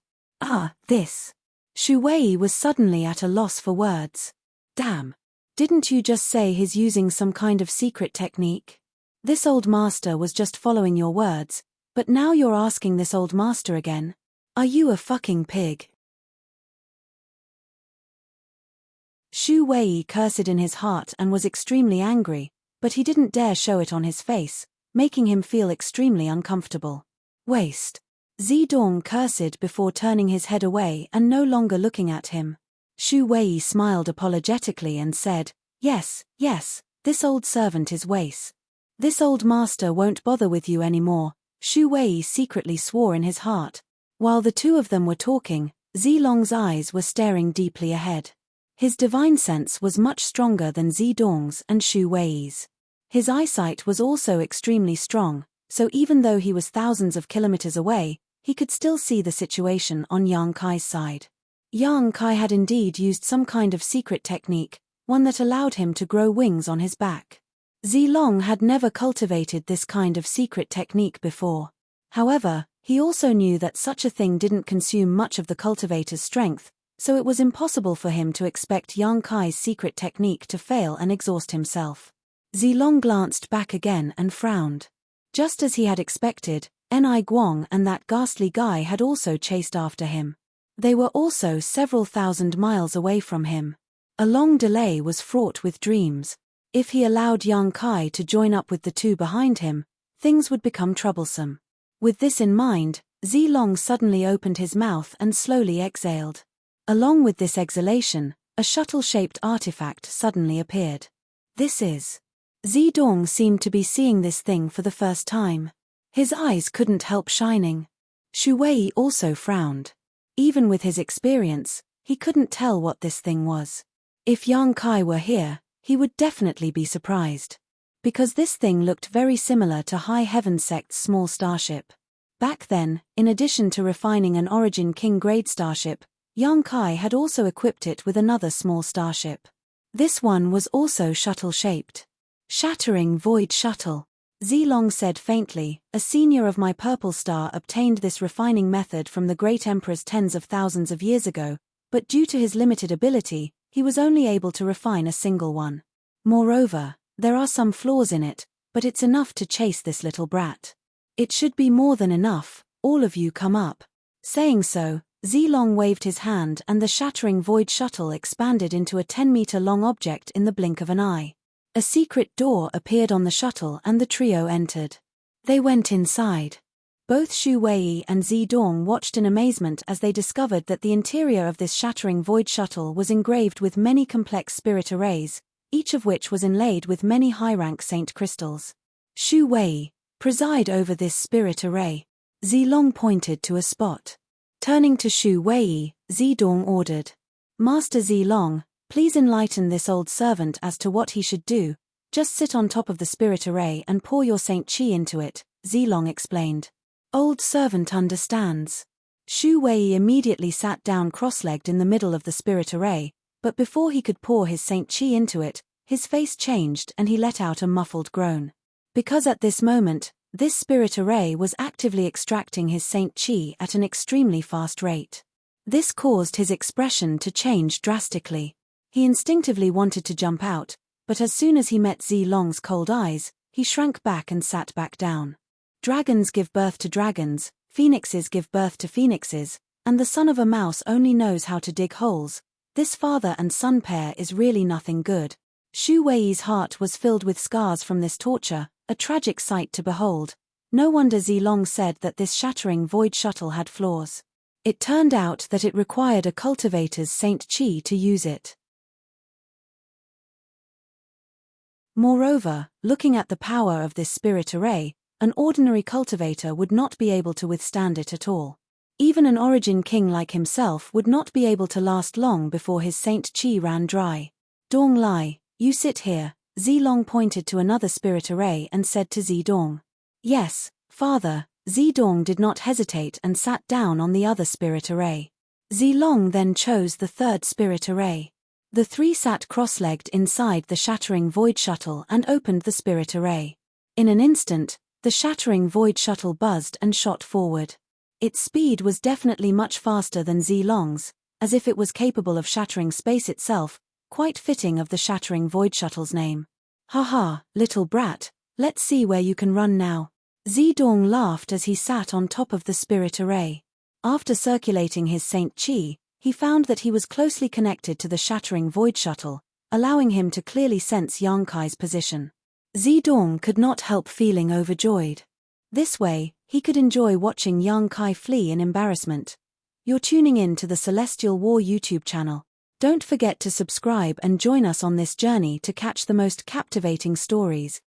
This. Shu Wei was suddenly at a loss for words. Damn. Didn't you just say he's using some kind of secret technique? This old master was just following your words, but now you're asking this old master again. Are you a fucking pig? Shu Wei cursed in his heart and was extremely angry, but he didn't dare show it on his face, making him feel extremely uncomfortable. Waste. Zedong cursed before turning his head away and no longer looking at him. Shu Wei smiled apologetically and said, Yes, this old servant is waste. This old master won't bother with you anymore. Shu Wei secretly swore in his heart. While the two of them were talking, Zilong's eyes were staring deeply ahead. His divine sense was much stronger than Zedong's and Shu Wei's. His eyesight was also extremely strong, so even though he was thousands of kilometers away, he could still see the situation on Yang Kai's side. Yang Kai had indeed used some kind of secret technique, one that allowed him to grow wings on his back. Zilong had never cultivated this kind of secret technique before. However, he also knew that such a thing didn't consume much of the cultivator's strength, so it was impossible for him to expect Yang Kai's secret technique to fail and exhaust himself. Zilong glanced back again and frowned. Just as he had expected, Ni Guang and that ghastly guy had also chased after him. They were also several thousand miles away from him. A long delay was fraught with dreams. If he allowed Yang Kai to join up with the two behind him, things would become troublesome. With this in mind, Zilong suddenly opened his mouth and slowly exhaled. Along with this exhalation, a shuttle-shaped artifact suddenly appeared. This is. Zedong seemed to be seeing this thing for the first time. His eyes couldn't help shining. Shu Wei also frowned. Even with his experience, he couldn't tell what this thing was. If Yang Kai were here, he would definitely be surprised. Because this thing looked very similar to High Heaven Sect's small starship. Back then, in addition to refining an Origin King grade starship, Yang Kai had also equipped it with another small starship. This one was also shuttle-shaped. Shattering Void Shuttle. Zilong said faintly, a senior of my Purple Star obtained this refining method from the Great Emperors tens of thousands of years ago, but due to his limited ability, he was only able to refine a single one. Moreover, there are some flaws in it, but it's enough to chase this little brat. It should be more than enough, all of you come up. Saying so, Zilong waved his hand and the shattering void shuttle expanded into a 10-meter-long object in the blink of an eye. A secret door appeared on the shuttle and the trio entered. They went inside. Both Shu Wei and Zedong watched in amazement as they discovered that the interior of this shattering void shuttle was engraved with many complex spirit arrays, each of which was inlaid with many high-rank saint crystals. Shu Wei, preside over this spirit array. Zilong pointed to a spot. Turning to Shu Wei, Zedong ordered. Master Zilong, please enlighten this old servant as to what he should do. Just sit on top of the spirit array and pour your saint chi into it, Zilong explained. Old servant understands. Shu Wei immediately sat down cross-legged in the middle of the spirit array, but before he could pour his saint chi into it, his face changed and he let out a muffled groan. Because at this moment, this spirit array was actively extracting his saint chi at an extremely fast rate. This caused his expression to change drastically. He instinctively wanted to jump out, but as soon as he met Zilong's cold eyes, he shrank back and sat back down. Dragons give birth to dragons, phoenixes give birth to phoenixes, and the son of a mouse only knows how to dig holes. This father and son pair is really nothing good. Shu Wei's heart was filled with scars from this torture, a tragic sight to behold. No wonder Zilong said that this shattering void shuttle had flaws. It turned out that it required a cultivator's saint chi to use it. Moreover, looking at the power of this spirit array, an ordinary cultivator would not be able to withstand it at all. Even an Origin King like himself would not be able to last long before his saint chi ran dry. Dong Lai, you sit here, Zilong pointed to another spirit array and said to Zedong. Yes, father, Zedong did not hesitate and sat down on the other spirit array. Zilong then chose the third spirit array. The three sat cross-legged inside the shattering void shuttle and opened the spirit array. In an instant, the shattering void shuttle buzzed and shot forward. Its speed was definitely much faster than Zilong's, as if it was capable of shattering space itself, quite fitting of the shattering void shuttle's name. "Haha, little brat, let's see where you can run now." Zedong laughed as he sat on top of the spirit array. After circulating his Saint Chi, he found that he was closely connected to the shattering void shuttle, allowing him to clearly sense Yang Kai's position. Zedong could not help feeling overjoyed. This way, he could enjoy watching Yang Kai flee in embarrassment. You're tuning in to the Celestial War YouTube channel. Don't forget to subscribe and join us on this journey to catch the most captivating stories.